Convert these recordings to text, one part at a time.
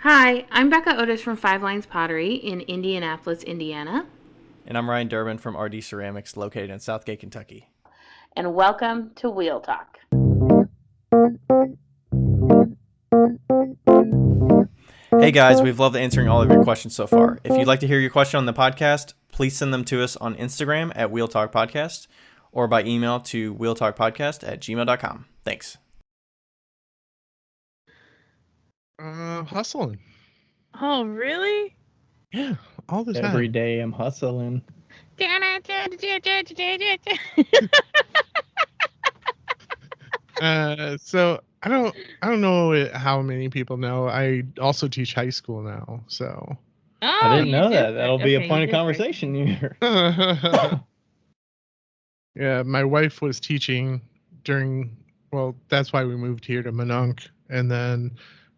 Hi, I'm Becca Otis from Five Lines Pottery in Indianapolis, Indiana. And I'm Ryan Durbin from RD Ceramics, located in Southgate, Kentucky. And welcome to Wheel Talk. Hey guys, we've loved answering all of your questions so far. If you'd like to hear your question on the podcast, please send them to us on Instagram at Wheel Talk Podcast or by email to wheeltalkpodcast@gmail.com. Thanks. Hustling. Oh, really? Yeah, all the time. Every day I'm hustling. So I don't know how many people know. I also teach high school now, so. Oh, I didn't know that. different. That'll be Okay, a point of you're conversation here. Yeah, my wife was teaching that's why we moved here to Mononk, and then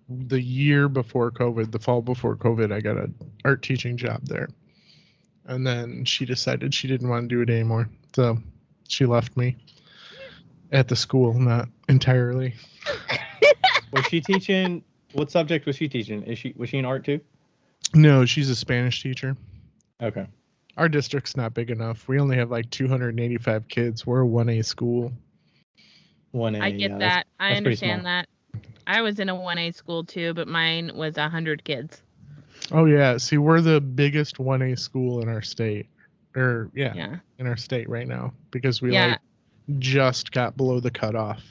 the year before COVID, the fall before COVID, I got an art teaching job there. And then she decided she didn't want to do it anymore. So she left me at the school, not entirely. Was she teaching? What subject was she teaching? Was she in art too? No, she's a Spanish teacher. Okay. Our district's not big enough. We only have like 285 kids. We're a 1A school. 1A. I get that. I understand that. I was in a 1A school too, but mine was 100 kids. Oh yeah, see, we're the biggest 1A school in our state, in our state right now because we just got below the cutoff.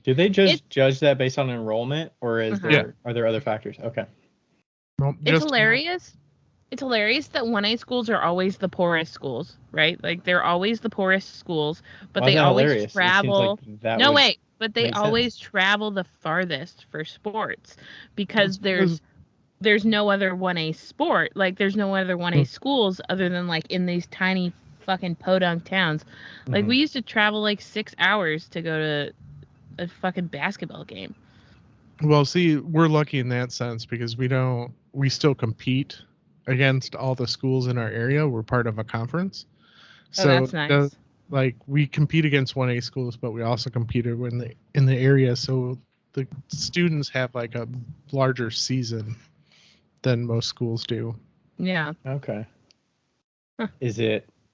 Do they just judge that based on enrollment, or are there other factors? Okay. Well, it's hilarious. It's hilarious that 1A schools are always the poorest schools, right? Like they're always the poorest schools, but they always travel. But they always travel the farthest for sports because there's no other 1A sport. Like there's no other 1A schools other than like in these tiny fucking podunk towns. Like we used to travel like 6 hours to go to a fucking basketball game. Well, see, we're lucky in that sense because we still compete against all the schools in our area. We're part of a conference. So that's nice. We compete against 1A schools, but we also compete in the area. So the students have like a larger season than most schools do. Yeah. Okay. Huh.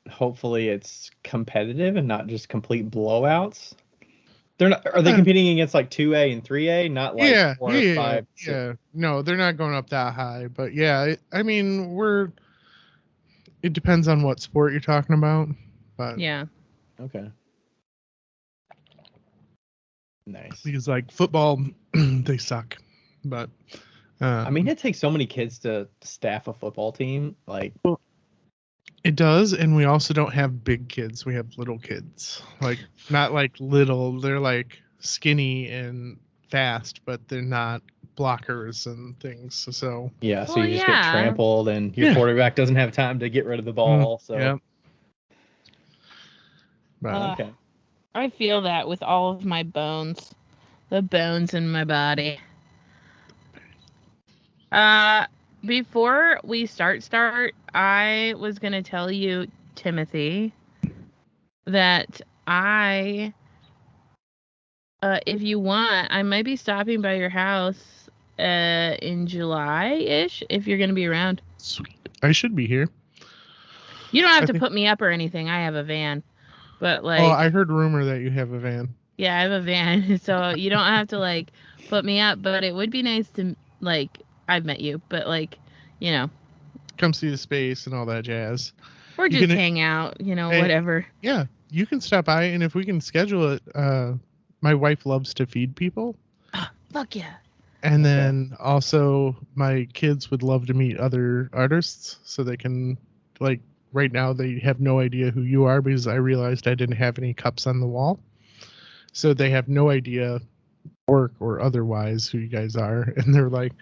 Hopefully it's competitive and not just complete blowouts? Are they competing against like 2A and 3A, not like 4 or 5? Yeah. No, they're not going up that high, but yeah, it depends on what sport you're talking about, but yeah. Okay. Nice. Because like football, they suck, but it takes so many kids to staff a football team. It does, and we also don't have big kids. We have little kids. Like not like little, they're like skinny and fast, but they're not blockers and things. So you just get trampled, and your quarterback doesn't have time to get rid of the ball. So yeah. Okay. I feel that with all of my bones, the bones in my body. Before we start, I was going to tell you, Timothy, that if you want, I might be stopping by your house in July-ish, if you're going to be around. Sweet. I should be here. You don't have to put me up or anything. I have a van. But I heard rumor that you have a van. Yeah, I have a van, so you don't have to put me up, but it would be nice to I've met you, but come see the space and all that jazz. Or just hang out, whatever. Yeah, you can stop by, and if we can schedule it, my wife loves to feed people. Fuck yeah. And then also my kids would love to meet other artists so they can right now they have no idea who you are because I realized I didn't have any cups on the wall. So they have no idea, work or otherwise, who you guys are. And they're like,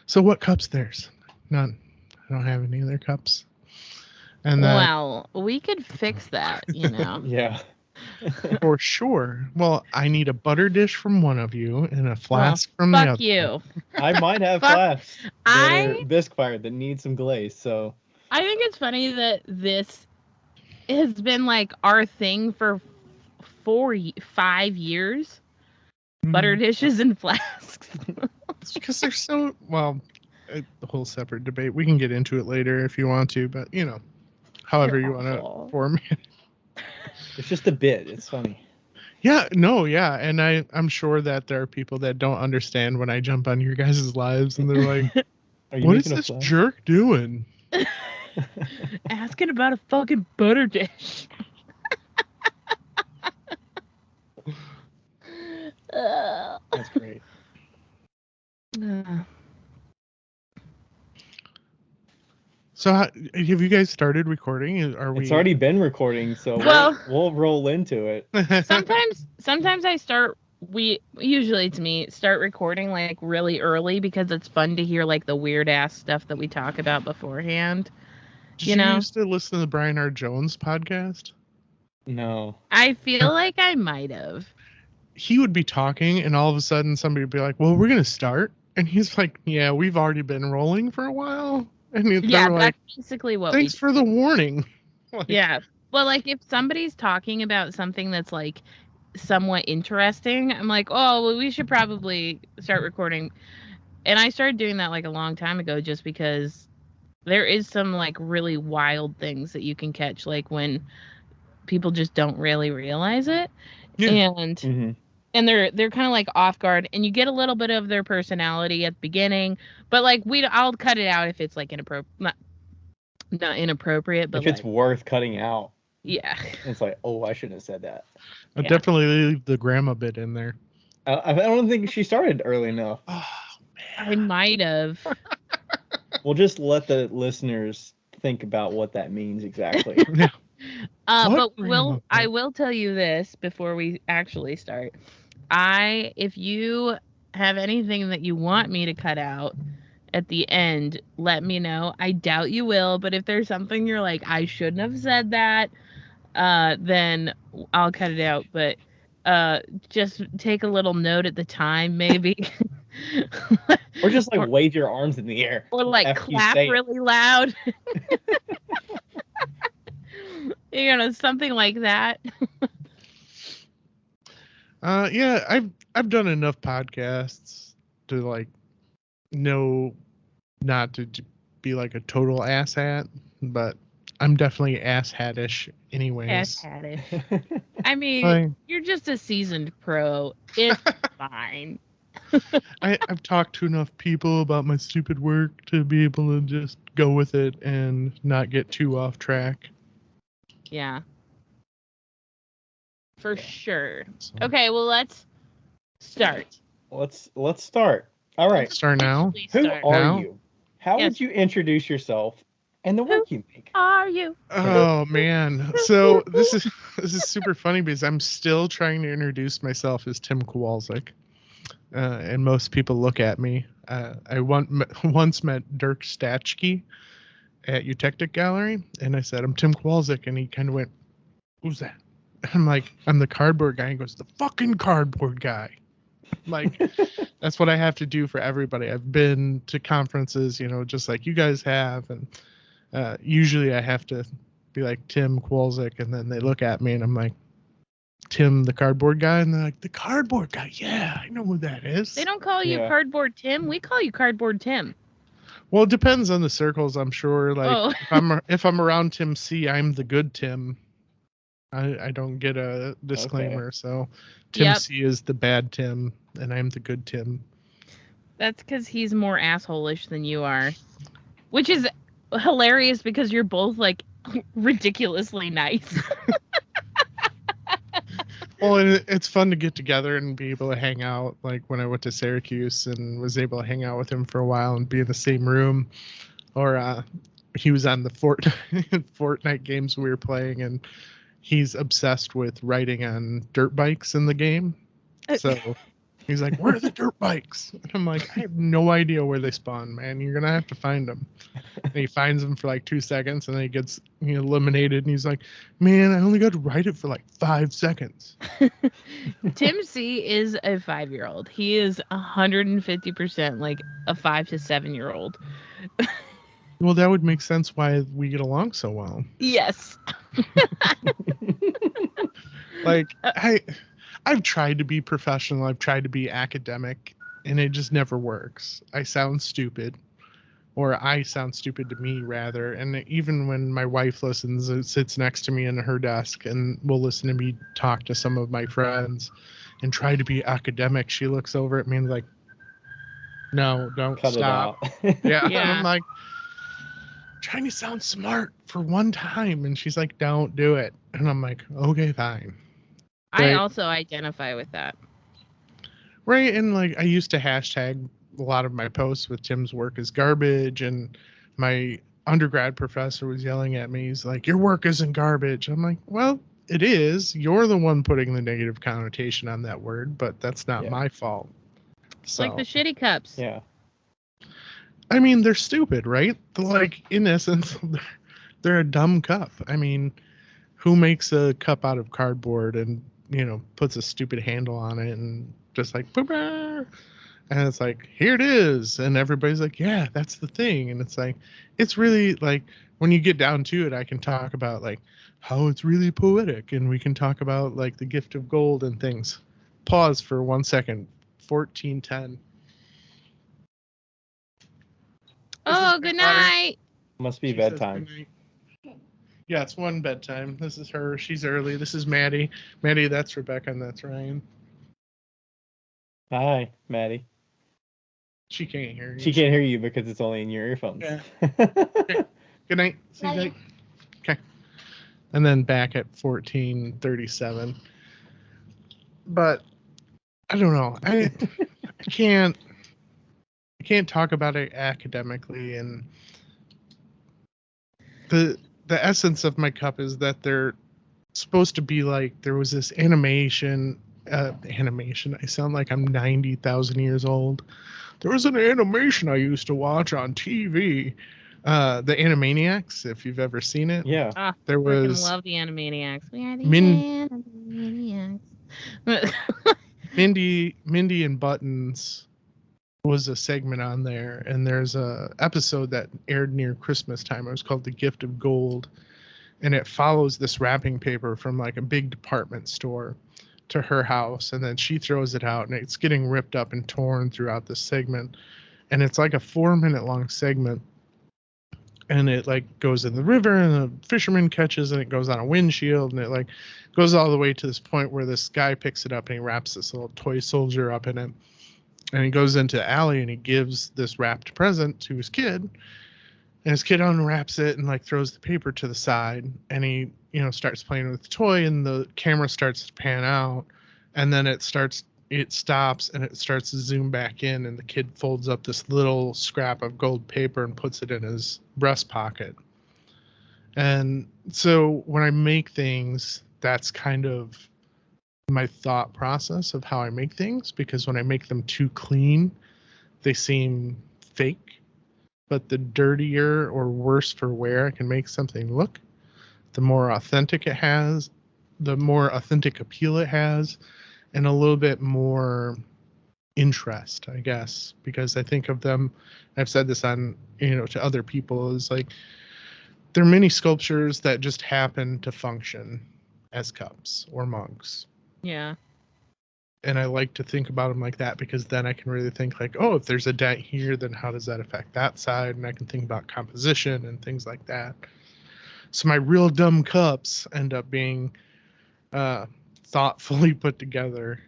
so what cups there's? None. I don't have any other cups. And well, we could fix that, Yeah. For sure. Well, I need a butter dish from one of you and a flask from the other. Fuck you. I might have flasks that are bisque fired that need some glaze, so. I think it's funny that this has been our thing for 5 years. Butter dishes and flasks. It's because they're so, well, a whole separate debate. We can get into it later if you want to, but however you want to form it. It's just a bit. It's funny. Yeah, no, yeah, and I'm sure that there are people that don't understand when I jump on your guys' lives, and they're like, "What is this jerk doing?" Asking about a fucking butter dish. That's great. So, have you guys started recording? It's already been recording, so we'll roll into it. Sometimes I start. Usually it's me start recording like really early because it's fun to hear like the weird ass stuff that we talk about beforehand. Did you used to listen to the Brian R. Jones podcast? No. I feel like I might have. He would be talking, and all of a sudden somebody would be like, "Well, we're gonna start," and he's like, "Yeah, we've already been rolling for a while." And that's like, basically what. Thanks for the warning. Yeah. Well, like if somebody's talking about something that's like somewhat interesting, I'm like, oh, well, we should probably start recording. And I started doing that like a long time ago, just because there is some like really wild things that you can catch, like when people just don't really realize it, and they're kind of like off guard, and you get a little bit of their personality at the beginning, but like I'll cut it out if it's like inappropriate, not inappropriate, but if it's worth cutting out. Yeah. It's like, oh, I shouldn't have said that. I'll definitely leave the grandma bit in there. I don't think she started early enough. Oh, man. I might have. We'll just let the listeners think about what that means exactly. But I will tell you this before we actually start. If you have anything that you want me to cut out at the end, let me know. I doubt you will, but if there's something you're like, I shouldn't have said that, then I'll cut it out. But just take a little note at the time, maybe. Or just like wave your arms in the air. Or like clap really loud. Something like that. Yeah, I've done enough podcasts to like know not to be like a total asshat, but I'm definitely asshat-ish anyways. Asshat-ish. I mean, you're just a seasoned pro. It's fine. I've talked to enough people about my stupid work to be able to just go with it and not get too off track. Yeah. For sure. Okay, well, let's start. Let's start. All right. Start now. Who are you? How would you introduce yourself and the work you make? Who are you? Oh man. So this is super funny because I'm still trying to introduce myself as Tim Kowalczyk. And most people look at me. I once met Dirk Statchke at Eutectic Gallery, and I said, "I'm Tim Kowalczyk," and he kind of went, "Who's that?" I'm like, "I'm the cardboard guy." He goes, "The fucking cardboard guy." Like, that's what I have to do for everybody. I've been to conferences, just like you guys have, and usually I have to be like Tim Kowalczyk, and then they look at me, and I'm like, Tim, the cardboard guy, and they're like, "The cardboard guy, yeah, I know who that is." They don't call you Cardboard Tim. We call you Cardboard Tim. Well, it depends on the circles, I'm sure. Like, if I'm around Tim C, I'm the good Tim. I don't get a disclaimer, okay. So Tim C is the bad Tim, and I'm the good Tim. That's because he's more asshole-ish than you are, which is hilarious because you're both like ridiculously nice. Well, and it's fun to get together and be able to hang out. Like when I went to Syracuse and was able to hang out with him for a while and be in the same room, or he was on the Fortnite games we were playing, and he's obsessed with riding on dirt bikes in the game. So he's like, "Where are the dirt bikes?" And I'm like, "I have no idea where they spawn, man. You're gonna have to find them." And he finds them for like 2 seconds, and then he gets eliminated. And he's like, "Man, I only got to ride it for like 5 seconds." Tim C is a 5-year-old. He is 150% like a 5 to 7-year-old. Well, that would make sense why we get along so well. Yes. Like I've tried to be professional. I've tried to be academic, and it just never works. I sound stupid. or I sound stupid to me rather. And even when my wife listens, it sits next to me in her desk and will listen to me talk to some of my friends and try to be academic. She looks over at me and like, no, don't cut stop. It out. Yeah. And I'm like, trying to sound smart for one time. And she's like, don't do it. And I'm like, okay, fine. I also identify with that. Right. And like, I used to hashtag a lot of my posts with Tim's work is garbage, and my undergrad professor was yelling at me. He's like, your work isn't garbage. I'm like, well, it is. You're the one putting the negative connotation on that word, but that's not my fault. So, like the shitty cups. Yeah. I mean, they're stupid, right? Like, in essence, they're a dumb cup. I mean, who makes a cup out of cardboard and, puts a stupid handle on it and just like, and it's like, here it is. And everybody's like, yeah, that's the thing. And it's like, it's really like, when you get down to it, I can talk about like how it's really poetic. And we can talk about like the gift of gold and things. Pause for 1 second. 14:10. Oh, good night. Must be bedtime. Yeah, it's 1 bedtime. This is her. She's early. This is Maddie. Maddie, that's Rebecca, and that's Ryan. Hi, Maddie. She can't hear you. She can't hear you because it's only in your earphones. Yeah. Okay. Good night. See you later. Okay. And then back at 14:37. But I don't know. I can't talk about it academically, and the essence of my cup is that they're supposed to be like, there was this animation. I sound like I'm 90,000 years old. There was an animation I used to watch on TV. The Animaniacs, if you've ever seen it. Yeah. There was. I love the Animaniacs. We are the Animaniacs. Mindy and Buttons was a segment on there, and there's a episode that aired near Christmas time. It was called The Gift of Gold, and it follows this wrapping paper from like a big department store to her house, and then she throws it out, and it's getting ripped up and torn throughout the segment. And it's like a 4-minute long segment, and it like goes in the river, and the fisherman catches, and it goes on a windshield, and it like goes all the way to this point where this guy picks it up and he wraps this little toy soldier up in it, and he goes into the alley and he gives this wrapped present to his kid, and his kid unwraps it and like throws the paper to the side, and he starts playing with the toy, and the camera starts to pan out, and then it stops, and it starts to zoom back in, and the kid folds up this little scrap of gold paper and puts it in his breast pocket. And so when I make things, that's kind of my thought process of how I make things, because when I make them too clean, they seem fake. But the dirtier or worse for wear I can make something look, the more authentic it has, the more authentic appeal it has, and a little bit more interest, I guess, because I think of them, I've said this on, to other people, is like, they're mini sculptures that just happen to function as cups or mugs. Yeah. And I like to think about them like that, because then I can really think like, oh, if there's a dent here, then how does that affect that side? And I can think about composition and things like that. So my real dumb cups end up being thoughtfully put together,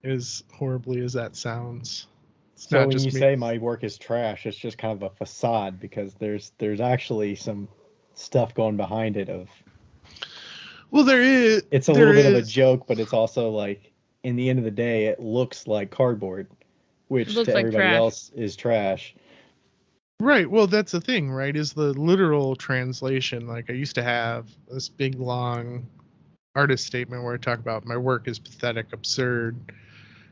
as horribly as that sounds. So when you say my work is trash, it's just kind of a facade, because there's actually some stuff going behind it of. Well, there is. It's a little bit of a joke, but it's also like, in the end of the day, it looks like cardboard, which to everybody else is trash. Right. Well, that's the thing, right? Is the literal translation. Like, I used to have this big, long artist statement where I talk about my work is pathetic, absurd.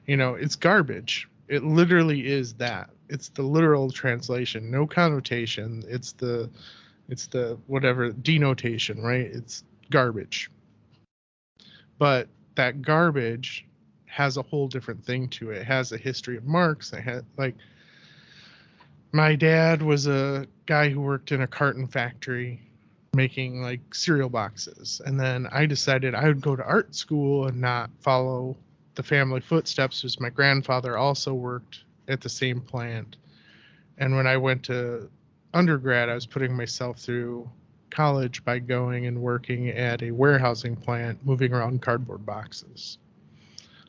It's garbage. It literally is that. It's the literal translation. No connotation. It's the whatever denotation, right? It's garbage. But that garbage has a whole different thing to it. It has a history of marks. It had my dad was a guy who worked in a carton factory making like cereal boxes. And then I decided I would go to art school and not follow the family footsteps, because my grandfather also worked at the same plant. And when I went to undergrad, I was putting myself through college by going and working at a warehousing plant, moving around cardboard boxes.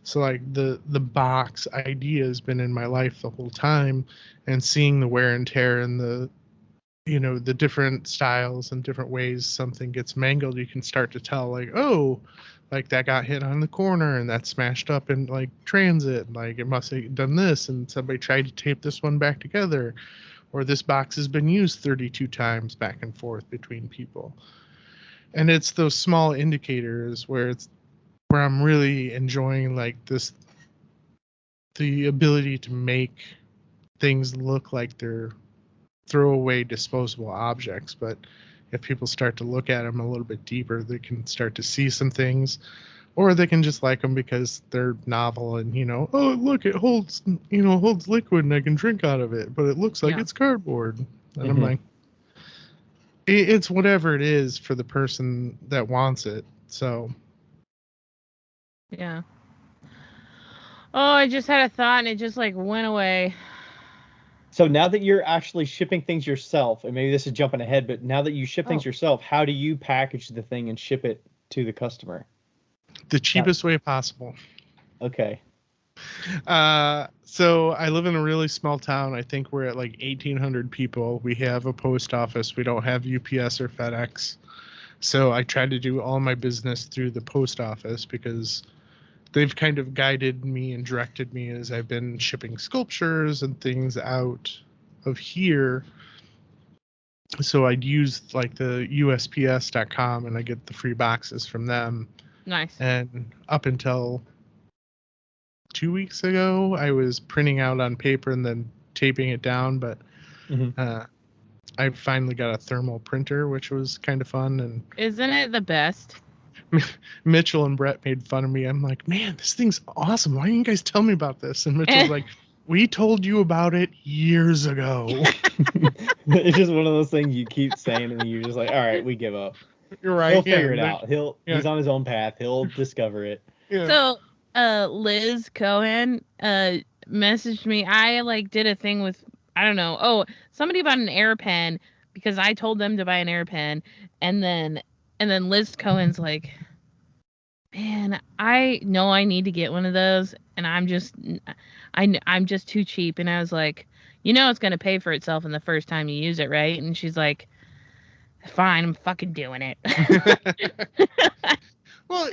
So like the box idea has been in my life the whole time, and seeing the wear and tear and the the different styles and different ways something gets mangled, you can start to tell like, oh, like that got hit on the corner and that smashed up in like transit, like it must have done this and somebody tried to tape this one back together, or this box has been used 32 times back and forth between people. And it's those small indicators where I'm really enjoying like the ability to make things look like they're throwaway disposable objects, but if people start to look at them a little bit deeper, they can start to see some things, or they can just like them because they're novel and oh look, it holds holds liquid and I can drink out of it, but it looks like it's cardboard. And I'm like, it's whatever it is for the person that wants it. So yeah. Oh, I just had a thought and it just like went away. So now that you're actually shipping things yourself, and maybe this is jumping ahead, but now that you ship things yourself, how do you package the thing and ship it to the customer? The cheapest way possible. Okay. So I live in a really small town. I think we're at like 1,800 people. We have a post office. We don't have UPS or FedEx. So I tried to do all my business through the post office because they've kind of guided me and directed me as I've been shipping sculptures and things out of here. So I'd use like the USPS.com and I get the free boxes from them. Nice. And up until 2 weeks ago, I was printing out on paper and then taping it down, but I finally got a thermal printer, which was kind of fun. And isn't it the best? Mitchell and Brett made fun of me. I'm like, man, this thing's awesome. Why didn't you guys tell me about this? And Mitchell's like, we told you about it years ago. It's just one of those things you keep saying and you're just like, all right, we give up. You're right. He'll figure it out. He's on his own path. He'll discover it. Yeah. So Liz Cohen messaged me. I like did a thing with, I don't know. Oh, somebody bought an AirPen because I told them to buy an AirPen, and then Liz Cohen's like, man, I know I need to get one of those, and I'm just too cheap. And I was like, it's gonna pay for itself in the first time you use it, right? And she's like, fine, I'm fucking doing it. Well,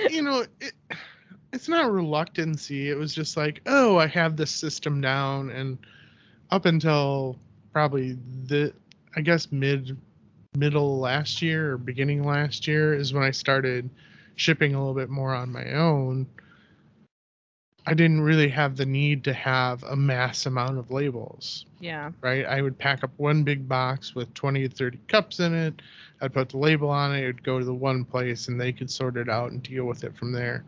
it's not reluctancy. It was just like, oh, I have this system down, and up until probably I guess middle last year or beginning last year is when I started shipping a little bit more on my own. I didn't really have the need to have a mass amount of labels. Yeah. Right? I would pack up one big box with 20 to 30 cups in it. I'd put the label on it. It would go to the one place and they could sort it out and deal with it from there.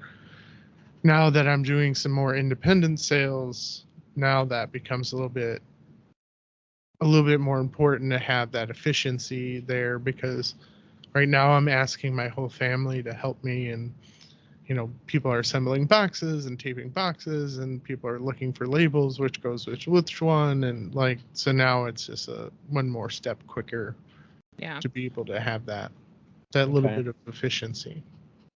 Now that I'm doing some more independent sales, now that becomes a little bit more important to have that efficiency there, because right now I'm asking my whole family to help me, and people are assembling boxes and taping boxes, and people are looking for labels, which goes which one, and like, so now it's just one more step quicker to be able to have that little bit of efficiency.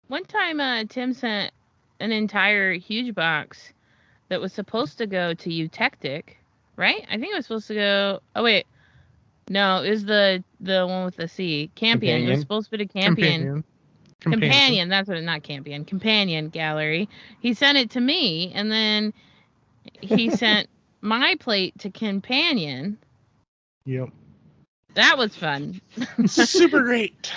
One time Tim sent an entire huge box that was supposed to go to Eutectic, right? I think it was supposed to go. Oh wait, no, it was the one with the C. Campion. It was supposed to be to Campion. Companion. That's what it. Not Campion. Companion Gallery. He sent it to me, and then he sent my plate to Companion. Yep. That was fun. Super great,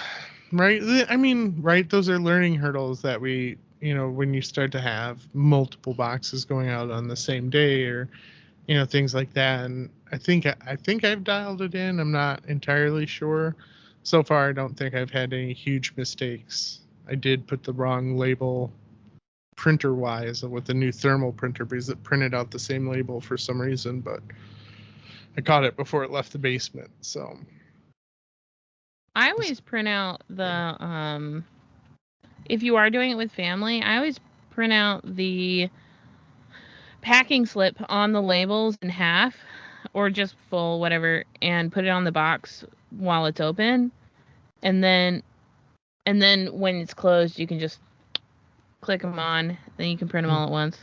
right? I mean, right? Those are learning hurdles that we, when you start to have multiple boxes going out on the same day, or things like that. And I think I've dialed it in. I'm not entirely sure. So far, I don't think I've had any huge mistakes. I did put the wrong label printer-wise with the new thermal printer because it printed out the same label for some reason, but I caught it before it left the basement. So I always print out the if you are doing it with family, I always print out the packing slip on the labels in half, or just full, whatever, and put it on the box while it's open. And then when it's closed, you can just click them on. Then you can print them all at once.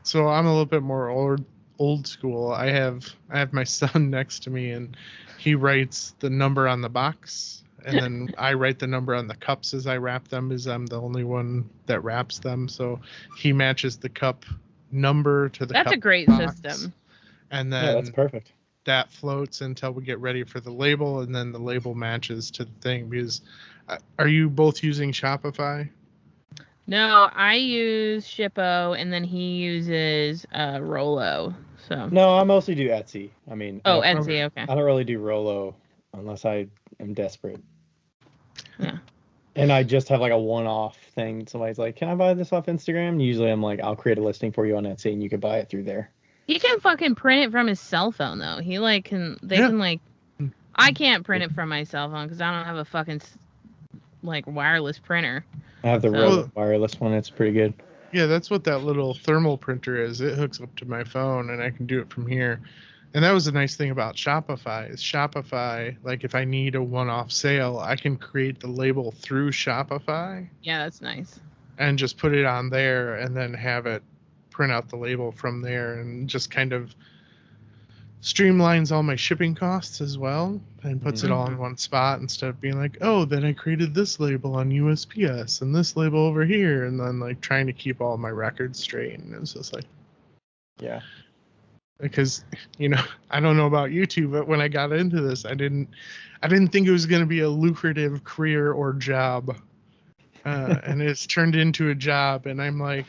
So I'm a little bit more old school. I have my son next to me, and he writes the number on the box, and then I write the number on the cups as I wrap them, as I'm the only one that wraps them. So he matches the cup number to the cup. That's a great box, system. And then that's perfect. That floats until we get ready for the label, and then the label matches to the thing. Because are you both using Shopify? No, I use Shippo, and then he uses Rollo. So no, I mostly do Etsy. I mean, Etsy, okay. I don't really do Rollo unless I am desperate. Yeah. And I just have like a one-off thing. Somebody's like, "Can I buy this off Instagram?" Usually, I'm like, "I'll create a listing for you on Etsy, and you can buy it through there." He can fucking print it from his cell phone though. He like can. They can like. I can't print it from my cell phone because I don't have a fucking like wireless printer. I have the wireless one. It's pretty good. Yeah, that's what that little thermal printer is. It hooks up to my phone, and I can do it from here. And that was the nice thing about Shopify. Is Shopify, like if I need a one-off sale, I can create the label through Shopify. Yeah, that's nice. And just put it on there, and then have it print out the label from there, and just kind of streamlines all my shipping costs as well, and puts it all in one spot instead of being like, oh, then I created this label on USPS and this label over here, and then like trying to keep all my records straight. And it's just like, yeah, because I don't know about you two, but when I got into this, I didn't think it was going to be a lucrative career or job, and it's turned into a job, and I'm like,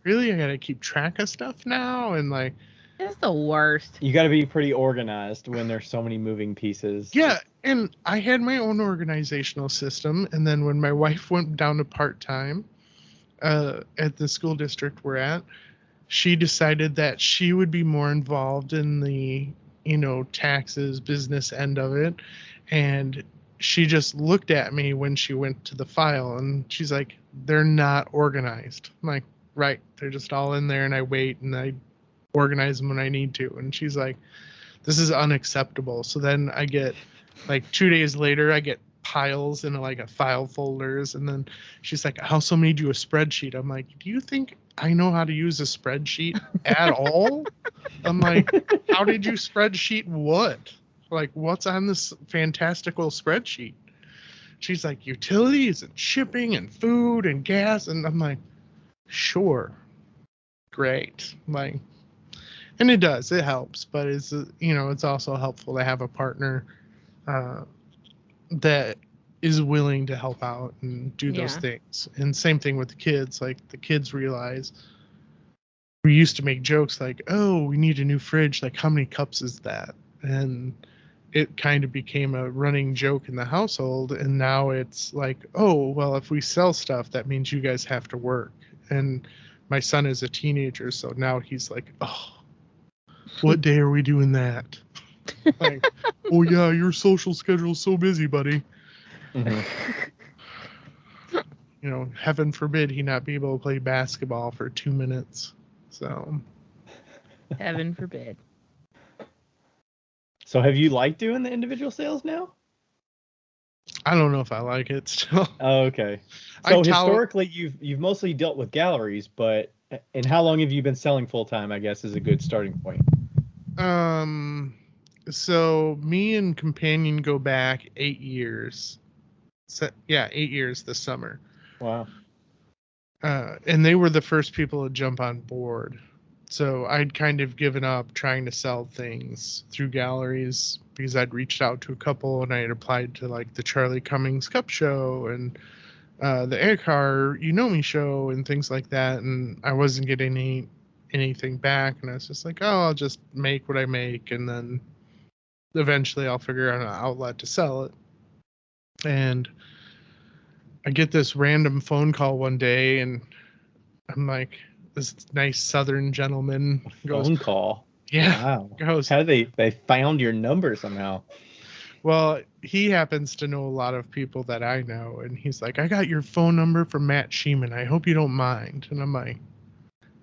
really, I got to keep track of stuff now, and like. It's the worst. You got to be pretty organized when there's so many moving pieces. Yeah, and I had my own organizational system, and then when my wife went down to part-time at the school district we're at, she decided that she would be more involved in the, taxes, business end of it, and she just looked at me when she went to the file, and she's like, they're not organized. I'm like, right, they're just all in there, and I wait, and I organize them when I need to. And she's like, this is unacceptable. So then I get like 2 days later, I get piles in like a file folders. And then she's like, I also made you a spreadsheet. I'm like, do you think I know how to use a spreadsheet at all? I'm like, how did you spreadsheet what? Like, what's on this fantastical spreadsheet? She's like, utilities and shipping and food and gas. And I'm like, sure. Great. Like, and it does, it helps, but it's, it's also helpful to have a partner that is willing to help out and do those things. And same thing with the kids. Like, the kids realize we used to make jokes like, oh, we need a new fridge. Like, how many cups is that? And it kind of became a running joke in the household. And now it's like, oh, well, if we sell stuff, that means you guys have to work. And my son is a teenager, so now he's like, oh, what day are we doing that? Like, oh yeah, your social schedule is so busy, buddy. Mm-hmm. Heaven forbid he not be able to play basketball for 2 minutes. So, heaven forbid. So have you liked doing the individual sales now? I don't know if I like it still. Oh, okay. So historically, you've mostly dealt with galleries, but and how long have you been selling full time? I guess is a good starting point. So me and Companion go back 8 years. 8 years this summer. Wow. And they were the first people to jump on board. So I'd kind of given up trying to sell things through galleries because I'd reached out to a couple, and I had applied to like the Charlie Cummings Cup Show and the Aircar Me show and things like that. And I wasn't getting anything back. And I was just like, oh, I'll just make what I make. And then eventually I'll figure out an outlet to sell it. And I get this random phone call one day, and I'm like, this nice Southern gentleman goes, phone call. Yeah. Wow. Goes, how did they found your number somehow? Well, he happens to know a lot of people that I know, and he's like, I got your phone number from Matt Sheeman. I hope you don't mind. And I'm like,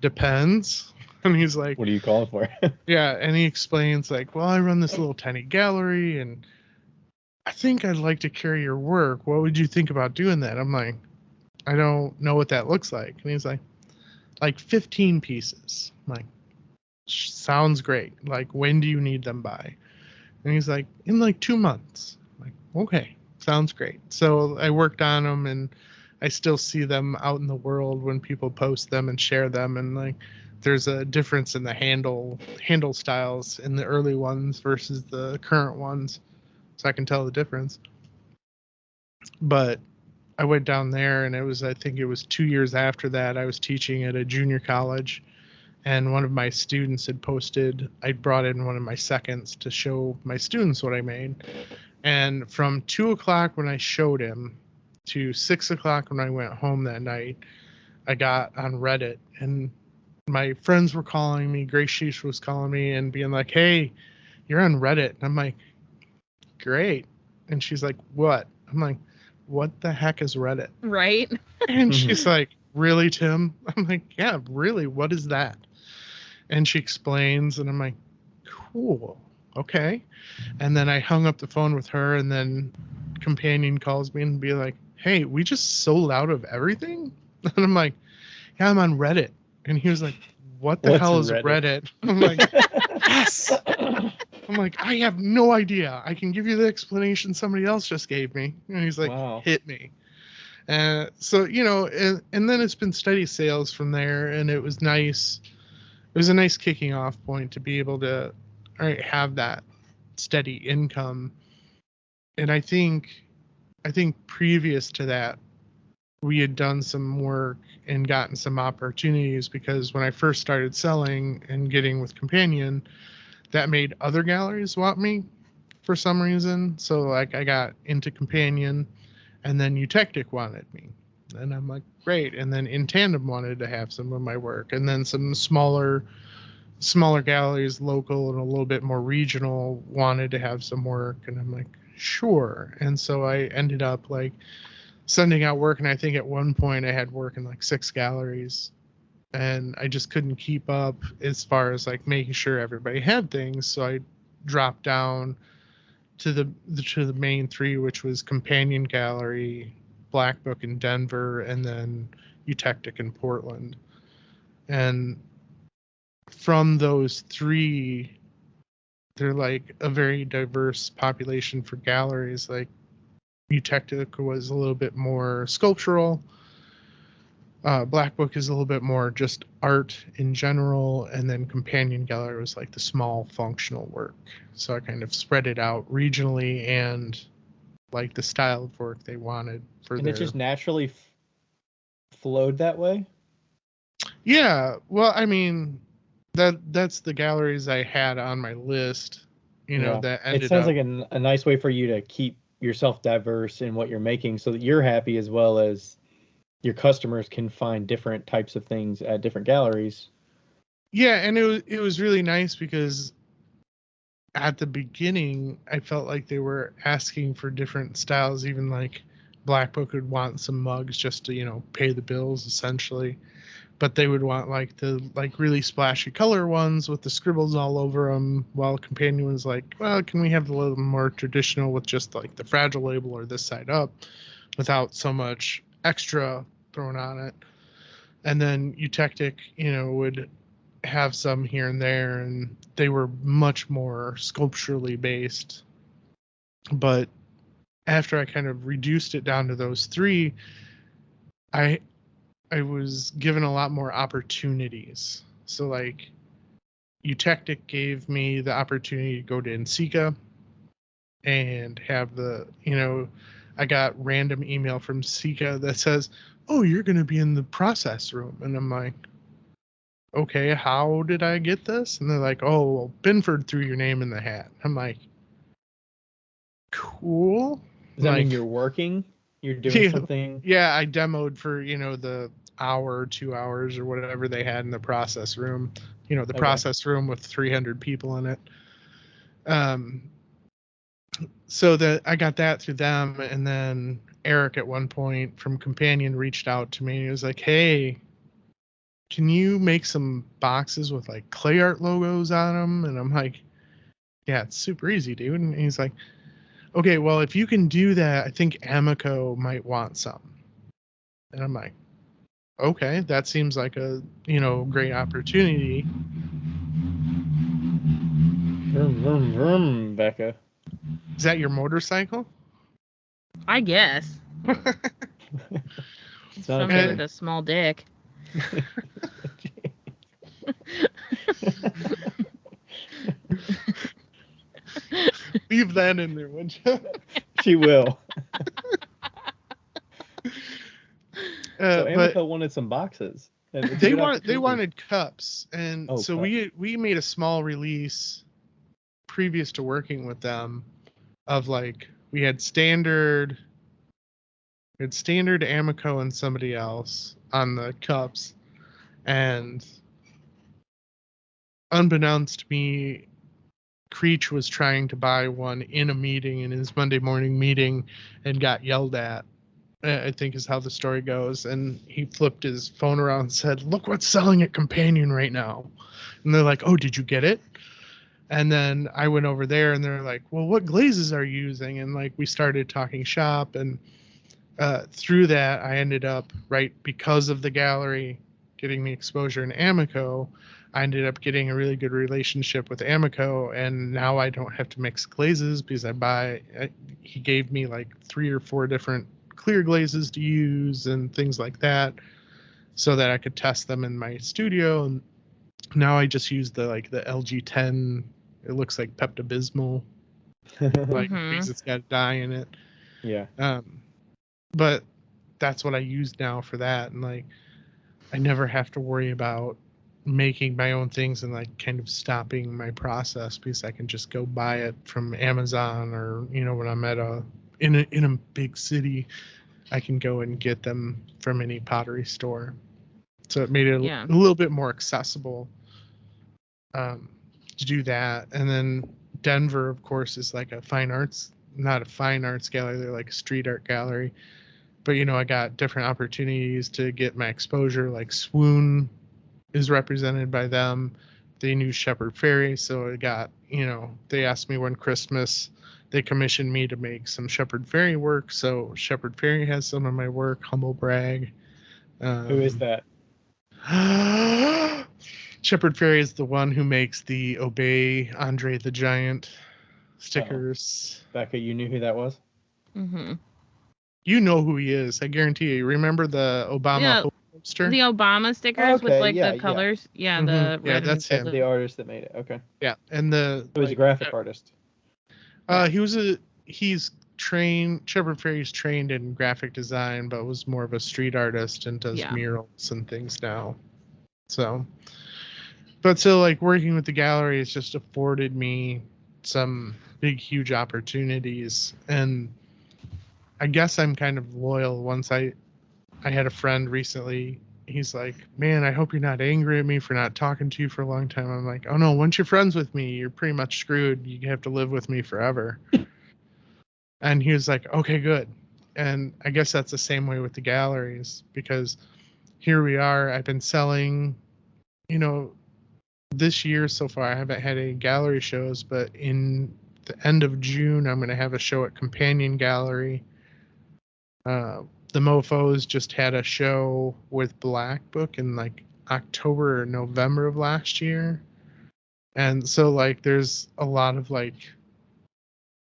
depends. And he's like, what are you calling for? Yeah, and he explains like, well, I run this little tiny gallery, and I think I'd like to carry your work. What would you think about doing that? I'm like, I don't know what that looks like. And he's like 15 pieces. I'm like, sounds great. Like, when do you need them by? And he's like, in like 2 months. I'm like, okay, sounds great. So I worked on them, and I still see them out in the world when people post them and share them. And like, there's a difference in the handle styles in the early ones versus the current ones. So I can tell the difference. But I went down there, and I think it was 2 years after that, I was teaching at a junior college, and one of my students had posted, I brought in one of my seconds to show my students what I made. And from 2:00 when I showed him to 6:00 when I went home that night, I got on Reddit, and my friends were calling me, Grace Sheesh was calling me and being like, hey, you're on Reddit. And I'm like, great. And she's like, what? I'm like, what the heck is Reddit? Right. And she's like, really, Tim? I'm like, yeah, really, what is that? And she explains, and I'm like, cool, okay. And then I hung up the phone with her, and then Companion calls me and be like, hey, we just sold out of everything? And I'm like, yeah, I'm on Reddit. And he was like, what the hell is Reddit? I'm like, yes. I'm like, I have no idea. I can give you the explanation somebody else just gave me. And he's like, wow. Hit me. So, and then it's been steady sales from there, and it was nice. It was a nice kicking off point to be able to have that steady income. And I think previous to that, we had done some work and gotten some opportunities, because when I first started selling and getting with Companion, that made other galleries want me for some reason. So like I got into Companion, and then Eutectic wanted me. And I'm like, great. And then In Tandem wanted to have some of my work. And then some smaller galleries, local and a little bit more regional, wanted to have some work. And I'm like, sure. And so I ended up like sending out work. And I think at one point I had work in like 6 galleries. And I just couldn't keep up as far as like making sure everybody had things. So I dropped down to the main 3, which was Companion Gallery, Black Book in Denver, and then Eutectic in Portland. And from those 3, they're like a very diverse population for galleries. Like Eutectic was a little bit more sculptural. Black Book is a little bit more just art in general, and then Companion Gallery was like the small functional work. So I kind of spread it out regionally and like the style of work they wanted for and it just naturally flowed that way? Yeah, well, I mean, that's the galleries I had on my list, that ended up. It sounds like a nice way for you to keep yourself diverse in what you're making, so that you're happy as well as your customers can find different types of things at different galleries. Yeah, and it was really nice, because at the beginning I felt like they were asking for different styles. Even like Black Book would want some mugs just to pay the bills essentially, but they would want like the really splashy color ones with the scribbles all over them, while Companion was like, well, can we have a little more traditional with just like the fragile label or this side up without so much extra thrown on it. And then Eutectic would have some here and there, and they were much more sculpturally based. But after I kind of reduced it down to those 3, I was given a lot more opportunities. So like Eutectic gave me the opportunity to go to NCECA and have I got random email from NCECA that says, oh, you're going to be in the process room. And I'm like, okay, how did I get this? And they're like, oh, well, Binford threw your name in the hat. I'm like, cool. Does that mean you're working? You're doing something? Yeah, I demoed for, the hour, 2 hours or whatever they had in the process room. The process room with 300 people in it. So that I got that through them. And then Eric at one point from Companion reached out to me. He was like, hey, can you make some boxes with like clay art logos on them? And I'm like, yeah, it's super easy, dude. And he's like, okay, well, if you can do that, I think Amico might want some. And I'm like, okay, that seems like a, great opportunity. Vroom, vroom, vroom, Becca. Is that your motorcycle? I guess. Something with a small dick. Leave that in there, would you? She will. So Amico wanted some boxes. They wanted cups, and so cups. we made a small release previous to working with them of like we had standard Amico and somebody else on the cups, and unbeknownst to me, Creech was trying to buy one in a meeting, in his Monday morning meeting, and got yelled at, I think is how the story goes. And he flipped his phone around and said, "Look what's selling at Companion right now." And they're like, "Oh, did you get it?" And then I went over there and they're like, "Well, what glazes are you using?" And like we started talking shop, and through that I ended up, right, because of the gallery getting me exposure in Amico, I ended up getting a really good relationship with Amico, and now I don't have to mix glazes because he gave me like 3 or 4 different clear glazes to use and things like that so that I could test them in my studio. And now I just use the LG10. It looks like Pepto-Bismol, like because it's got dye in it. Yeah. But that's what I use now for that, and like I never have to worry about making my own things and like kind of stopping my process because I can just go buy it from Amazon, or when I'm at in a big city, I can go and get them from any pottery store. So it made it a little bit more accessible to do that. And then Denver, of course, is like not a fine arts gallery. They're like a street art gallery. But, I got different opportunities to get my exposure. Like Swoon is represented by them. They knew Shepherd Ferry. So I got, they asked me one Christmas, they commissioned me to make some Shepherd Ferry work. So Shepherd Ferry has some of my work, humble brag. Who is that? Shepherd Ferry is the one who makes the Obey Andre the Giant stickers. Becca, you knew who that was? Mm-hmm. You know who he is. I guarantee you. Remember the Obama poster? The Obama stickers with the colors. Yeah, the red. That's him. The artist that made it. Okay. Yeah, and he was a graphic artist. He's trained. Shepherd Ferry's trained in graphic design, but was more of a street artist and does murals and things now. So like working with the gallery has just afforded me some big, huge opportunities. And I guess I'm kind of loyal. Once I had a friend recently, he's like, "Man, I hope you're not angry at me for not talking to you for a long time." I'm like, "Oh no, once you're friends with me, you're pretty much screwed. You have to live with me forever." And he was like, "Okay, good." And I guess that's the same way with the galleries, because here we are. I've been selling, this year so far, I haven't had any gallery shows, but in the end of June, I'm going to have a show at Companion Gallery. The Mofos just had a show with Black Book in like October or November of last year. And so like there's a lot of like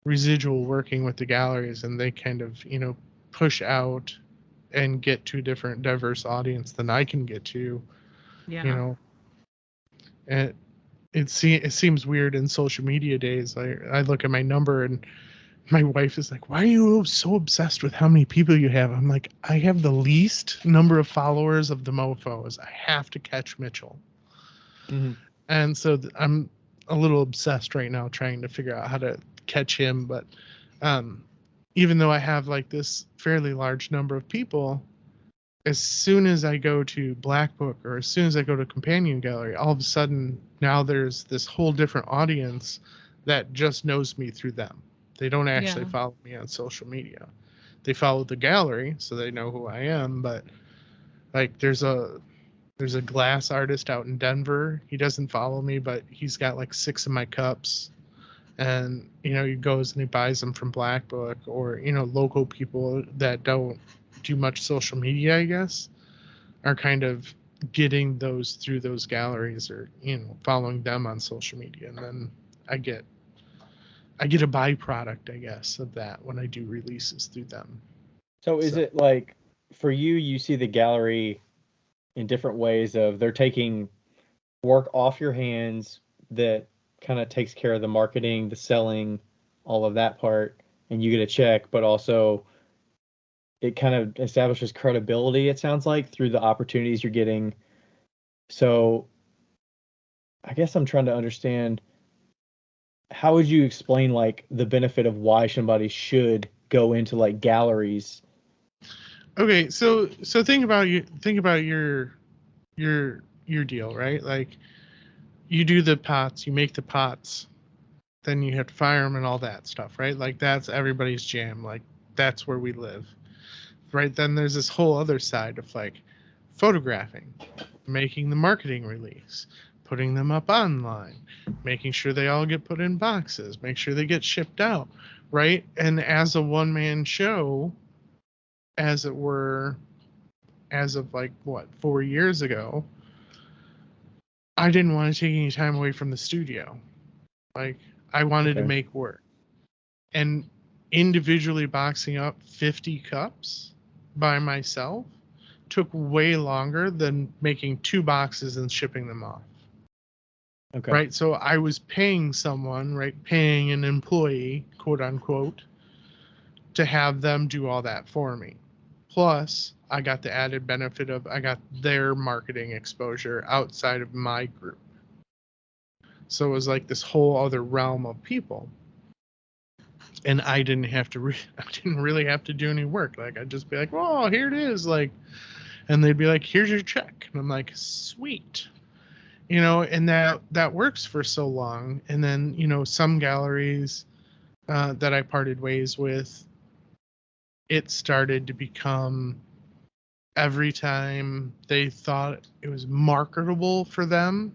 residual working with the galleries, and they kind of, push out and get to a different diverse audience than I can get to. Yeah. And it seems weird in social media days. I look at my number and my wife is like, "Why are you so obsessed with how many people you have?" I'm like, "I have the least number of followers of the Mofos. I have to catch Mitchell." Mm-hmm. And so I'm a little obsessed right now trying to figure out how to catch him. But even though I have like this fairly large number of people, as soon as I go to Black Book or as soon as I go to Companion Gallery, all of a sudden now there's this whole different audience that just knows me through them. They don't actually follow me on social media. They follow the gallery, so they know who I am. But like, there's There's a glass artist out in Denver. He doesn't follow me, but he's got like 6 of my cups. And, he goes and he buys them from Black Book, or, local people that don't do much social media, I guess, are kind of getting those through those galleries, or, following them on social media. And then I get a byproduct, I guess, of that when I do releases through them. So is it like, for you see the gallery in different ways of they're taking work off your hands that kind of takes care of the marketing, the selling, all of that part, and you get a check, but also it kind of establishes credibility, it sounds like, through the opportunities you're getting. So I guess I'm trying to understand, how would you explain like the benefit of why somebody should go into like galleries? Okay, so think about your deal, right? Like, you do the pots, you make the pots, then you have to fire them and all that stuff, right? Like, that's everybody's jam. Like, that's where we live, right? Then there's this whole other side of like photographing, making the marketing release, putting them up online, making sure they all get put in boxes, make sure they get shipped out, right? And as a one-man show, as it were, as of like 4 years ago, I didn't want to take any time away from the studio. Like, I wanted to make work. And individually boxing up 50 cups by myself took way longer than making 2 boxes and shipping them off. Okay. Right? So I was paying someone, right? Paying an employee, quote unquote, to have them do all that for me. Plus, I got the added benefit of I got their marketing exposure outside of my group. So it was like this whole other realm of people. And I didn't have to I didn't really have to do any work. Like, I'd just be like, "Oh, here it is." Like, and they'd be like, "Here's your check." And I'm like, "Sweet." And that works for so long. And then, some galleries that I parted ways with, it started to become, every time they thought it was marketable for them,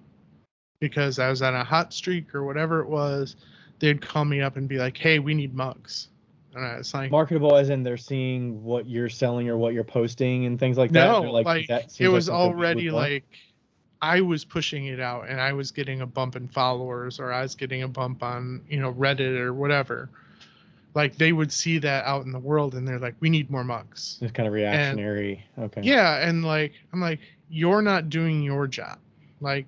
because I was on a hot streak or whatever it was, they'd call me up and be like, "Hey, we need mugs." And I was like, marketable as in they're seeing what you're selling or what you're posting and things like that? No, like it was already like I was pushing it out and I was getting a bump in followers, or I was getting a bump on, Reddit or whatever. Like, they would see that out in the world and they're like, "We need more mugs." It's kind of reactionary. Okay. Yeah. And like, I'm like, "You're not doing your job." Like,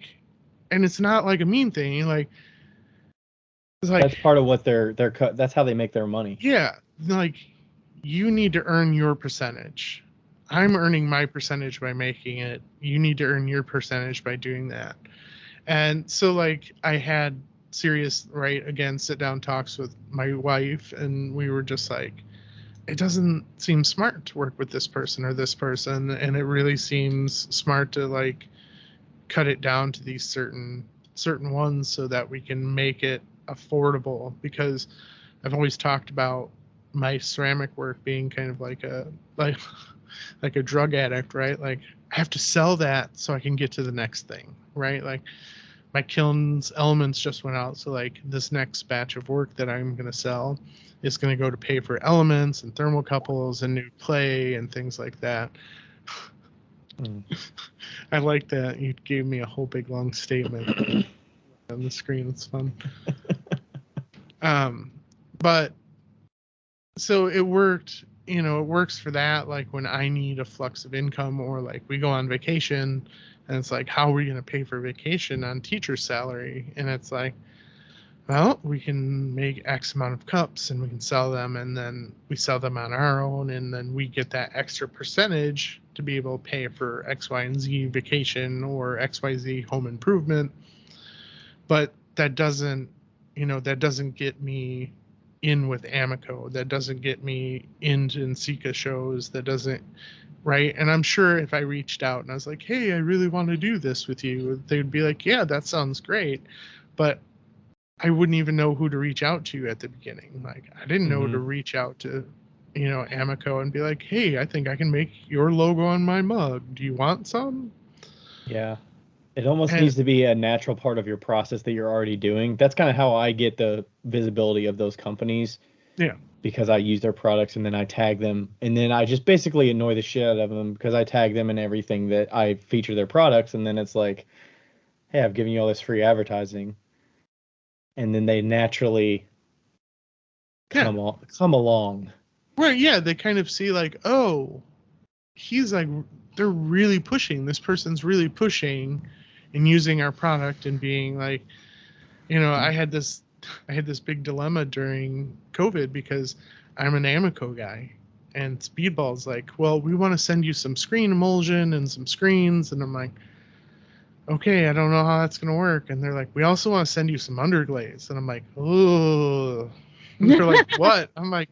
and it's not like a mean thing. Like, it's like, that's part of what they're cut. That's how they make their money. Yeah. Like, you need to earn your percentage. I'm earning my percentage by making it. You need to earn your percentage by doing that. And so, like, I had serious, right, again, sit down talks with my wife, and we were just like, it doesn't seem smart to work with this person or this person, and it really seems smart to like cut it down to these certain ones so that we can make it affordable. Because I've always talked about my ceramic work being kind of like a drug addict, right? Like, I have to sell that so I can get to the next thing, right? Like, my kiln's elements just went out, so like this next batch of work that I'm going to sell is going to go to pay for elements and thermocouples and new clay and things like that. I like that you gave me a whole big long statement on the screen. It's fun. But so it worked, it works for that. Like, when I need a flux of income, or like we go on vacation and it's like, how are we going to pay for vacation on teacher's salary? And it's like, well, we can make X amount of cups and we can sell them, and then we sell them on our own, and then we get that extra percentage to be able to pay for X, Y, and Z vacation or XYZ home improvement. But that doesn't get me in with Amico. That doesn't get me into NCECA shows. That doesn't, right? And I'm sure if I reached out and I was like, "Hey, I really want to do this with you," they would be like, "Yeah, that sounds great." But I wouldn't even know who to reach out to at the beginning. Like, I didn't know to reach out to, Amico and be like, "Hey, I think I can make your logo on my mug. Do you want some?" Yeah. It almost needs to be a natural part of your process that you're already doing. That's kind of how I get the visibility of those companies. Yeah. Because I use their products and then I tag them. And then I just basically annoy the shit out of them because I tag them in everything that I feature their products. And then it's like, hey, I've given you all this free advertising. And then they naturally come along. Right, yeah, they kind of see like, oh, he's like, they're really pushing. This person's really pushing and using our product and being like, I had this big dilemma during COVID because I'm an Amico guy, and Speedball's like, well, we want to send you some screen emulsion and some screens, and I'm like, okay, I don't know how that's gonna work, and they're like, we also want to send you some underglaze, and I'm like, oh, they're like, what? I'm like,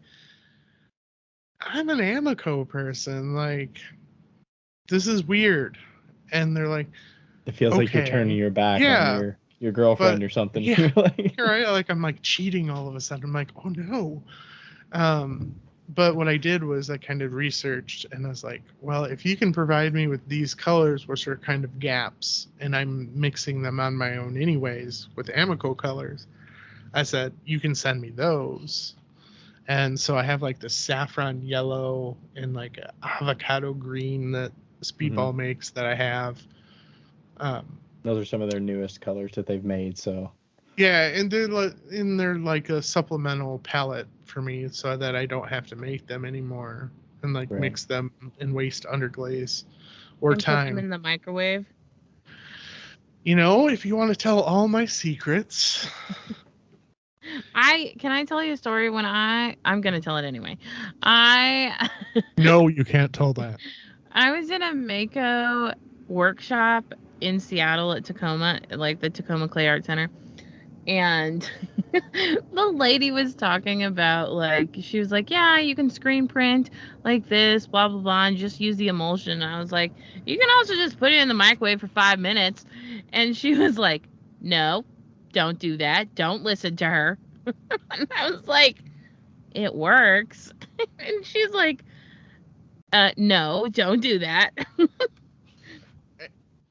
I'm an Amico person, like, this is weird, and they're like, it feels like you're turning your back on your girlfriend or something. Yeah, right. Like I'm like cheating all of a sudden. I'm like, oh no. But what I did was I kind of researched and I was like, well, if you can provide me with these colors, which are kind of gaps, and I'm mixing them on my own anyways with Amico colors, I said, you can send me those. And so I have like the saffron yellow and like avocado green that Speedball makes that I have. Those are some of their newest colors that they've made. So yeah, and they're like a supplemental palette for me, so that I don't have to make them anymore and like mix them and waste underglaze or time. Put them in the microwave. If you want to tell all my secrets. Can I tell you a story when I'm gonna tell it anyway. No, you can't tell that. I was in a Mako workshop in Seattle at Tacoma, like the Tacoma Clay Art Center. And the lady was talking about, like, she was like, yeah, you can screen print like this, blah, blah, blah, and just use the emulsion. And I was like, you can also just put it in the microwave for 5 minutes. And she was like, no, don't do that. Don't listen to her. And I was like, it works. And she's like, no, don't do that.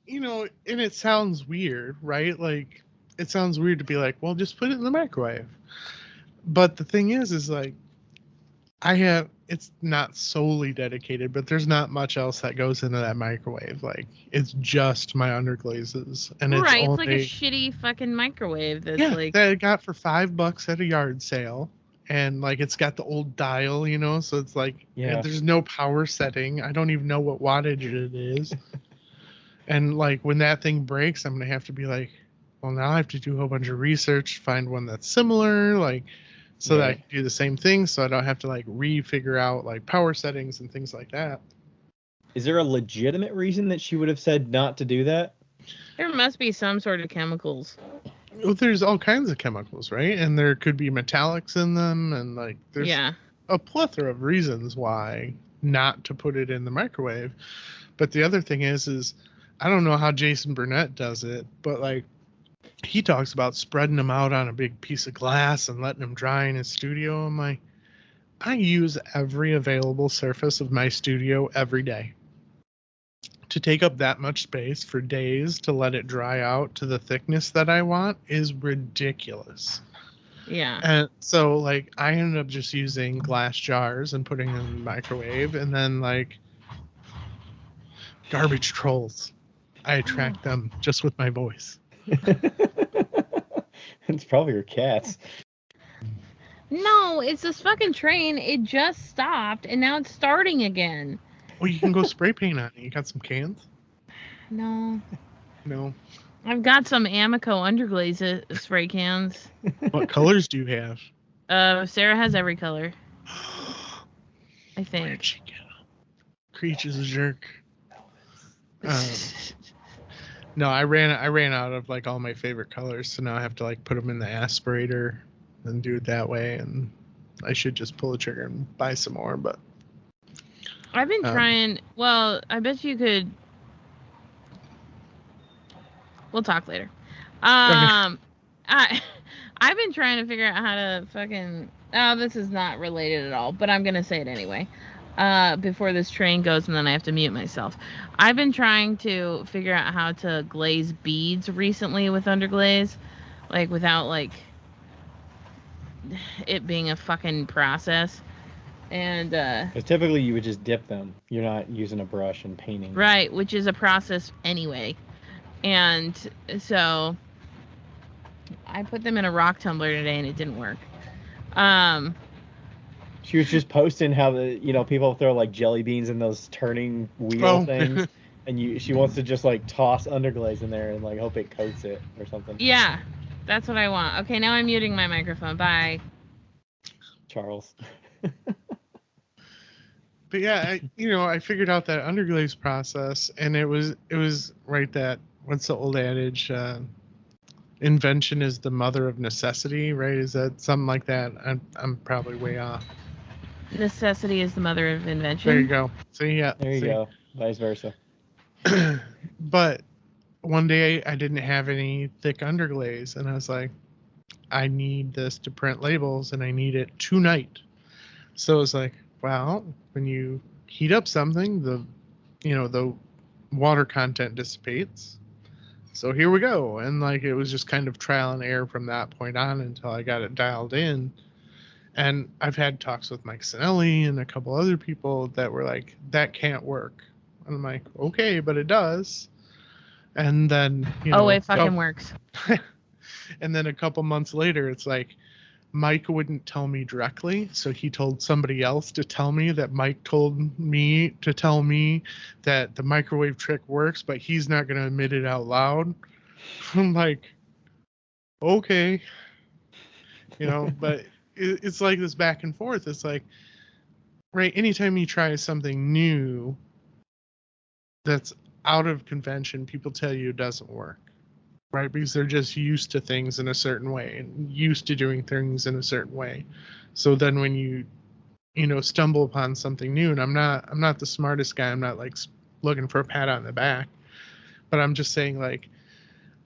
And it sounds weird, right? Like, it sounds weird to be like, well, just put it in the microwave. But the thing is like, it's not solely dedicated, but there's not much else that goes into that microwave. Like, it's just my underglazes. And it's right, it's like a shitty fucking microwave that's like... that I got for $5 at a yard sale. And, like, it's got the old dial, so it's like, there's no power setting. I don't even know what wattage it is. And, like, when that thing breaks, I'm going to have to be like, well, now I have to do a whole bunch of research, find one that's similar, like, so that I can do the same thing, so I don't have to, like, figure out, like, power settings and things like that. Is there a legitimate reason that she would have said not to do that? There must be some sort of chemicals. Well, there's all kinds of chemicals, right? And there could be metallics in them, and, like, there's a plethora of reasons why not to put it in the microwave. But the other thing is I don't know how Jason Burnett does it, but, like, he talks about spreading them out on a big piece of glass and letting them dry in his studio. I'm like, I use every available surface of my studio every day. To take up that much space for days to let it dry out to the thickness that I want is ridiculous. Yeah. And so, like, I ended up just using glass jars and putting them in the microwave, and then, like, garbage trolls. I attract them just with my voice. It's probably your cats. No, it's this fucking train. It just stopped, and now it's starting again. Well, you can go spray paint on it. You got some cans? No. I've got some Amico underglaze spray cans. What colors do you have? Sarah has every color. I think. Where'd she get them? Creech is a jerk. No, I ran out of, like, all my favorite colors, so now I have to, like, put them in the aspirator and do it that way, and I should just pull the trigger and buy some more, but I've been trying. Well, I bet you could. We'll talk later. I've been trying to figure out how to fucking. Oh, this is not related at all, but I'm gonna say it anyway. before this train goes, and then I have to mute myself. I've been trying to figure out how to glaze beads recently with underglaze, like without like it being a fucking process. And because typically you would just dip them. You're not using a brush and painting. Right, which is a process anyway. And so I put them in a rock tumbler today, and it didn't work. She was just posting how people throw like jelly beans in those turning wheel things, and she wants to just like toss underglaze in there and like hope it coats it or something. Yeah, that's what I want. Okay, now I'm muting my microphone. Bye, Charles. But yeah, I figured out that underglaze process, and it was right that what's the old adage? Invention is the mother of necessity, right? Is that something like that? I'm probably way off. Necessity is the mother of invention. There you go. See, yeah. There you go. Vice versa. But one day I didn't have any thick underglaze, and I was like, I need this to print labels, and I need it tonight. So it's like, well, when you heat up something, the water content dissipates. So here we go. And like it was just kind of trial and error from that point on until I got it dialed in. And I've had talks with Mike Sinelli and a couple other people that were like, that can't work. And I'm like, okay, but it does. And then, it fucking works. And then a couple months later, it's like, Mike wouldn't tell me directly. So he told somebody else to tell me that Mike told me to tell me that the microwave trick works, but he's not going to admit it out loud. I'm like, okay. But it's like this back and forth. It's like, right, anytime you try something new that's out of convention, people tell you it doesn't work, right? Because they're just used to things in a certain way and used to doing things in a certain way. So then when you stumble upon something new, and I'm not the smartest guy, I'm not like looking for a pat on the back, but I'm just saying, like,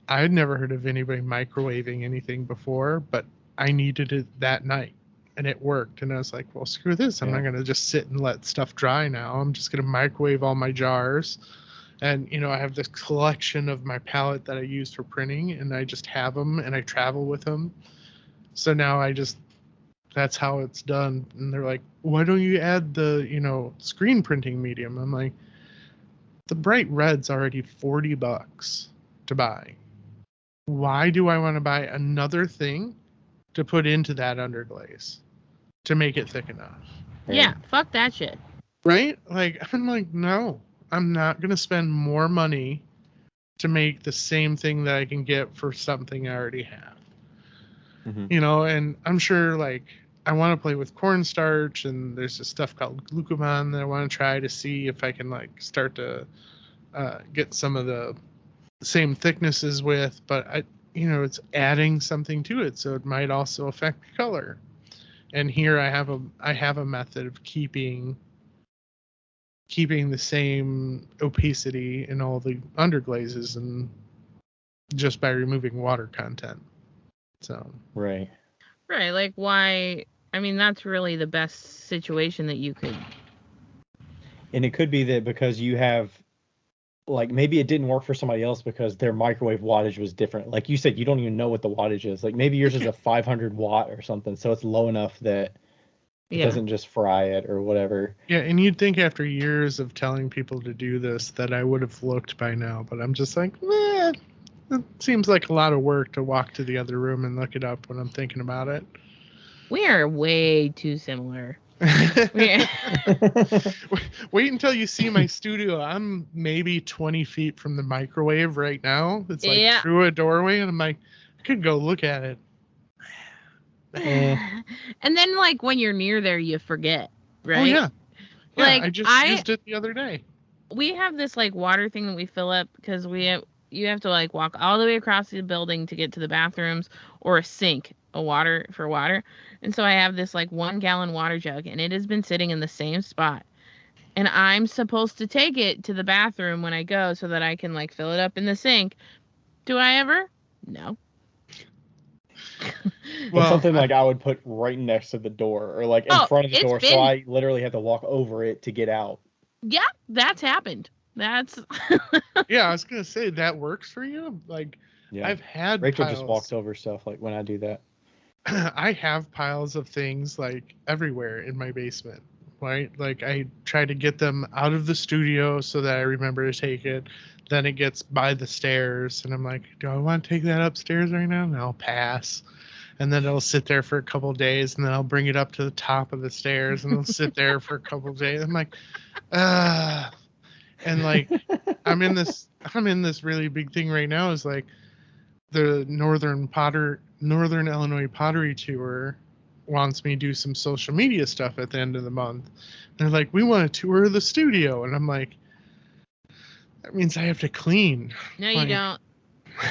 I had never heard of anybody microwaving anything before, but I needed it that night, and it worked. And I was like, well, screw this. I'm not going to just sit and let stuff dry now. I'm just going to microwave all my jars. And, I have this collection of my palette that I use for printing, and I just have them, and I travel with them. So now that's how it's done. And they're like, why don't you add the, screen printing medium? I'm like, the bright red's already $40 to buy. Why do I want to buy another thing to put into that underglaze to make it thick enough? Yeah, fuck that shit. Right? Like, I'm like, no, I'm not going to spend more money to make the same thing that I can get for something I already have. Mm-hmm. And I'm sure, like, I want to play with cornstarch, and there's this stuff called glucagon that I want to try to see if I can, like, start to get some of the same thicknesses with, but it's adding something to it, so it might also affect color. And here I have a method of keeping the same opacity in all the underglazes, and just by removing water content. So right, like, why? I mean, that's really the best situation that you could. And it could be that because you have, like, maybe it didn't work for somebody else because their microwave wattage was different. Like you said, you don't even know what the wattage is. Like, maybe yours is a 500 watt or something, so it's low enough that it doesn't just fry it or whatever. Yeah, and you'd think after years of telling people to do this that I would have looked by now, but I'm just like, it seems like a lot of work to walk to the other room and look it up when I'm thinking about it. We are way too similar. Wait until you see my studio. I'm maybe 20 feet from the microwave right now. It's like through a doorway, and I'm like, I could go look at it. And then, like, when you're near there, you forget, right? Oh, yeah. Like, I just used it the other day. We have this, like, water thing that we fill up because you have to, like, walk all the way across the building to get to the bathrooms, or a sink, for water. And so I have this, like, 1 gallon water jug, and it has been sitting in the same spot. And I'm supposed to take it to the bathroom when I go so that I can, like, fill it up in the sink. Do I ever? No. Well, something like I would put right next to the door or like in front of the door, so I literally have to walk over it to get out. Yeah, that's happened. That's Yeah, I was gonna say that works for you. Like, yeah. I've had Rachel just walks over stuff like when I do that. I have piles of things like everywhere in my basement, right? Like I try to get them out of the studio so that I remember to take it. Then it gets by the stairs, and I'm like, do I want to take that upstairs right now? And I'll pass. And then it'll sit there for a couple of days, and then I'll bring it up to the top of the stairs, and it'll sit there for a couple of days. I'm like, and like I'm in this really big thing right now. Is like the Northern Illinois Pottery Tour wants me to do some social media stuff at the end of the month. They're like, we want to tour the studio, and I'm like, that means I have to clean. No, you don't.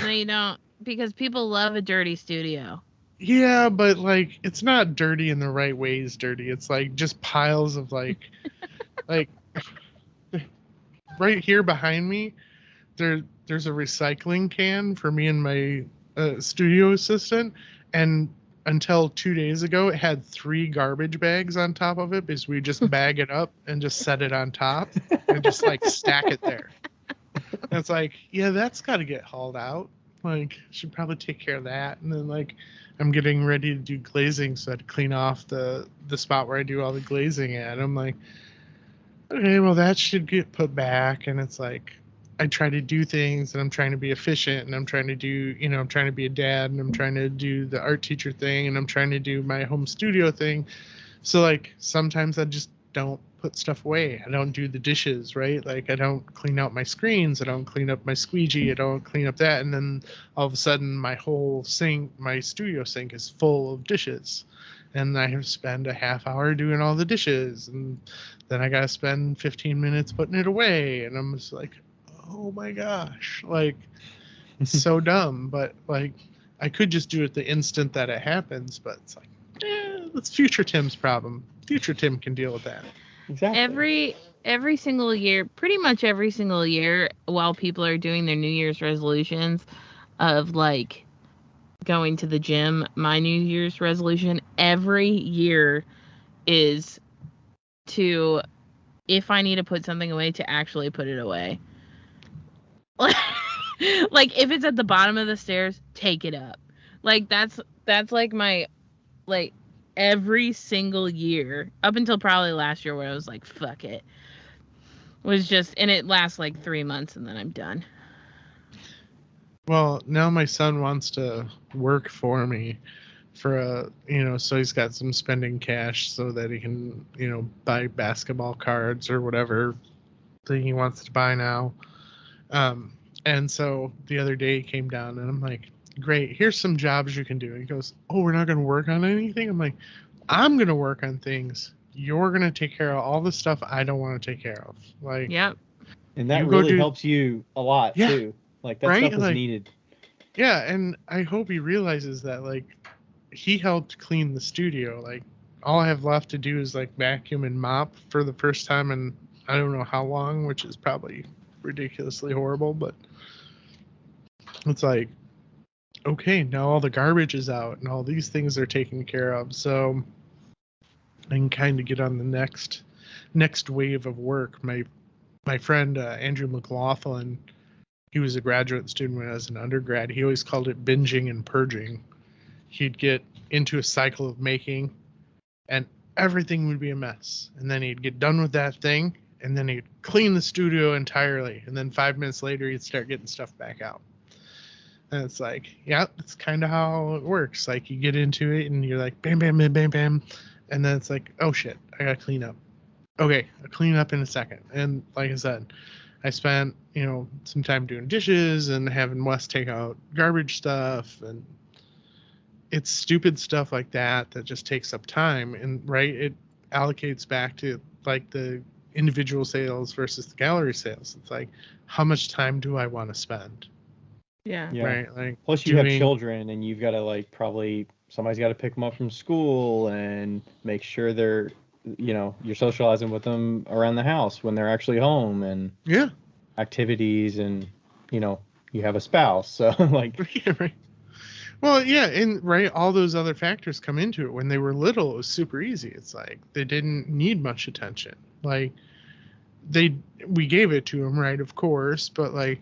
No, you don't, because people love a dirty studio. Yeah, but like it's not dirty in the right ways. Dirty. It's like just piles of like right here behind me. There's a recycling can for me and my studio assistant, and until 2 days ago, it had 3 garbage bags on top of it because we just bag it up and just set it on top and just like stack it there. And it's like, yeah, that's got to get hauled out. Like, should probably take care of that. And then like, I'm getting ready to do glazing, so I had to clean off the spot where I do all the glazing at. I'm like, okay, well that should get put back. And it's like, I try to do things, and I'm trying to be efficient, and I'm trying to do, I'm trying to be a dad, and I'm trying to do the art teacher thing, and I'm trying to do my home studio thing. So like sometimes I just don't put stuff away. I don't do the dishes, right? Like I don't clean out my screens. I don't clean up my squeegee. I don't clean up that. And then all of a sudden my whole sink, my studio sink is full of dishes. And I have to spend a half hour doing all the dishes. And then I got to spend 15 minutes putting it away. And I'm just like, oh my gosh, like so dumb. But like I could just do it the instant that it happens, but it's like, that's future Tim's problem. Future Tim can deal with that. Exactly. Every single year, pretty much every single year, while people are doing their New Year's resolutions of like going to the gym, my New Year's resolution every year is to, if I need to put something away, to actually put it away. Like if it's at the bottom of the stairs, take it up. Like that's like my, like, every single year up until probably last year, where I was like, fuck it, was just, and it lasts like 3 months and then I'm done. Well, now my son wants to work for me for so he's got some spending cash so that he can, buy basketball cards or whatever thing he wants to buy now. And so the other day he came down, and I'm like, great, here's some jobs you can do. And he goes, oh, we're not going to work on anything? I'm like, I'm going to work on things. You're going to take care of all the stuff I don't want to take care of. Like, yep. And that really helps you a lot, too. Like, that stuff is needed. Yeah, and I hope he realizes that, like, he helped clean the studio. Like, all I have left to do is, like, vacuum and mop for the first time in I don't know how long, which is probably ridiculously horrible, but it's like, okay, now all the garbage is out and all these things are taken care of, so I can kind of get on the next wave of work. My friend Andrew McLaughlin, he was a graduate student when I was an undergrad. He always called it binging and purging. He'd get into a cycle of making, and everything would be a mess, and then he'd get done with that thing, and then he'd clean the studio entirely, and then 5 minutes later he'd start getting stuff back out. And it's like, yeah, that's kind of how it works. Like, you get into it, and you're like, bam, bam, bam, bam, bam. And then it's like, oh, shit, I got to clean up. Okay, I'll clean up in a second. And like I said, I spent, some time doing dishes and having Wes take out garbage stuff. And it's stupid stuff like that just takes up time. And, right, it allocates back to, like, the individual sales versus the gallery sales. It's like, how much time do I want to spend? Yeah. Right. Like, plus you have children, and you've got to, like, probably somebody's got to pick them up from school and make sure they're, you're socializing with them around the house when they're actually home, and yeah, activities, and you have a spouse, so like, yeah, right. Well, yeah, and right, all those other factors come into it. When they were little, it was super easy. It's like they didn't need much attention. Like we gave it to them, right, of course, but like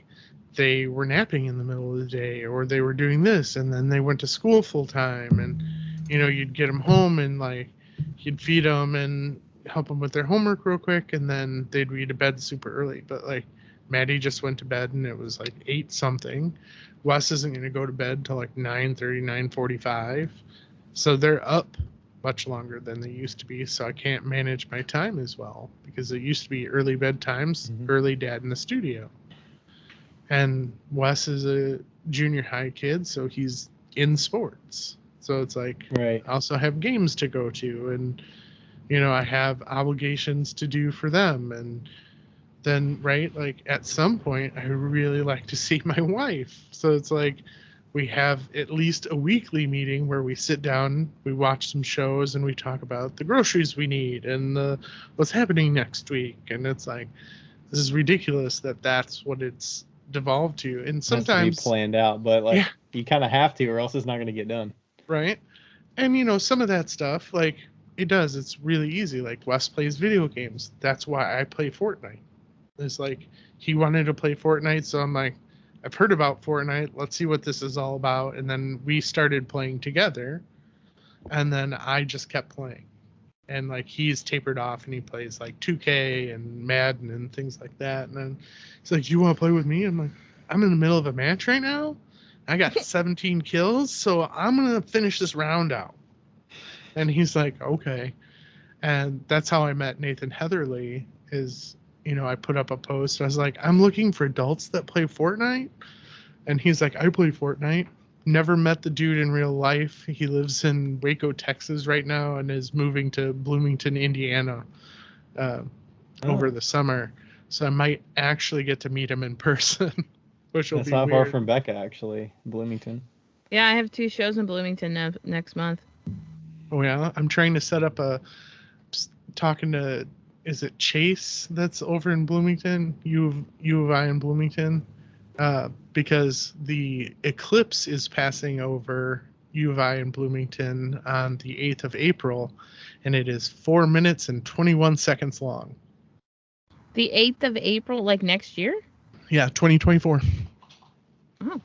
they were napping in the middle of the day, or they were doing this, and then they went to school full time, and you'd get them home and like you'd feed them and help them with their homework real quick, and then they'd be to bed super early. But like Maddie just went to bed and it was like 8 something. Wes isn't going to go to bed till like 9:30, 9:45. So they're up much longer than they used to be. So I can't manage my time as well because it used to be early bedtimes, early dad in the studio. And Wes is a junior high kid, so he's in sports. So it's like, right. I also have games to go to, and I have obligations to do for them. And then, right, like at some point, I really like to see my wife. So it's like we have at least a weekly meeting where we sit down, we watch some shows, and we talk about the groceries we need and what's happening next week. And it's like, this is ridiculous that that's what it's devolved to. And sometimes it has to be planned out, but like you kind of have to, or else it's not going to get done. Right. And some of that stuff, like it's really easy. Like Wes plays video games. That's why I play Fortnite. It's like he wanted to play Fortnite, so I'm like, I've heard about Fortnite. Let's see what this is all about. And then we started playing together, and then I just kept playing. And like he's tapered off and he plays like 2K and Madden and things like that. And then he's like, "You want to play with me?" I'm like, "I'm in the middle of a match right now. I got 17 kills, so I'm gonna finish this round out." And he's like, "Okay." And that's how I met Nathan Heatherly. Is I put up a post. I was like, "I'm looking for adults that play Fortnite," and he's like, "I play Fortnite." Never met the dude in real life. He lives in Waco, Texas right now, and is moving to Bloomington, Indiana, over the summer. So I might actually get to meet him in person, which will be weird. That's not far from Becca, actually, Bloomington. Yeah, I have 2 shows in Bloomington next month. Oh yeah, I'm trying to set up talking to. Is it Chase that's over in Bloomington? U of I in Bloomington. Because the eclipse is passing over U of I in Bloomington on the 8th of April, and it is 4 minutes and 21 seconds long. The 8th of April, like next year? Yeah, 2024. Oh.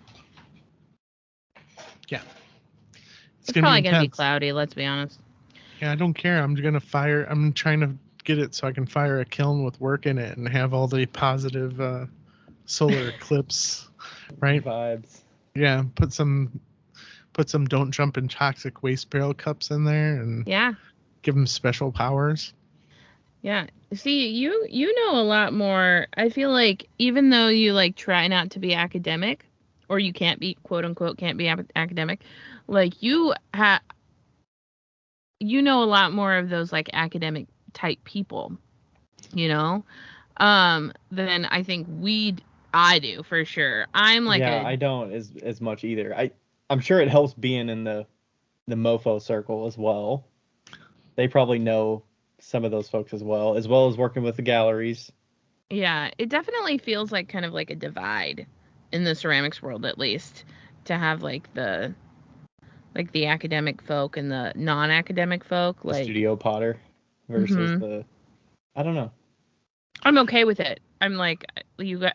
Yeah. It's probably going to be cloudy, let's be honest. Yeah, I don't care. I'm trying to get it so I can fire a kiln with work in it and have all the positive solar eclipse, right? Vibes. Yeah, put some don't jump in toxic waste barrel cups in there and give them special powers. Yeah. See, you know a lot more. I feel like even though you like try not to be academic, or you can't be quote unquote can't be academic, like you know a lot more of those like academic type people, than I think I do for sure. I'm like I don't as much either. I'm sure it helps being in the mofo circle as well. They probably know some of those folks as well as working with the galleries. Yeah, it definitely feels like kind of like a divide in the ceramics world, at least, to have like the academic folk and the non-academic folk, the like studio potter versus the I don't know. I'm okay with it. I'm like,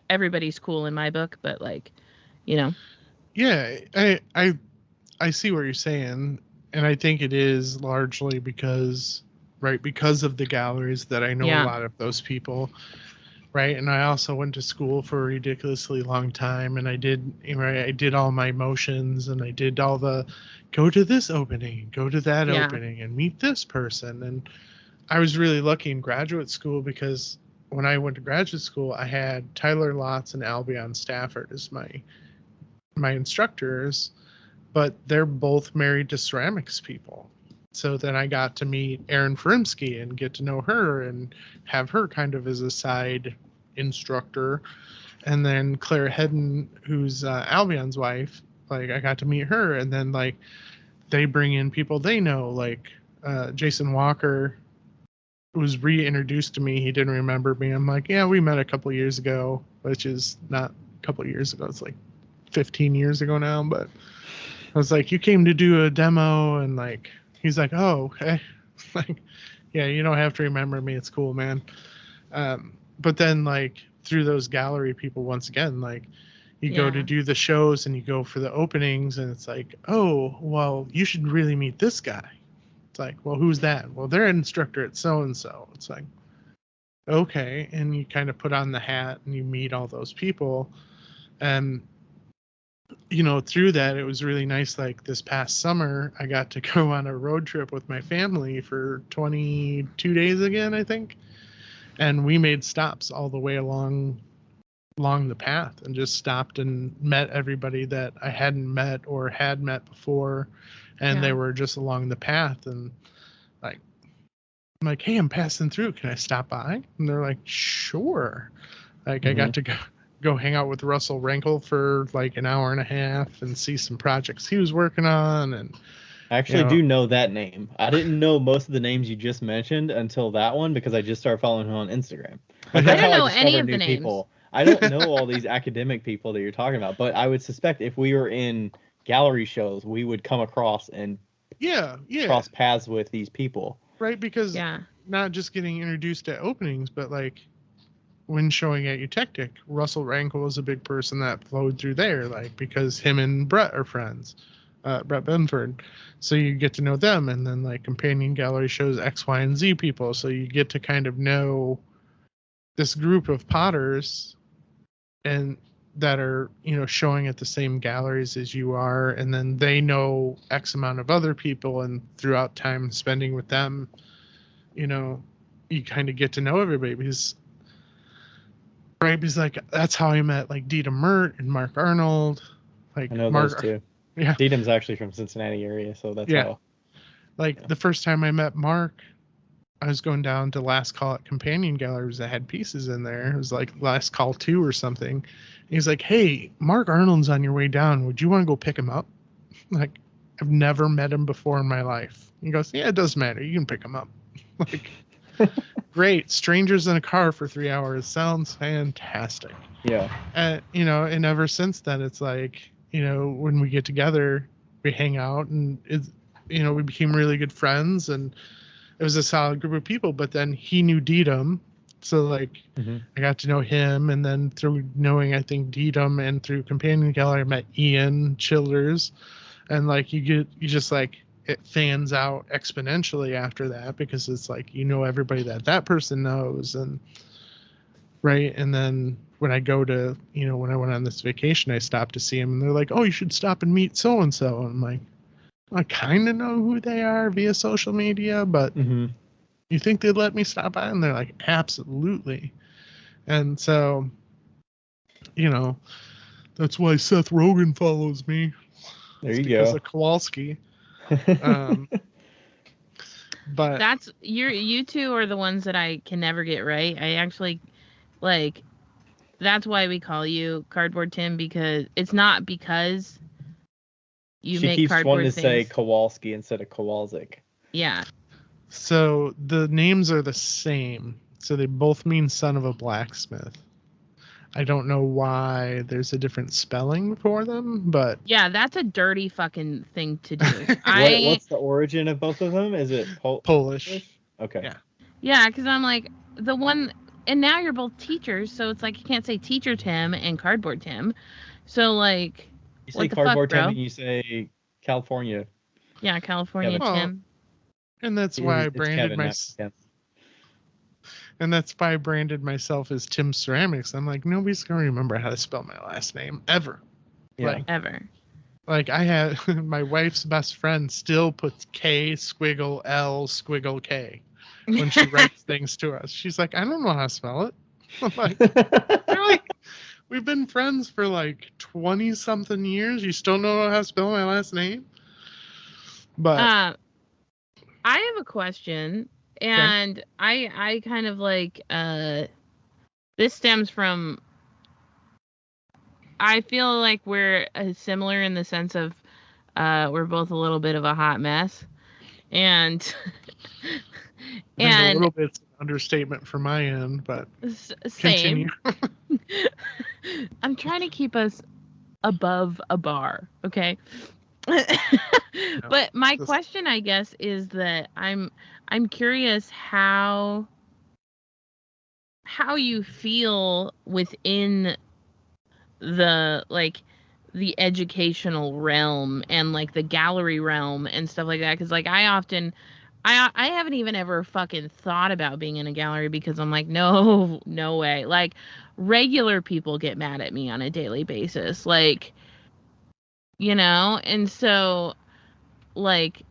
everybody's cool in my book, but like, Yeah, I see what you're saying, and I think it is largely because of the galleries that I know a lot of those people, right? And I also went to school for a ridiculously long time, and I did all my motions, and I did all the go to this opening, go to that opening, and meet this person. And I was really lucky in graduate school because when I went to graduate school, I had Tyler Lotz and Albion Stafford as my instructors, but they're both married to ceramics people. So then I got to meet Erin Ferimsky and get to know her and have her kind of as a side instructor. And then Claire Hedden, who's Albion's wife, like I got to meet her. And then like they bring in people they know, like Jason Walker was reintroduced to me. He didn't remember me. I'm like, yeah, we met a couple years ago, which is not a couple years ago. It's like 15 years ago now, but was like, you came to do a demo, and like he's like, oh, okay. Like, yeah, you don't have to remember me. It's cool, man. But then like through those gallery people, once again, like you go to do the shows and you go for the openings, and it's like, oh, well, you should really meet this guy. It's like, well, who's that? Well, they're an instructor at so and so. It's like, okay, and you kind of put on the hat and you meet all those people, and through that, it was really nice. Like this past summer, I got to go on a road trip with my family for 22 days again, I think. And we made stops all the way along the path and just stopped and met everybody that I hadn't met or had met before. And they were just along the path. And like, I'm like, hey, I'm passing through. Can I stop by? And they're like, sure. Like I got to go hang out with Russell Rankle for like an hour and a half and see some projects he was working on. And I actually do know that name. I didn't know most of the names you just mentioned until that one because I just started following him on Instagram. I don't know any of the names. People. I don't know all these academic people that you're talking about, but I would suspect if we were in gallery shows, we would come across and cross paths with these people. Right, because not just getting introduced at openings, but like when showing at Eutectic, Russell Rankle was a big person that flowed through there, like because him and Brett are friends. Brett Benford, so you get to know them, and then like companion gallery shows X, Y, and Z people, so you get to kind of know this group of potters, and that are showing at the same galleries as you are, and then they know X amount of other people, and throughout time spending with them, you kind of get to know everybody because like that's how I met like Dita Mert and Mark Arnold. Like I know Mark, those two. Yeah. Dietem's actually from Cincinnati area, so that's how. Like the first time I met Mark, I was going down to Last Call at Companion Galleries that had pieces in there. It was like Last Call 2 or something. And he's like, hey, Mark Arnold's on your way down. Would you want to go pick him up? Like, I've never met him before in my life. He goes, yeah, it doesn't matter. You can pick him up. Like, great. Strangers in a car for 3 hours. Sounds fantastic. Yeah. And ever since then, it's like, when we get together, we hang out, and it's, we became really good friends, and it was a solid group of people. But then he knew Dietem, so like I got to know him, and then through knowing I think Dietem and through Companion Gallery, I met Ian Childers, and like you just like it fans out exponentially after that because it's like everybody that person knows, and right. And then when I go to, when I went on this vacation, I stopped to see him, and they're like, oh, you should stop and meet so-and-so. And I'm like, I kind of know who they are via social media, but you think they'd let me stop by? And they're like, absolutely. And so, that's why Seth Rogen follows me. There you because go. of Kowalski. But that's you two are the ones that I can never get right. I actually like. That's why we call you Cardboard Tim, because it's not because you make keeps cardboard wanting to things. say Kowalski instead of Kowalczyk. Yeah. So the names are the same. So they both mean son of a blacksmith. I don't know why there's a different spelling for them, but yeah, that's a dirty fucking thing to do. What's the origin of both of them? Is it Polish? Okay. Yeah, because I'm like the one. And now you're both teachers, so it's like you can't say Teacher Tim and Cardboard Tim. So like, you say Cardboard Tim and you say California. Yeah, California Tim. And that's why I branded myself. And that's why I branded myself as Tim Ceramics. I'm like, nobody's gonna remember how to spell my last name ever. Yeah. Ever. Like I had my wife's best friend still puts K squiggle L squiggle K. When she writes things to us, she's like, I don't know how to spell it. I'm like, really? We've been friends for like 20 something years. You still don't know how to spell my last name? But I have a question, and I kind of like this stems from. I feel like we're similar in the sense of we're both a little bit of a hot mess, and. And a little bit's an understatement from my end, but same. I'm trying to keep us above a bar, okay? But my question, I guess, is that I'm curious how you feel within the the educational realm and like the gallery realm and stuff like that, because like I haven't even ever fucking thought about being in a gallery because I'm like, no way. Like, regular people get mad at me on a daily basis, like, and so like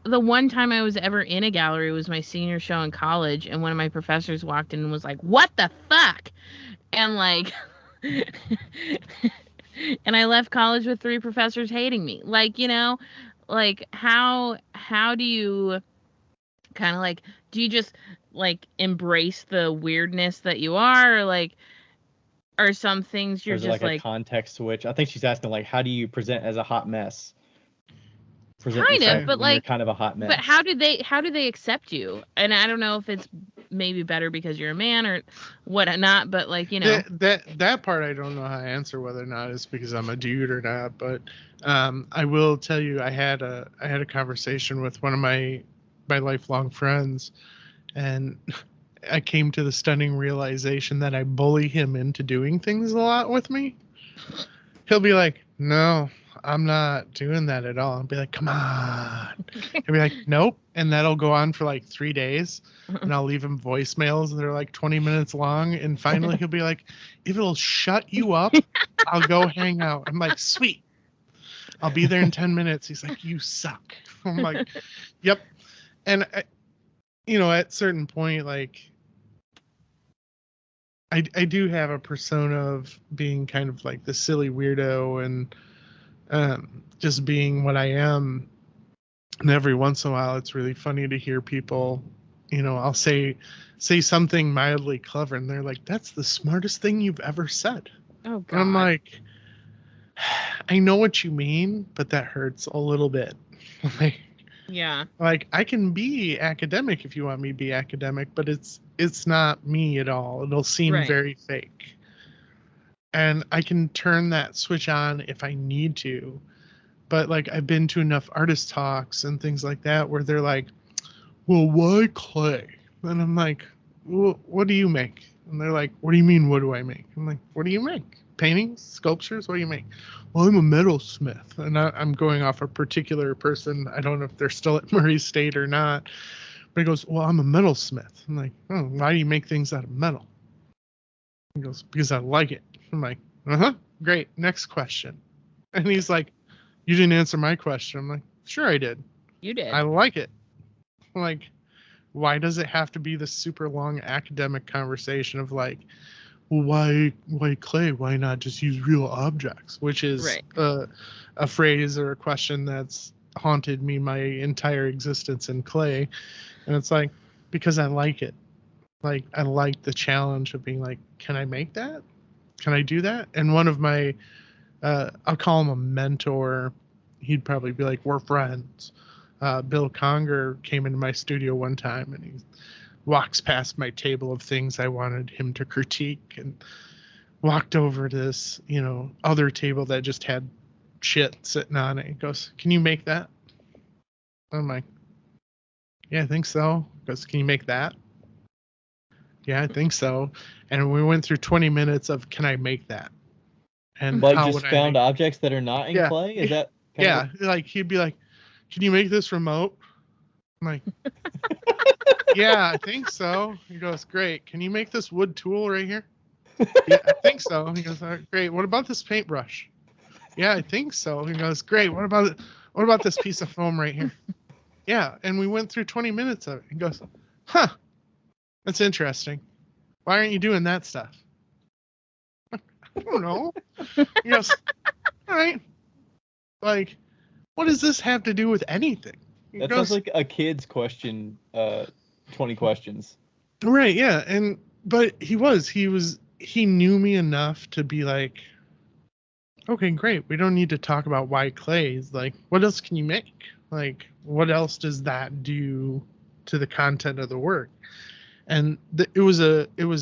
the one time I was ever in a gallery was my senior show in college, and one of my professors walked in and was like, "What the fuck?" And like and I left college with 3 professors hating me. Like, like how do you kind of like, do you just like embrace the weirdness that you are, or like, are some things you're just like a context switch? I think she's asking like, how do you present as a hot mess? Kind of, but like, you're kind of a hot mess. But how do they accept you? And I don't know if it's maybe better because you're a man or whatnot, but like, that part I don't know how to answer, whether or not it's because I'm a dude or not. But I will tell you, I had a conversation with one of my lifelong friends, and I came to the stunning realization that I bully him into doing things a lot with me. He'll be like, "No, I'm not doing that at all." I'll be like, "Come on." He'll be like, "Nope." And that'll go on for like 3 days. And I'll leave him voicemails and they're like 20 minutes long. And finally he'll be like, "If it'll shut you up, I'll go hang out." I'm like, "Sweet. I'll be there in 10 minutes. He's like, "You suck." I'm like, "Yep." And at a certain point, like, I do have a persona of being kind of like the silly weirdo and just being what I am. And every once in a while, it's really funny to hear people, I'll say something mildly clever, and they're like, "That's the smartest thing you've ever said." Oh, God. And I'm like, I know what you mean, but that hurts a little bit. Yeah. Like, I can be academic if you want me to be academic, but it's not me at all. It'll seem very fake. And I can turn that switch on if I need to. But like, I've been to enough artist talks and things like that where they're like, "Well, why clay?" And I'm like, "Well, what do you make?" And they're like, "What do you mean, what do I make?" I'm like, "What do you make? Paintings, sculptures? What do you make?" "Well, I'm a metalsmith." And I'm going off a particular person. I don't know if they're still at Murray State or not. But he goes, "Well, I'm a metalsmith." I'm like, "Oh, why do you make things out of metal?" He goes, "Because I like it." I'm like, "Uh-huh, great. Next question." And he's like, "You didn't answer my question." I'm like, "Sure I did. You did. I like it." I'm like, why does it have to be this super long academic conversation of like, well, why clay? Why not just use real objects? Which is a phrase or a question that's haunted me my entire existence in clay. And it's like, because I like it. Like, I like the challenge of being like, can I make that? Can I do that? And one of my, I'll call him a mentor. He'd probably be like, we're friends. Bill Conger came into my studio one time and he walks past my table of things I wanted him to critique and walked over to this, other table that just had shit sitting on it. He goes, "Can you make that?" I'm like, "Yeah, I think so." He goes, "Can you make that?" "Yeah, I think so." And we went through 20 minutes of, can I make that? And like, just found objects that are not in clay? Is that like, he'd be like, "Can you make this remote?" I'm like, "Yeah, I think so." He goes, "Great. Can you make this wood tool right here?" "Yeah, I think so." He goes, "All right, great. What about this paintbrush?" "Yeah, I think so." He goes, "Great. What about this piece of foam right here?" "Yeah." And we went through 20 minutes of it. He goes, "Huh, that's interesting. Why aren't you doing that stuff?" "I don't know." He goes, "All right. Like, what does this have to do with anything?" That sounds like a kid's question, 20 questions. Right, yeah. But he knew me enough to be like, "Okay, great. We don't need to talk about why clays. Like, what else can you make? Like, what else does that do to the content of the work?" And it was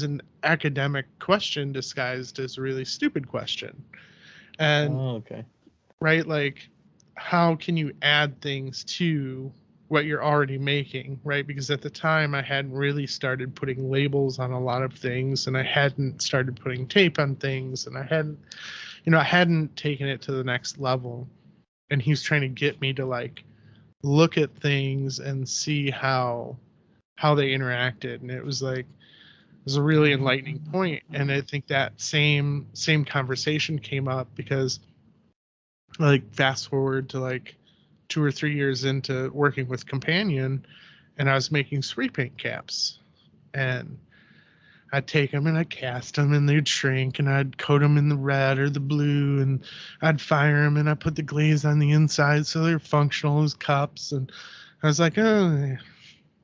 an academic question disguised as a really stupid question. And okay. Right, like, how can you add things to what you're already making, right? Because at the time I hadn't really started putting labels on a lot of things, and I hadn't started putting tape on things, and I hadn't taken it to the next level. And he's trying to get me to like look at things and see how they interacted. And it was a really enlightening point. And I think that same conversation came up because, like, fast forward to like 2 or 3 years into working with Companion, and I was making spray paint caps, and I'd take them and I'd cast them and they'd shrink, and I'd coat them in the red or the blue, and I'd fire them and I'd put the glaze on the inside so they're functional as cups. And I was like, oh,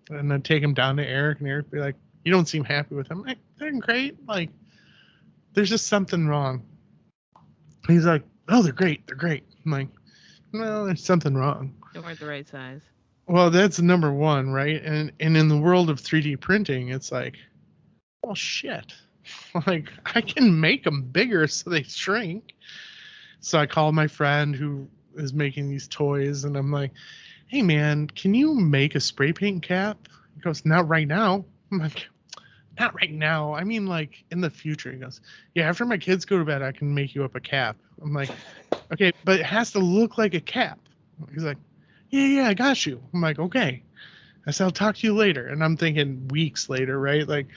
and I'd take them down to Eric, and Eric would be like, you don't seem happy with them. I'm like, they're great. Like, there's just something wrong. He's like, oh, they're great. They're great. I'm like, no, there's something wrong. They weren't the right size. Well, that's number one, right? And in the world of 3D printing, it's like, well, shit. Like, I can make them bigger so they shrink. So I called my friend who is making these toys, and I'm like, hey, man, can you make a spray paint cap? He goes, not right now. I'm like, not right now. I mean, like, in the future. He goes, yeah, after my kids go to bed, I can make you up a cap. I'm like, okay, but it has to look like a cap. He's like, yeah, I got you. I'm like, okay. I said, I'll talk to you later. And I'm thinking weeks later, right? Like,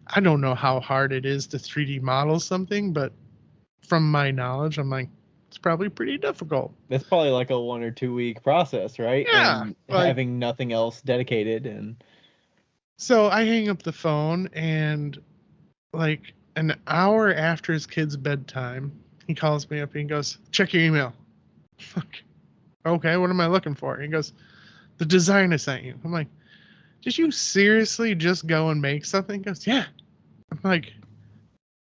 I don't know how hard it is to 3D model something, but from my knowledge, I'm like, it's probably pretty difficult. That's probably like a 1 or 2 week process, right? Yeah. And like, having nothing else dedicated. And so I hang up the phone, and like an hour after his kid's bedtime, he calls me up and he goes, check your email. Okay, what am I looking for? He goes, the design I sent you. I'm like, did you seriously just go and make something? He goes, yeah. I'm like,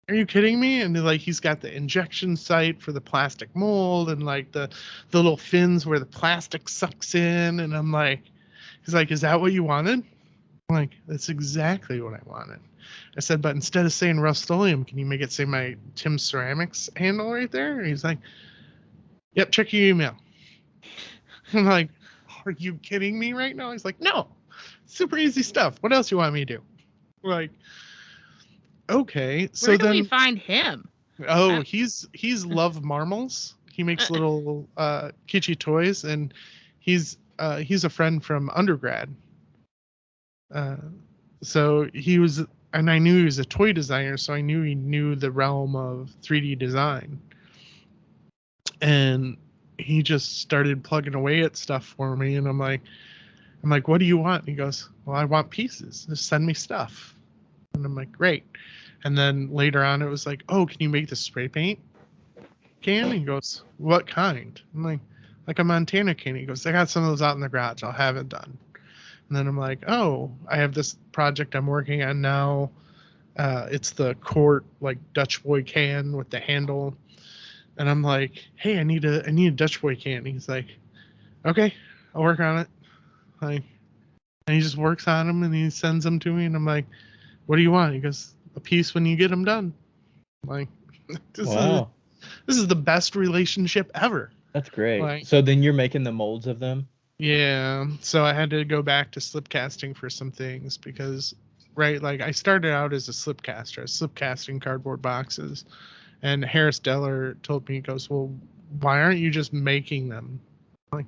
are you kidding me? And like, he's got the injection site for the plastic mold, and like the little fins where the plastic sucks in. And I'm like, he's like, is that what you wanted? I'm like, that's exactly what I wanted. I said, but instead of saying Rust-Oleum, can you make it say my Tim Ceramics handle right there? And he's like, yep, check your email. I'm like, are you kidding me right now? He's like, no, super easy stuff. What else you want me to do? Like, okay. So where do we find him? Oh, he's Love Marmals. He makes little kitschy toys, and he's a friend from undergrad. So he was, and I knew he was a toy designer, so I knew he knew the realm of 3D design. And he just started plugging away at stuff for me, and I'm like, what do you want? And he goes, well, I want pieces. Just send me stuff. And I'm like, great. And then later on, it was like, oh, can you make the spray paint can? And he goes, what kind? I'm like a Montana can. He goes, I got some of those out in the garage. I'll have it done. And then I'm like, oh, I have this project I'm working on now. It's the quart, like, Dutch boy can with the handle. And I'm like, hey, I need a Dutch boy can. And he's like, okay, I'll work on it. Like, and he just works on them and he sends them to me. And I'm like, what do you want? He goes, a piece when you get them done. I'm like, this is the best relationship ever. That's great. Like, so then you're making the molds of them? Yeah. So I had to go back to slip casting for some things because, right, like I started out as a slip caster, slip casting cardboard boxes. And Harris Deller told me, he goes, well, why aren't you just making them? I'm like,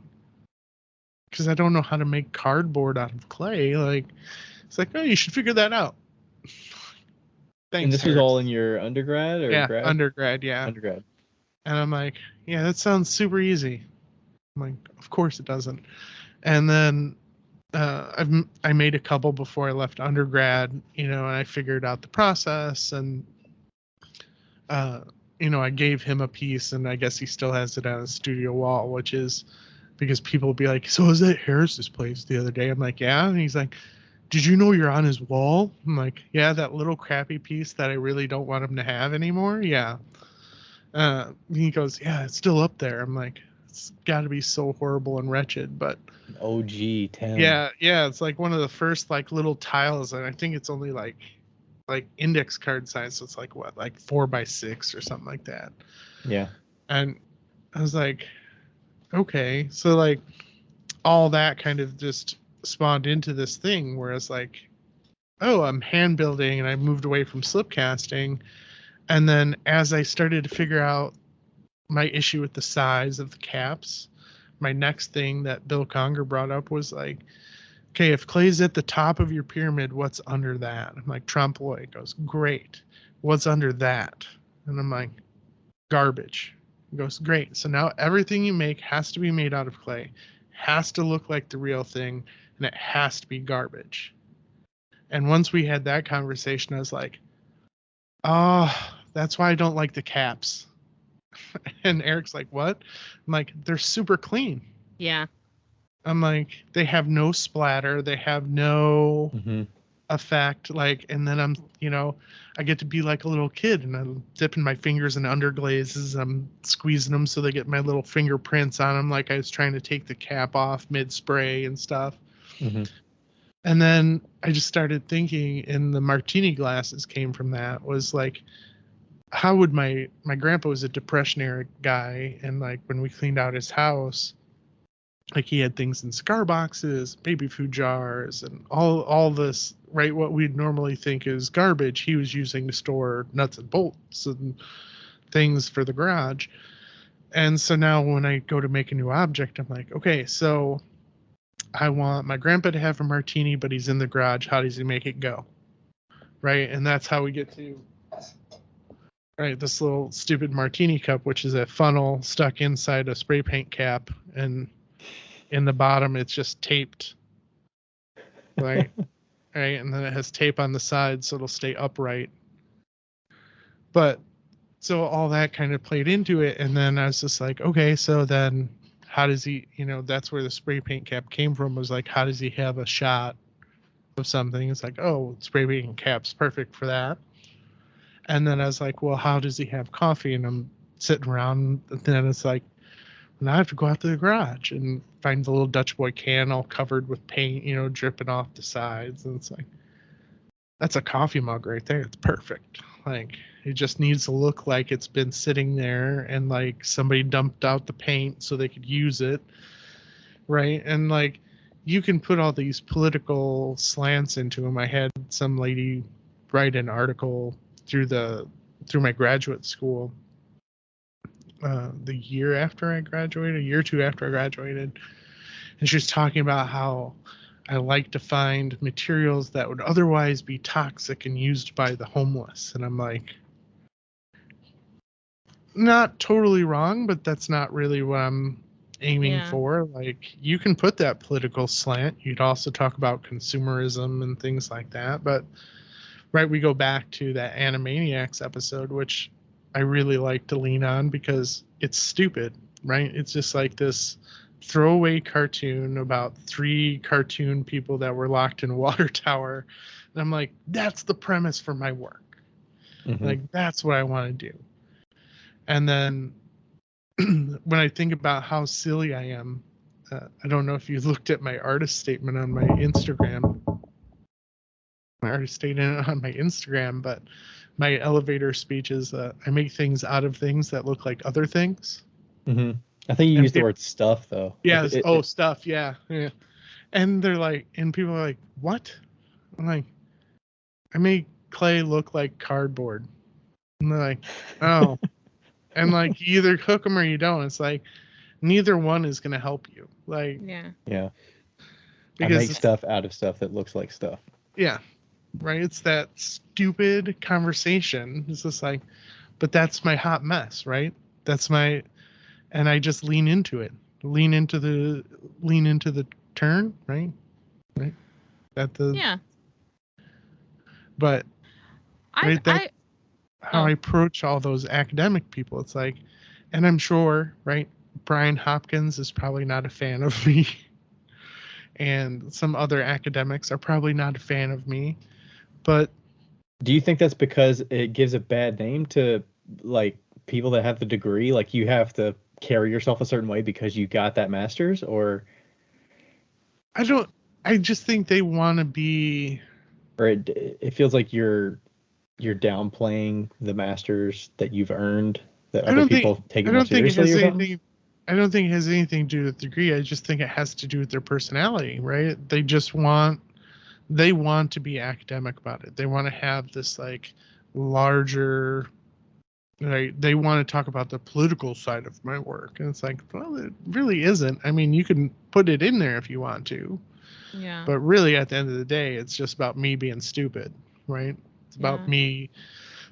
because I don't know how to make cardboard out of clay. Like, it's like, oh, you should figure that out. Thanks, and this Harris. was all in your undergrad or grad? Undergrad, yeah. Undergrad. And I'm like, yeah, that sounds super easy. I'm like, of course it doesn't. And then I made a couple before I left undergrad, and I figured out the process, and I gave him a piece, and I guess he still has it on his studio wall, which is because people will be like, so was that Harris's place the other day? I'm like, yeah. And he's like, did you know you're on his wall? I'm like, yeah, that little crappy piece that I really don't want him to have anymore. Yeah. He goes, yeah, it's still up there. I'm like, it's got to be so horrible and wretched, but OG 10. Yeah, it's like one of the first like little tiles, and I think it's only like index card size, so it's like what, like 4x6 or something like that. Yeah. And I was like, okay. So like all that kind of just spawned into this thing where it's like, oh, I'm hand building, and I moved away from slip casting. And then as I started to figure out my issue with the size of the caps, my next thing that Bill Conger brought up was like, okay, if clay's at the top of your pyramid, what's under that? I'm like, trompe l'oeil. He goes, great. What's under that? And I'm like, garbage. He goes, great. So now everything you make has to be made out of clay, has to look like the real thing, and it has to be garbage. And once we had that conversation, I was like, oh, that's why I don't like the caps. And Eric's like, what? I'm like, they're super clean. Yeah. I'm like, they have no splatter. They have no effect. Like, and then I'm, I get to be like a little kid, and I'm dipping my fingers in underglazes. I'm squeezing them so they get my little fingerprints on them. Like I was trying to take the cap off mid spray and stuff. Mm-hmm. And then I just started thinking, and the martini glasses came from that, was like, how would my grandpa was a Depression era guy, and like when we cleaned out his house, like he had things in cigar boxes, baby food jars, and all this, right? What we'd normally think is garbage, he was using to store nuts and bolts and things for the garage. And so now when I go to make a new object, I'm like, okay, so I want my grandpa to have a martini, but he's in the garage. How does he make it go? Right? And that's how we get to, right, this little stupid martini cup, which is a funnel stuck inside a spray paint cap. And in the bottom, it's just taped. Right? Right? And then it has tape on the side so it'll stay upright. But so all that kind of played into it. And then I was just like, okay, so then how does he, that's where the spray paint cap came from, was like, how does he have a shot of something? It's like, oh, spray paint cap's perfect for that. And then I was like, well, how does he have coffee? And I'm sitting around, and then it's like, now I have to go out to the garage and find the little Dutch Boy can all covered with paint, dripping off the sides. And it's like, that's a coffee mug right there. It's perfect. Like, it just needs to look like it's been sitting there and like somebody dumped out the paint so they could use it. Right. And like, you can put all these political slants into them. I had some lady write an article through my graduate school the year after I graduated, a year or two after I graduated. And she was talking about how I like to find materials that would otherwise be toxic and used by the homeless. And I'm like, not totally wrong, but that's not really what I'm aiming for. Like, you can put that political slant. You'd also talk about consumerism and things like that. But, right, we go back to that Animaniacs episode, which I really like to lean on because it's stupid, right? It's just like this throwaway cartoon about 3 cartoon people that were locked in a water tower. And I'm like, that's the premise for my work. Mm-hmm. Like, that's what I want to do. And then when I think about how silly I am, I don't know if you looked at my artist statement on my Instagram. My artist statement on my Instagram, but my elevator speech is I make things out of things that look like other things. Mm-hmm. I think you used the word stuff, though. Yeah. Stuff. Yeah. Yeah. And they're like, and people are like, what? I'm like, I make clay look like cardboard. And they're like, oh. And like, you either hook them or you don't. It's like, neither one is going to help you. Like, yeah. Because I make stuff out of stuff that looks like stuff. Yeah. Right. It's that stupid conversation. It's just like, but that's my hot mess, right? And I just lean into it. Lean into the turn, right? Right. But how I approach all those academic people. It's like, and I'm sure, right, Brian Hopkins is probably not a fan of me. And some other academics are probably not a fan of me. But do you think that's because it gives a bad name to like people that have the degree? Like, you have to carry yourself a certain way because you got that master's? Or I just think they want to be, or it feels like you're downplaying the masters that you've earned, that other people take it more seriously. don't think it has anything to do with degree. I just think it has to do with their personality, right? They want to be academic about it. They want to have this like larger, right? They want to talk about the political side of my work. And it's like, well, it really isn't. I mean, you can put it in there if you want to. Yeah. But really at the end of the day, it's just about me being stupid, right? It's about me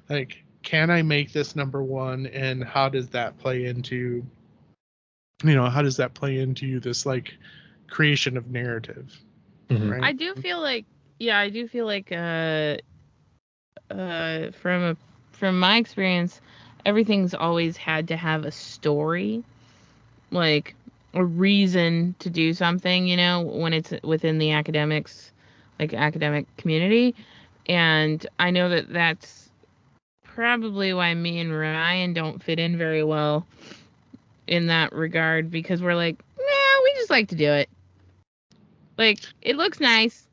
like, can I make this number one, and how does that play into this like creation of narrative? Mm-hmm. Right? I do feel like from my experience, everything's always had to have a story, like a reason to do something, when it's within the academic community. And I know that that's probably why me and Ryan don't fit in very well in that regard, because we're like, nah, we just like to do it. Like, it looks nice.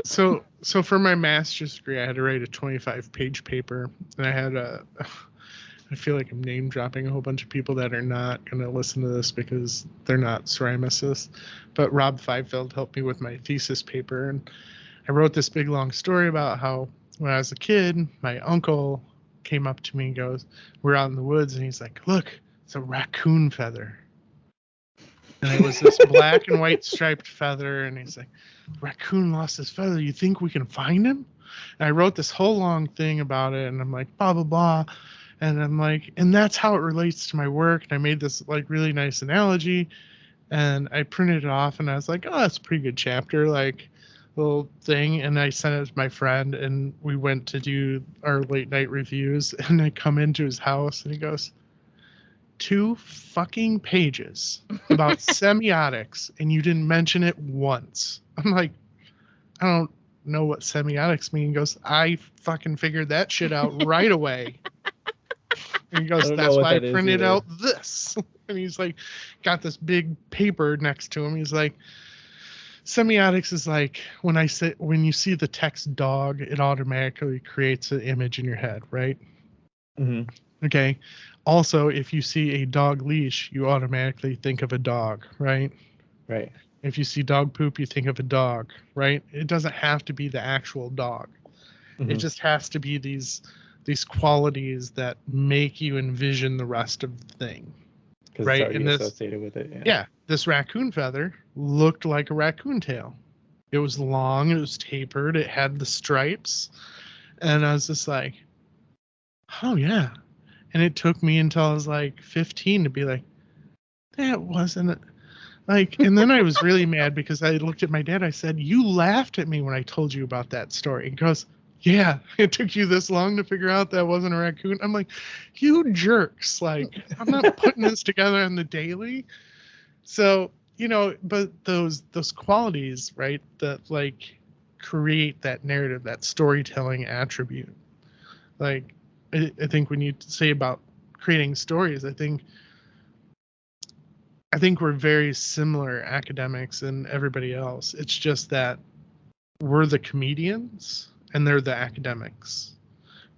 So for my master's degree, I had to write a 25-page paper, and I feel like I'm name dropping a whole bunch of people that are not going to listen to this because they're not ceramicists. But Rob Feifeld helped me with my thesis paper, and I wrote this big long story about how when I was a kid, my uncle came up to me and goes, we're out in the woods, and he's like, look, it's a raccoon feather. And it was this black and white striped feather, and he's like, raccoon lost his feather. You think we can find him? And I wrote this whole long thing about it, and I'm like, blah, blah, blah. And I'm like, and that's how it relates to my work. And I made this like really nice analogy, and I printed it off, and I was like, oh, that's a pretty good chapter, like little thing. And I sent it to my friend, and we went to do our late night reviews, and I come into his house, and he goes, 2 fucking pages about semiotics, and you didn't mention it once. I'm like, I don't know what semiotics mean. He goes, I fucking figured that shit out right away. And he goes, that's why I printed out this. And he's like, got this big paper next to him. He's like, semiotics is like when you see the text dog, it automatically creates an image in your head, right? Mm-hmm. Okay. Also, if you see a dog leash, you automatically think of a dog, right? Right. If you see dog poop, you think of a dog, right? It doesn't have to be the actual dog. Mm-hmm. It just has to be these qualities that make you envision the rest of the thing. Because right? It's already associated with it. Yeah. This raccoon feather looked like a raccoon tail. It was long, it was tapered, it had the stripes. And I was just like, oh yeah. And it took me until I was like 15 to be like, that wasn't like, and then I was really mad because I looked at my dad. I said, you laughed at me when I told you about that story. He goes, yeah, it took you this long to figure out that wasn't a raccoon. I'm like, you jerks. Like, I'm not putting this together on the daily. So, but those qualities, right, that like create that narrative, that storytelling attribute. Like, I think when you say about creating stories, I think we're very similar academics and everybody else. It's just that we're the comedians and they're the academics,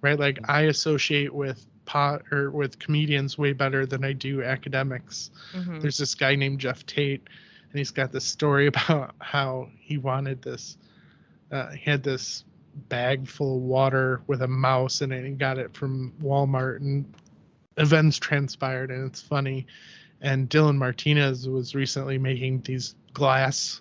right? Like I associate with comedians way better than I do academics. Mm-hmm. There's this guy named Jeff Tate, and he's got this story about how he wanted this. He had this bag full of water with a mouse in it, and he got it from Walmart, and events transpired, and it's funny. And Dylan Martinez was recently making these glass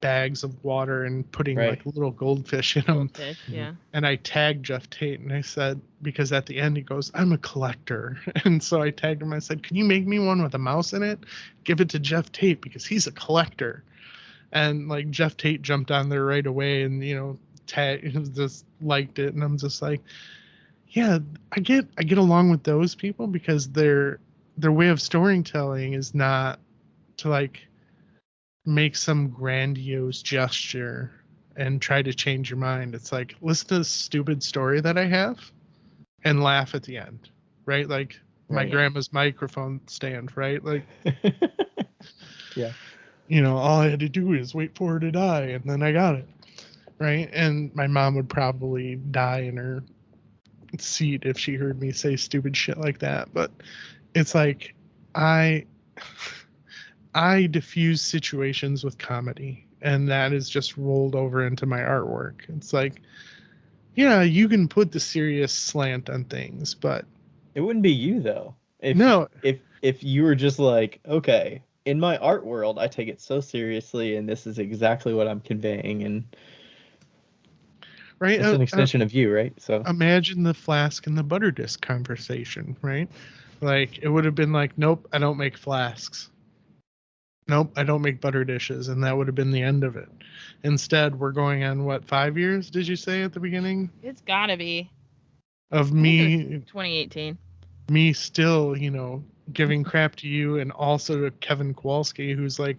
bags of water and putting like little goldfish in them. Yeah. And I tagged Jeff Tate, and I said, because at the end he goes, I'm a collector. And so I tagged him. I said, can you make me one with a mouse in it? Give it to Jeff Tate because he's a collector. And like Jeff Tate jumped on there right away and, just liked it. And I'm just like, yeah, I get along with those people because their way of storytelling is not to like make some grandiose gesture and try to change your mind. It's like, listen to this stupid story that I have and laugh at the end, right? Like my grandma's microphone stand, right? Like, yeah. All I had to do is wait for her to die, and then I got it, right? And my mom would probably die in her seat if she heard me say stupid shit like that. But it's like, I I diffuse situations with comedy, and that is just rolled over into my artwork. It's like, yeah, you can put the serious slant on things, but it wouldn't be you though. No. If you were just like, okay, in my art world, I take it so seriously, and this is exactly what I'm conveying, and right, it's an extension of you, right? So imagine the flask and the butter disc conversation, right? Like, it would have been like, nope, I don't make flasks. Nope, I don't make butter dishes, and that would have been the end of it. Instead, we're going on, what, 5 years, did you say at the beginning? It's gotta be. Of me... 2018. Me still, giving crap to you, and also to Kevin Kowalczyk, who's like,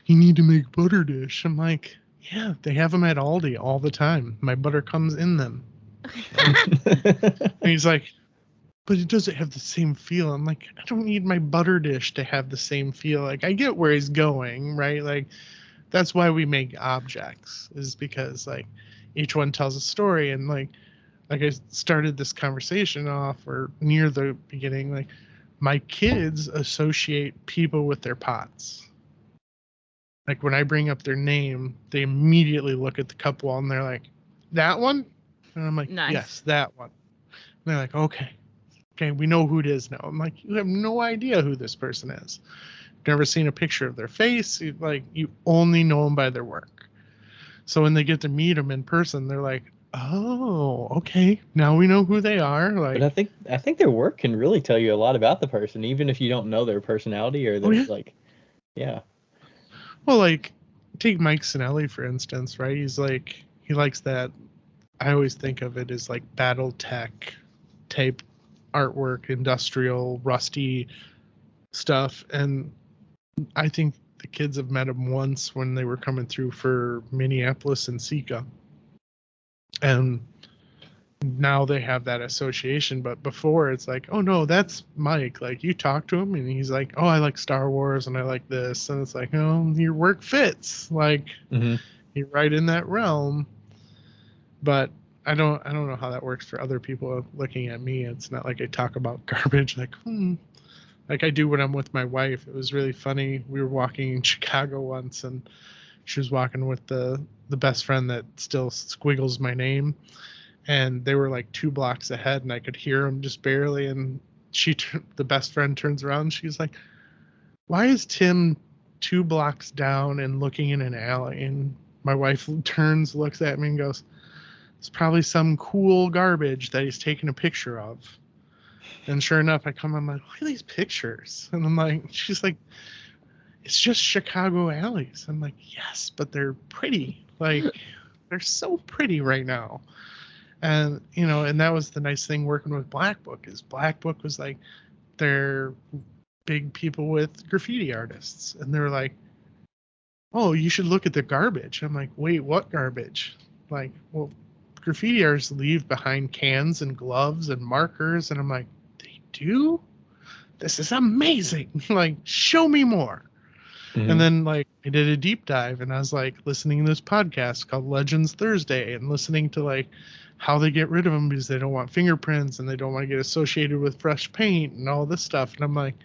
you need to make butter dish. I'm like, yeah, they have them at Aldi all the time. My butter comes in them. And he's like, but it doesn't have the same feel. I'm like, I don't need my butter dish to have the same feel. Like, I get where he's going, right? Like, that's why we make objects, is because, like, each one tells a story. And like I started this conversation off, or near the beginning, like, my kids associate people with their pots. Like, when I bring up their name, they immediately look at the cup wall and they're like, that one? And I'm like, nice. Yes, that one. And they're like, okay, we know who it is now. I'm like, you have no idea who this person is. You've never seen a picture of their face. You only know them by their work. So when they get to meet them in person, they're like, oh, okay, now we know who they are. Like, but I think their work can really tell you a lot about the person, even if you don't know their personality or their yeah. Well, like, take Mike Sinelli, for instance, right? He's like, he likes that. I always think of it as like battle tech type artwork, industrial, rusty stuff. And I think the kids have met him once when they were coming through for Minneapolis and Sika. And now they have that association. But before, it's like, oh no, that's Mike. Like, you talk to him and he's like, oh, I like Star Wars and I like this. And it's like, oh, your work fits. Like, you're right in that realm. But I don't know how that works for other people looking at me. It's not like I talk about garbage like I do when I'm with my wife. It was really funny. We were walking in Chicago once, and she was walking with the best friend that still squiggles my name, and they were like 2 blocks ahead, and I could hear them just barely. And the best friend turns around, and she's like, "Why is Tim 2 blocks down and looking in an alley?" And my wife turns, looks at me, and goes, "It's probably some cool garbage that he's taking a picture of." And sure enough, I'm like, look at these pictures. And I'm like, she's like, it's just Chicago alleys. I'm like, yes, but they're pretty. Like, they're so pretty right now. And, and that was the nice thing working with Black Book, is Black Book was like, they're big people with graffiti artists. And they're like, oh, you should look at the garbage. I'm like, wait, what garbage? Like, well, graffiti artists leave behind cans and gloves and markers. And I'm like, they do? This is amazing. Like, show me more. And then, like, I did a deep dive, and I was like listening to this podcast called Legends Thursday, and listening to like how they get rid of them because they don't want fingerprints and they don't want to get associated with fresh paint and all this stuff. And I'm like,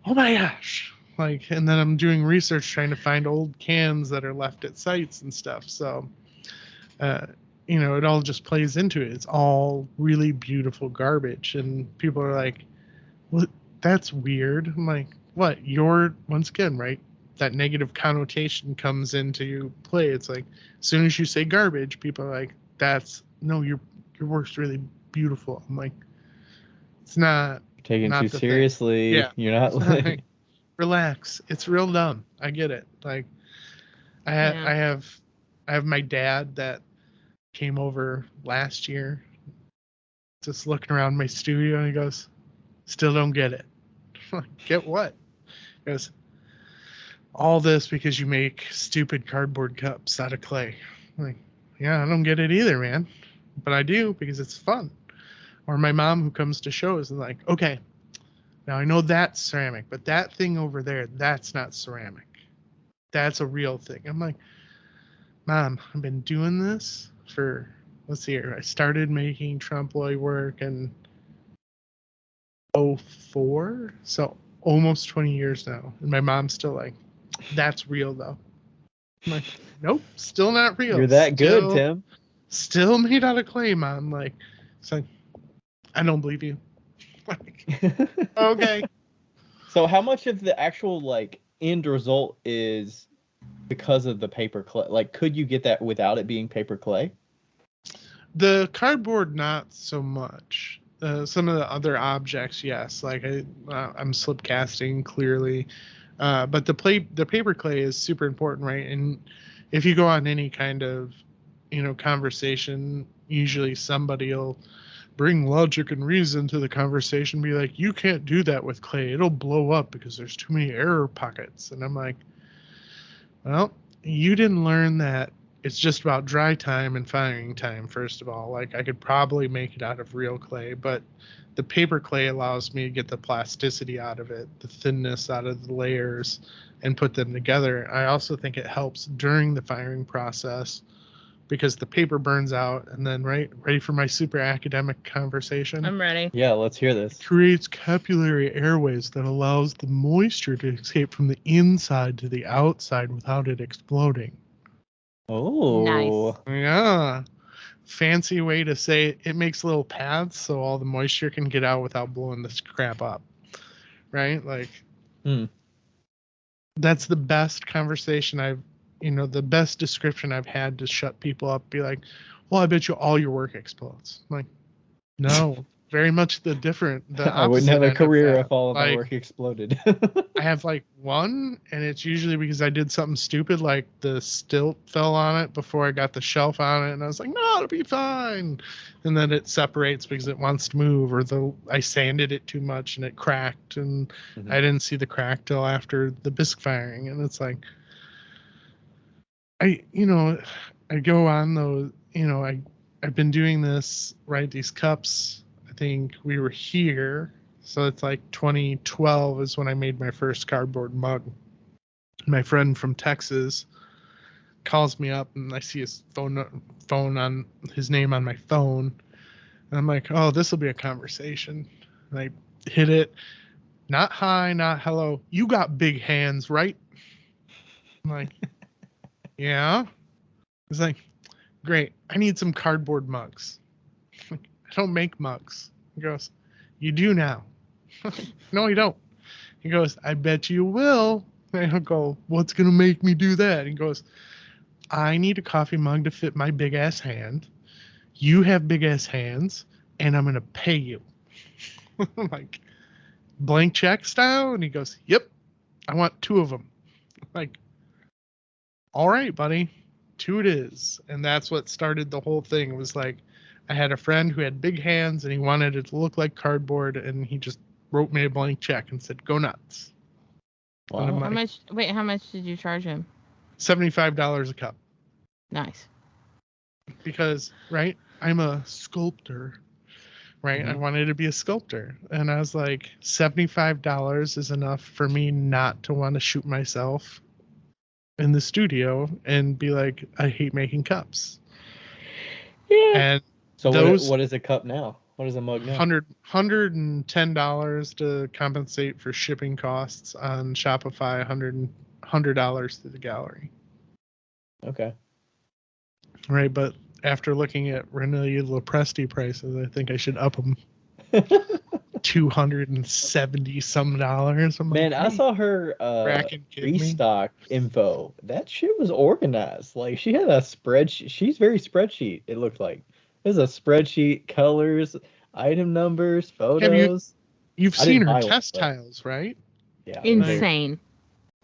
oh my gosh. Like, and then I'm doing research trying to find old cans that are left at sites and stuff. So, it all just plays into it. It's all really beautiful garbage. And people are like, well, that's weird. I'm like, what? Once again, right? That negative connotation comes into play. It's like, as soon as you say garbage, people are like, your work's really beautiful. I'm like, it's not. Taken too seriously. Yeah. You're not like, relax. It's real dumb. I get it. Like, I have my dad that came over last year, just looking around my studio, and he goes, still don't get it. Get what? He goes, all this because you make stupid cardboard cups out of clay. I'm like, yeah, I don't get it either, man. But I do, because it's fun. Or my mom, who comes to shows, and like, okay, now I know that's ceramic, but that thing over there, that's not ceramic. That's a real thing. I'm like, Mom, I've been doing this for, let's see here, I started making trompe l'oeil work in 2004. So almost 20 years now. And my mom's still like, that's real though. I'm like, nope, still not real. You're that good, Tim. Still made out of clay, Mom. Like, it's like, I don't believe you. Like, okay. So how much of the actual like end result is because of the paper clay? Like, could you get that without it being paper clay? The cardboard, not so much. Some of the other objects, yes. Like I'm slip casting clearly, but the paper clay is super important, right? And if you go on any kind of, conversation, usually somebody will bring logic and reason to the conversation, be like, you can't do that with clay. It'll blow up because there's too many error pockets. And I'm like, well, you didn't learn that it's just about dry time and firing time, first of all. Like, I could probably make it out of real clay, but the paper clay allows me to get the plasticity out of it, the thinness out of the layers, and put them together. I also think it helps during the firing process because the paper burns out. And then, ready for my super academic conversation? I'm ready. Yeah, let's hear this. It creates capillary airways that allows the moisture to escape from the inside to the outside without it exploding. Oh. Nice. Yeah. Fancy way to say it makes little paths so all the moisture can get out without blowing this crap up. Right? Like, that's the best conversation the best description I've had to shut people up. Be like, well, I bet you all your work explodes. I'm like, no, very much the I wouldn't have a career if all of my like, work exploded. I have like one, and it's usually because I did something stupid, like the stilt fell on it before I got the shelf on it, and I was like, no, it'll be fine. And then it separates because it wants to move, or I sanded it too much and it cracked, and I didn't see the crack till after the bisque firing. And it's like, I go on those, I've been doing this, right? These cups, I think we were here. So it's like 2012 is when I made my first cardboard mug. My friend from Texas calls me up, and I see his phone on his name on my phone. And I'm like, oh, this will be a conversation. And I hit it. Not hi, not hello. You got big hands, right? I'm like, yeah. He's like, great. I need some cardboard mugs. I don't make mugs. He goes, you do now. No, you don't. He goes, I bet you will. And I'll go, what's going to make me do that? He goes, I need a coffee mug to fit my big ass hand. You have big ass hands, and I'm going to pay you. I'm like, blank check style? And he goes, yep, I want 2 of them. I'm like, all right, buddy, 2 it is. And that's what started the whole thing. It was like, I had a friend who had big hands, and he wanted it to look like cardboard, and he just wrote me a blank check and said, go nuts. Wow. How much did you charge him? $75 a cup. Nice. Because, right, I'm a sculptor, right? I wanted to be a sculptor. And I was like, $75 is enough for me not to want to shoot myself in the studio and be like, I hate making cups. Yeah. And so what is a cup now? What is a mug now? $110 to compensate for shipping costs on Shopify, $100 to the gallery. Okay. Right, but after looking at Renee Lopresti prices, I think I should up them $270 some dollars. Man, I saw her restock info. That shit was organized. Like, she had a spreadsheet. She's very spreadsheet, it looked like. There's a spreadsheet, colors, item numbers, photos. You've seen her test tiles, right? Yeah. Insane.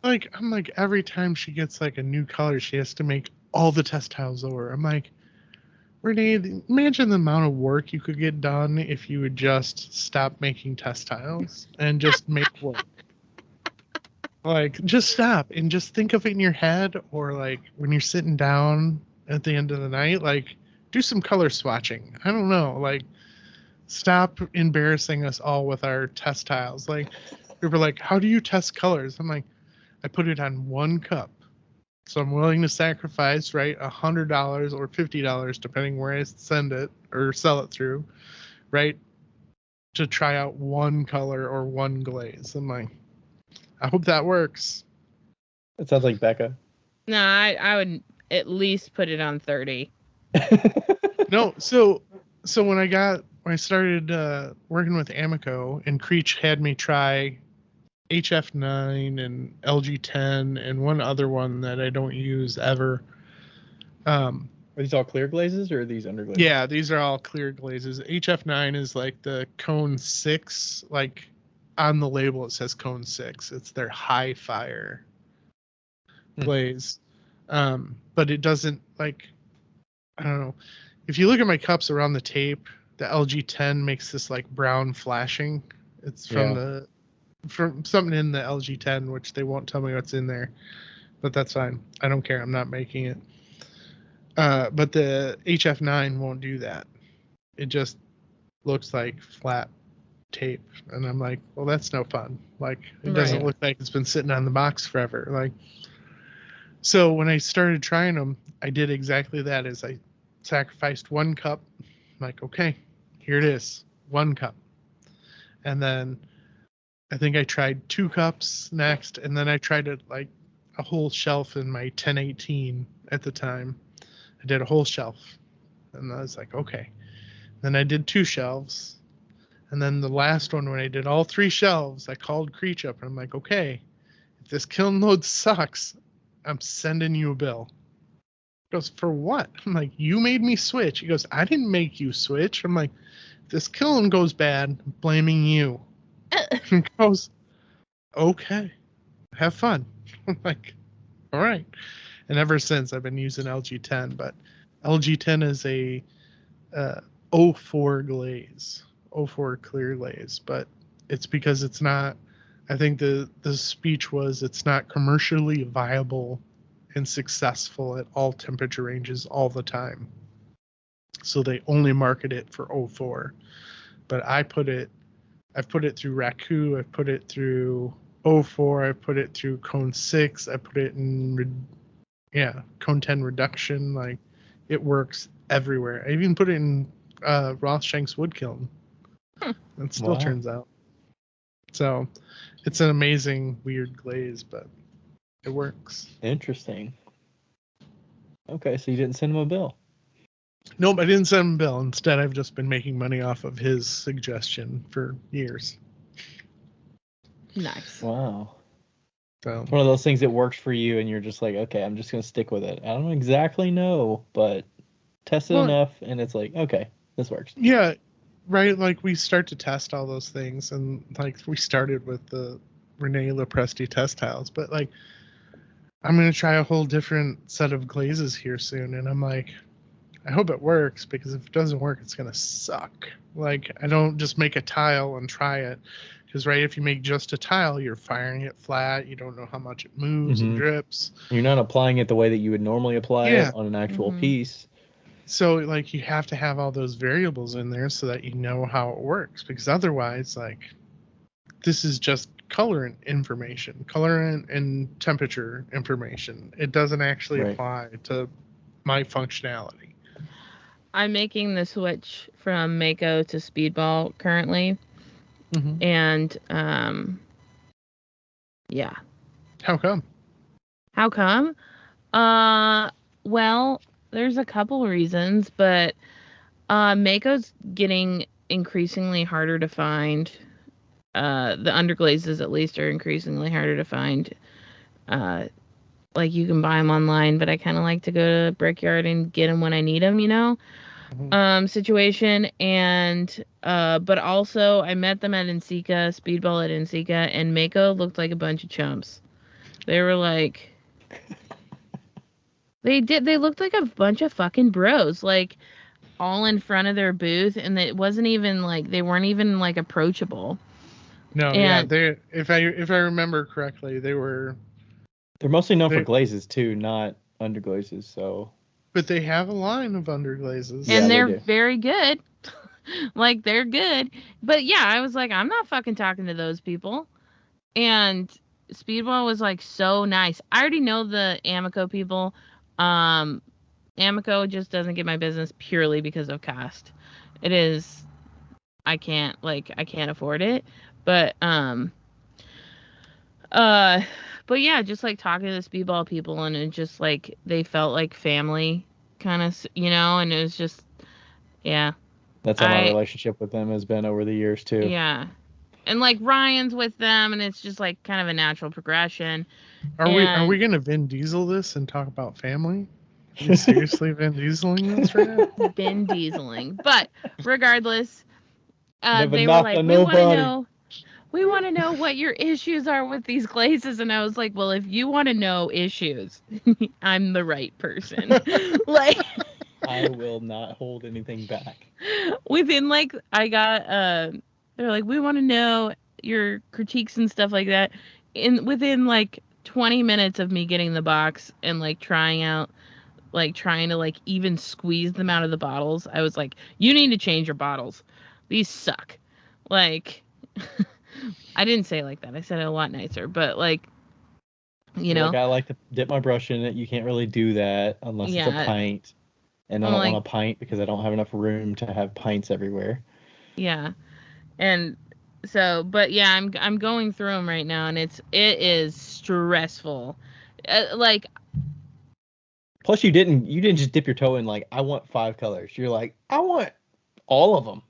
I'm like, every time she gets like a new color, she has to make all the test tiles over. I'm like, Renee, imagine the amount of work you could get done if you would just stop making test tiles and just make work. Like, just stop and just think of it in your head, or like when you're sitting down at the end of the night, like, do some color swatching. I don't know, like, stop embarrassing us all with our test tiles. Like, people are like, how do you test colors? I'm like, I put it on 1 cup. So I'm willing to sacrifice, right, $100 or $50, depending where I send it or sell it through, right, to try out 1 color or 1 glaze. I'm like, I hope that works. It sounds like Becca. No, I would at least put it on 30. No, so when I started working with Amico, and Creech had me try HF9 and LG10 and one other one that I don't use ever. Are these all clear glazes or are these underglazes? Yeah, these are all clear glazes. HF9 is like the Cone 6, like on the label it says Cone 6. It's their high fire glaze. But it doesn't, like, I don't know. If you look at my cups around the tape, the LG10 makes this like brown flashing. It's from something in the LG10, which they won't tell me what's in there, but that's fine. I don't care. I'm not making it. But the HF9 won't do that. It just looks like flat tape, and I'm like, well, that's no fun. Like, it doesn't look like it's been sitting on the box forever. Like, so when I started trying them, I did exactly that. Is I sacrificed one cup. I'm like, okay, here it is, one cup, and then I think I tried 2 cups next, and then I tried it like a whole shelf in my 1018 at the time. I did a whole shelf, and I was like, okay. Then I did 2 shelves, and then the last one, when I did all 3 shelves, I called Creech up, and I'm like, okay, if this kiln load sucks, I'm sending you a bill. He goes, for what? I'm like, you made me switch. He goes, I didn't make you switch. I'm like, if this kiln goes bad, I'm blaming you. He goes, okay, have fun. I'm like, all right. And ever since, I've been using LG10, but LG10 is a 04 glaze, 04 clear glaze, but it's because it's not, I think the speech was, it's not commercially viable and successful at all temperature ranges all the time. So they only market it for 04. But I've put it through Raku, I've put it through 04, I put it through Cone 6, I put it in Cone 10 reduction. Like, it works everywhere. I even put it in Rothschink's wood kiln. It still turns out. So it's an amazing, weird glaze, but it works. Interesting. Okay, so you didn't send him a bill? Nope, I didn't send him a bill. Instead, I've just been making money off of his suggestion for years. Nice. Wow. So it's one of those things that works for you, and you're just like, okay, I'm just going to stick with it. I don't exactly know, but test it enough, and it's like, okay, this works. Yeah, right. Like, we start to test all those things, and like we started with the Rene Lopresti test tiles, but like I'm going to try a whole different set of glazes here soon, and I'm like, I hope it works, because if it doesn't work, it's going to suck. Like, I don't just make a tile and try it. Because, right, if you make just a tile, you're firing it flat. You don't know how much it moves and drips. You're not applying it the way that you would normally apply it on an actual piece. So, like, you have to have all those variables in there so that you know how it works. Because otherwise, like, this is just color information, color and temperature information. It doesn't actually apply to my functionality. I'm making the switch from Mako to Speedball currently. And yeah. How come? Well, there's a couple reasons, but Mako's getting increasingly harder to find. The underglazes, at least, are increasingly harder to find. Like, you can buy them online, but I kind of like to go to Brickyard and get them when I need them, you know? Situation. And but also I met them at Ensika, Speedball at Ensika, and Mako looked like a bunch of chumps. They were like, they looked like a bunch of fucking bros, like, all in front of their booth, and it wasn't even like, they weren't even like approachable. No, they, if I remember correctly, they're mostly known for glazes too, not underglazes. So, but they have a line of underglazes, and they're very good. Like, they're good. But yeah, I was like, I'm not fucking talking to those people. And Speedball was like so nice. I already know the Amico people. Amico just doesn't get my business purely because of cost. It is, I can't afford it. But But yeah, just like talking to the speedball people, and it just like they felt like family, kind of, and it was just, yeah. That's how my relationship with them has been over the years too. Yeah, and like Ryan's with them, and it's just like kind of a natural progression. Are we gonna Vin Diesel this and talk about family? Are you seriously Vin Dieseling this right now? Vin Dieseling, but regardless, they were like, we want to know what your issues are with these glazes. And I was like, well, if you want to know issues, I'm the right person. Like, I will not hold anything back. Within like, they're like, we want to know your critiques and stuff like that. Within like 20 minutes of me getting the box and like trying to like even squeeze them out of the bottles, I was like, you need to change your bottles. These suck. Like, I didn't say it like that. I said it a lot nicer, but like, Like, I like to dip my brush in it. You can't really do that unless it's a pint. And I don't want a pint because I don't have enough room to have pints everywhere. Yeah. And so, but yeah, I'm going through them right now, and it is stressful. Plus, you didn't just dip your toe in like, I want 5 colors. You're like, I want all of them.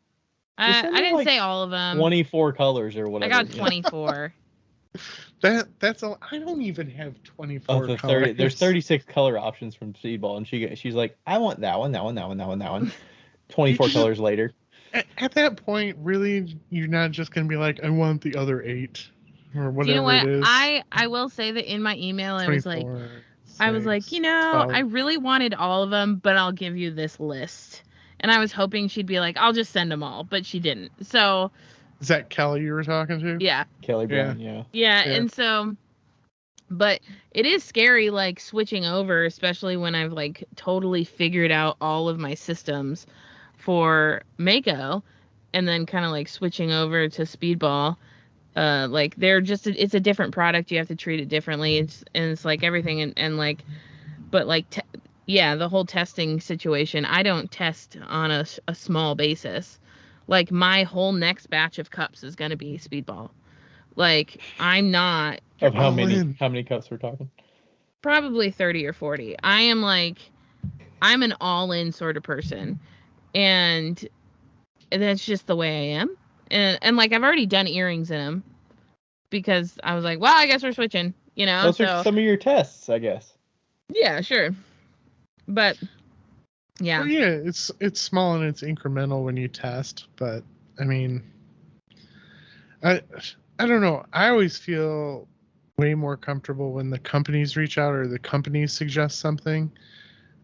I didn't say all of them. 24 colors or whatever. I got 24. That's all. I don't even have 24 of the colors. 30. There's 36 color options from Speedball, and she's like, I want that one, that one, that one, that one, that one. 24 colors later. At that point, really, you're not just gonna be like, I want the other 8 or whatever. You know what? It is. I will say that in my email, I was like, 12. I really wanted all of them, but I'll give you this list. And I was hoping she'd be like, I'll just send them all, but she didn't. So. Is that Kelly you were talking to? Yeah. Kelly Brown, yeah. Yeah, and so, but it is scary, like, switching over, especially when I've, like, totally figured out all of my systems for Mako, and then kind of, like, switching over to Speedball. Like, it's a different product. You have to treat it differently. It's like everything, and like, but, like, the whole testing situation, I don't test on a small basis. Like, my whole next batch of cups is going to be Speedball. Like, I'm not... Of how many cups we're talking? Probably 30 or 40. I'm an all-in sort of person. And that's just the way I am. And like, I've already done earrings in them. Because I was like, well, I guess we're switching. Those are some of your tests, I guess. Yeah, sure. But... yeah. Well, yeah, it's small and it's incremental when you test, but I mean, I don't know. I always feel way more comfortable when the companies reach out or the companies suggest something,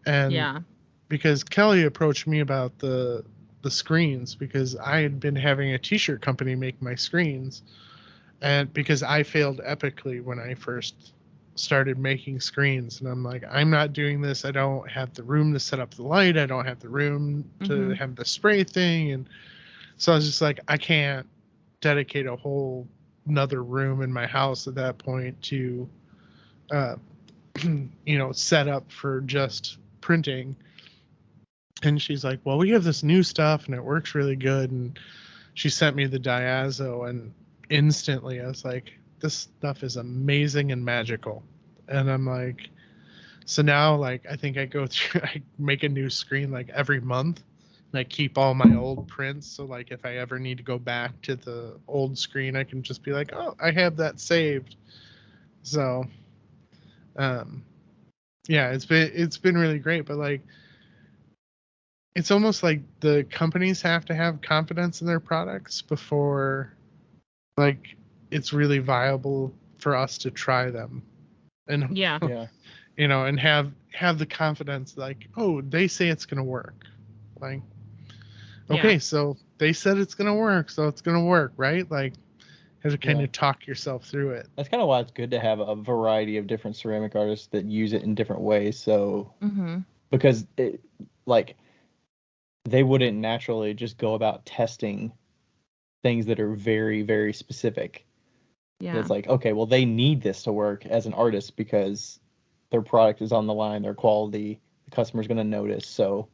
and because Kelly approached me about the screens because I had been having a t-shirt company make my screens, and because I failed epically when I first started making screens, and I'm like, I'm not doing this. I don't have the room to set up the light. I don't have the room to have the spray thing. And so I was just like, I can't dedicate a whole another room in my house at that point to set up for just printing. And she's like, well, we have this new stuff and it works really good. And she sent me the Diazo, and instantly I was like, this stuff is amazing and magical. And I'm like, so now, like, I think I make a new screen like every month, and I keep all my old prints. So like, if I ever need to go back to the old screen, I can just be like, oh, I have that saved. So, it's been really great, but like, it's almost like the companies have to have confidence in their products before, like, it's really viable for us to try them, and and have the confidence, like, oh, they say it's gonna work, like, okay, so they said it's gonna work, so it's gonna work, right? Like, have to kind of talk yourself through it. That's kind of why it's good to have a variety of different ceramic artists that use it in different ways. So because they wouldn't naturally just go about testing things that are very, very specific. Yeah. It's like, okay, well, they need this to work as an artist because their product is on the line, their quality, the customer's going to notice. So,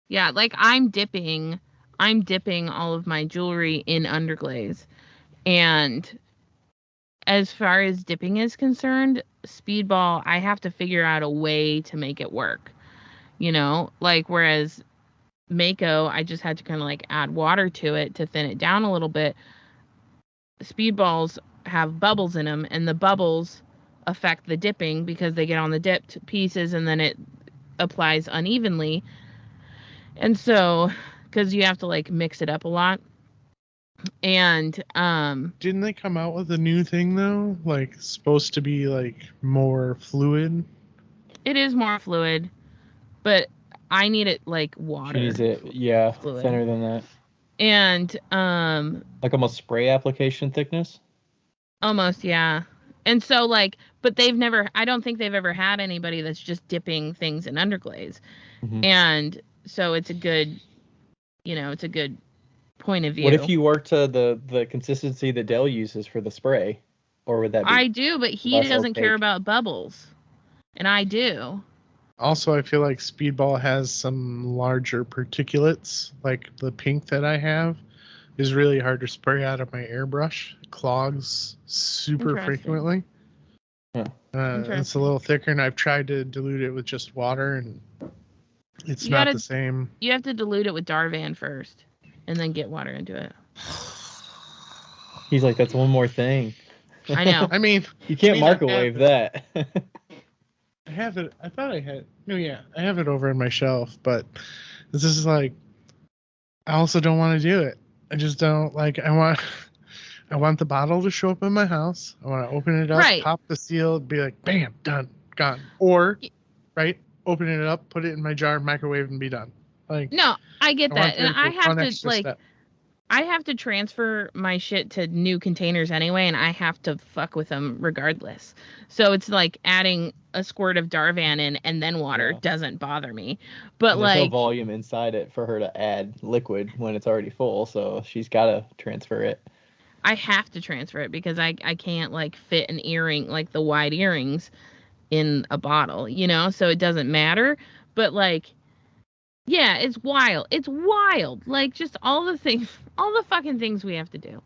yeah, like I'm dipping all of my jewelry in underglaze, and as far as dipping is concerned, Speedball, I have to figure out a way to make it work. Like, whereas Mako, I just had to kind of like add water to it to thin it down a little bit. Speedballs have bubbles in them, and the bubbles affect the dipping because they get on the dipped pieces and then it applies unevenly. And so, because you have to like mix it up a lot. And didn't they come out with a new thing though? Like supposed to be like more fluid? It is more fluid, but I need it like water. She needs it, fluid. Thinner than that. And like almost spray application thickness? Almost, yeah. And so like, but I don't think they've ever had anybody that's just dipping things in underglaze. Mm-hmm. And so it's a good point of view. What if you worked to the consistency that Dell uses for the spray? Or would that be I do, but he doesn't care about bubbles. And I do. Also, I feel like Speedball has some larger particulates, like the pink that I have is really hard to spray out of my airbrush. It clogs super frequently. Yeah. It's a little thicker, and I've tried to dilute it with just water, and it's not the same. You have to dilute it with Darvan first, and then get water into it. He's like, that's one more thing. I know. I mean, you can't microwave that. I have it. I thought I had. No, yeah, I have it over on my shelf, but this is like, I also don't want to do it. I just don't like. I want the bottle to show up in my house. I want to open it up, pop the seal, be like, bam, done, gone. Or, right, open it up, put it in my jar, microwave, and be done. Like, no, I get that, and I have to like. Step. I have to transfer my shit to new containers anyway, and I have to fuck with them regardless. So it's like adding a squirt of Darvan in and then water doesn't bother me. But there's no volume inside it for her to add liquid when it's already full, so she's got to transfer it. I have to transfer it because I can't like fit an earring, like the wide earrings, in a bottle, so it doesn't matter. But like, yeah, it's wild. It's wild. Like, just all the fucking things we have to do.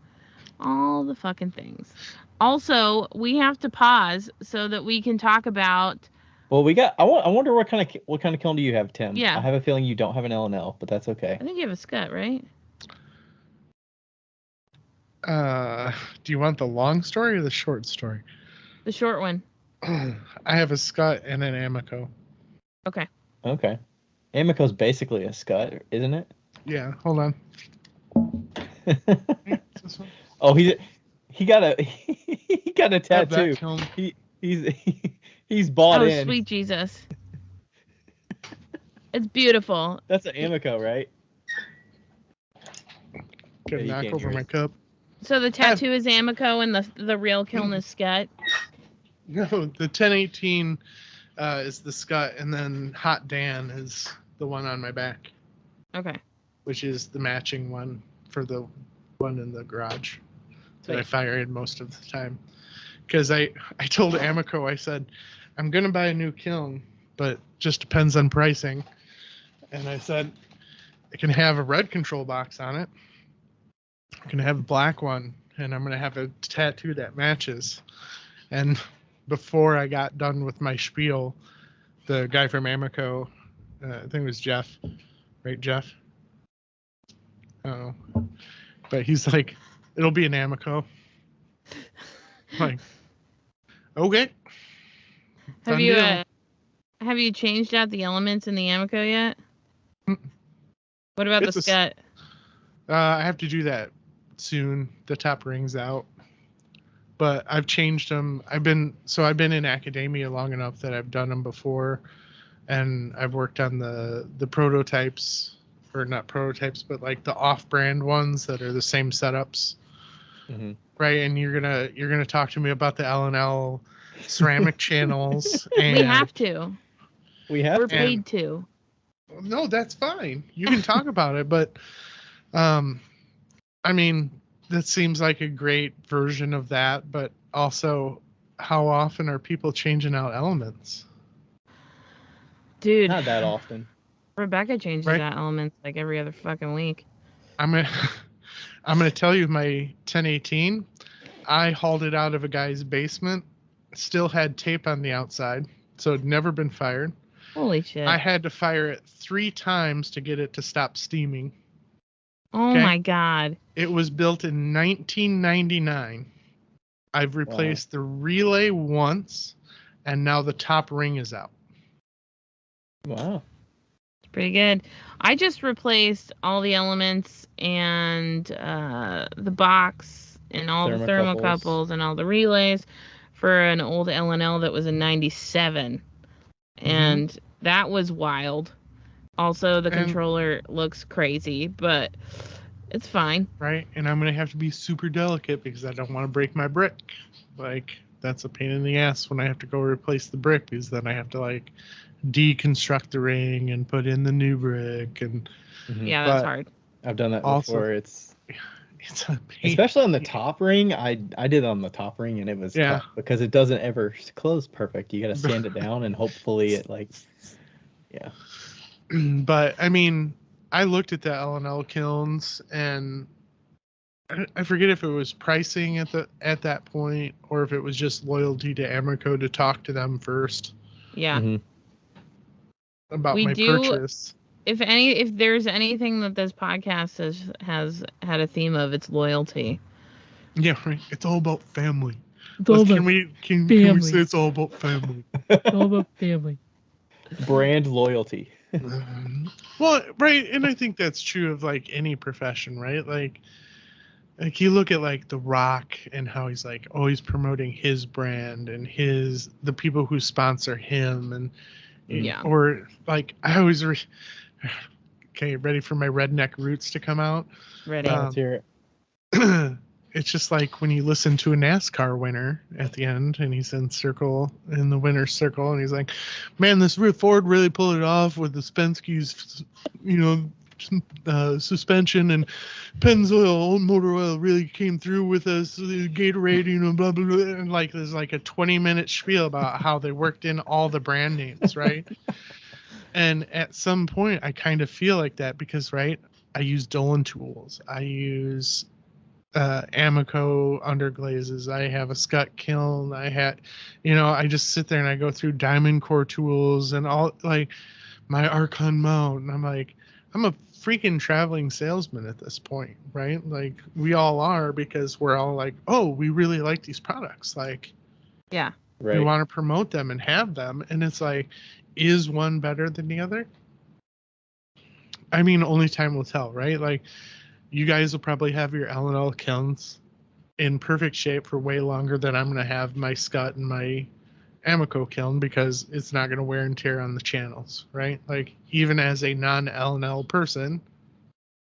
All the fucking things. Also, we have to pause so that we can talk about. Well, I wonder what kind of kiln do you have, Tim? Yeah. I have a feeling you don't have an L&L, but that's okay. I think you have a Scut, right? Do you want the long story or the short story? The short one. I have a Scut and an Amico. Okay. Okay. Amico's basically a Scut, isn't it? Yeah, hold on. Oh, he got a tattoo. He's bought in. Oh, sweet Jesus. It's beautiful. That's an Amico, right? Get a knock over my cup. So the tattoo is Amico and the real kiln is Scut? No, the 1018 is the Scut, and then Hot Dan is the one on my back. Okay. Which is the matching one for the one in the garage that I fire in most of the time. Because I told Amico, I said, I'm going to buy a new kiln, but just depends on pricing. And I said, it can have a red control box on it. I can have a black one, and I'm going to have a tattoo that matches. And before I got done with my spiel, the guy from Amico, I think it was Jeff, right, Jeff? I don't know. But he's like, it'll be an Amico. I'm like, okay. Have you changed out the elements in the Amico yet? What about the Scut? I have to do that soon. The top ring's out. But I've changed them. I've been in academia long enough that I've done them before, and I've worked on the prototypes, or not prototypes, but like the off-brand ones that are the same setups. Mm-hmm. Right, and you're gonna talk to me about the L&L ceramic channels. And we have to. We're paid to. No, that's fine. You can talk about it, but I mean, that seems like a great version of that. But also, how often are people changing out elements? Dude, not that often. Rebecca changes out elements like every other fucking week. I'm gonna tell you my 1018. I hauled it out of a guy's basement. Still had tape on the outside, so it'd never been fired. Holy shit. I had to fire it 3 times to get it to stop steaming. Oh my God. It was built in 1999. I've replaced the relay once, and now the top ring is out. Wow. It's pretty good. I just replaced all the elements and the box and all the thermocouples and all the relays for an old L&L that was a 97. And that was wild. Also, the controller looks crazy, but it's fine. Right, and I'm going to have to be super delicate because I don't want to break my brick. Like, that's a pain in the ass when I have to go replace the brick, because then I have to, like, deconstruct the ring and put in the new brick. And yeah, that's hard. I've done that before. It's a pain. Especially on the top ring. I did it on the top ring, and it was tough because it doesn't ever close perfect. You got to sand it down, and hopefully it, like, yeah. But, I mean, I looked at the L&L kilns, and I forget if it was pricing at that point or if it was just loyalty to Amoco to talk to them first. Yeah. About my purchase. If there's anything that this podcast has had a theme of, it's loyalty. Yeah, right. It's all about family. Can we say it's all about family? It's all about family. Brand loyalty. Well, right, and I think that's true of, like, any profession, right? Like you look at, like, The Rock and how he's, like, always promoting his brand and the people who sponsor him, and or, like, I always okay, ready for my redneck roots to come out? Ready. Let's hear it. It's just like when you listen to a NASCAR winner at the end, and he's in the winner's circle, and he's like, "Man, this Ford really pulled it off with the Spenske's, suspension, and Pennzoil motor oil really came through with us. The Gatorade, blah blah blah." And, like, there's like a 20-minute spiel about how they worked in all the brand names, right? And at some point, I kind of feel like that because, right, I use Dolan tools, I use Amoco underglazes, I have a Scott kiln, I just sit there and I go through Diamond Core tools and all, like, my Archon mount, and I'm like, I'm a freaking traveling salesman at this point, right? Like, we all are, because we're all like, oh, we really like these products, like, yeah, we want to promote them and have them, and it's like, is one better than the other? I mean, only time will tell, right? Like, you guys will probably have your L&L kilns in perfect shape for way longer than I'm going to have my Scott and my Amoco kiln, because it's not going to wear and tear on the channels, right? Like, even as a non-L&L person,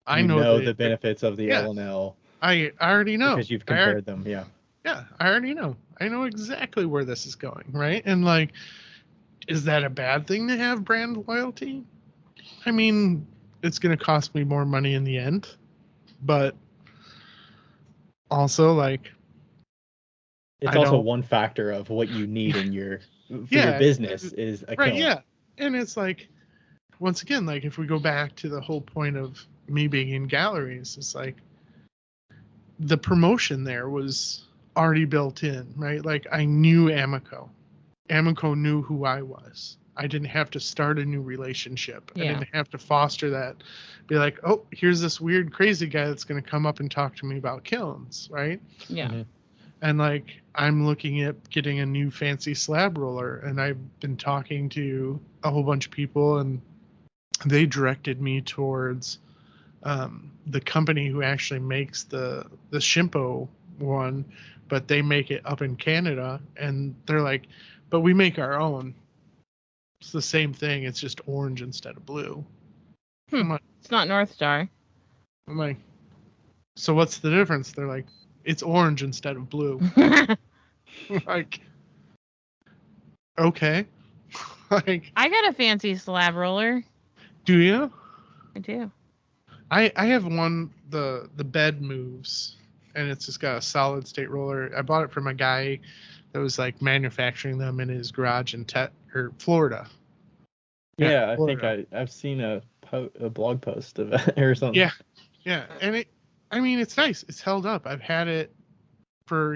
I know the benefits of the L&L. I already know. Because you've compared them, yeah. Yeah, I already know. I know exactly where this is going, right? And, like, is that a bad thing to have brand loyalty? I mean, it's going to cost me more money in the end. But also, like, it's also one factor of what you need in your business is a kiln. Yeah. And it's like, once again, like, if we go back to the whole point of me being in galleries, it's like the promotion there was already built in, right? Like, I knew Amoco. Amoco knew who I was. I didn't have to start a new relationship. I didn't have to foster that. Be like, oh, here's this weird, crazy guy that's going to come up and talk to me about kilns, right? Yeah. Mm-hmm. And, like, I'm looking at getting a new fancy slab roller, and I've been talking to a whole bunch of people, and they directed me towards the company who actually makes the Shimpo one, but they make it up in Canada, and they're like, but we make our own. It's the same thing. It's just orange instead of blue. Like, it's not North Star. I'm like, so what's the difference? They're like, it's orange instead of blue. Like, okay. Like, I got a fancy slab roller. Do you? I do. I have one, the bed moves, and it's just got a solid state roller. I bought it from a guy that was, like, manufacturing them in his garage in Florida. Yeah, Florida. I think I've seen a blog post of it or something. Yeah, and it's nice. It's held up. I've had it for,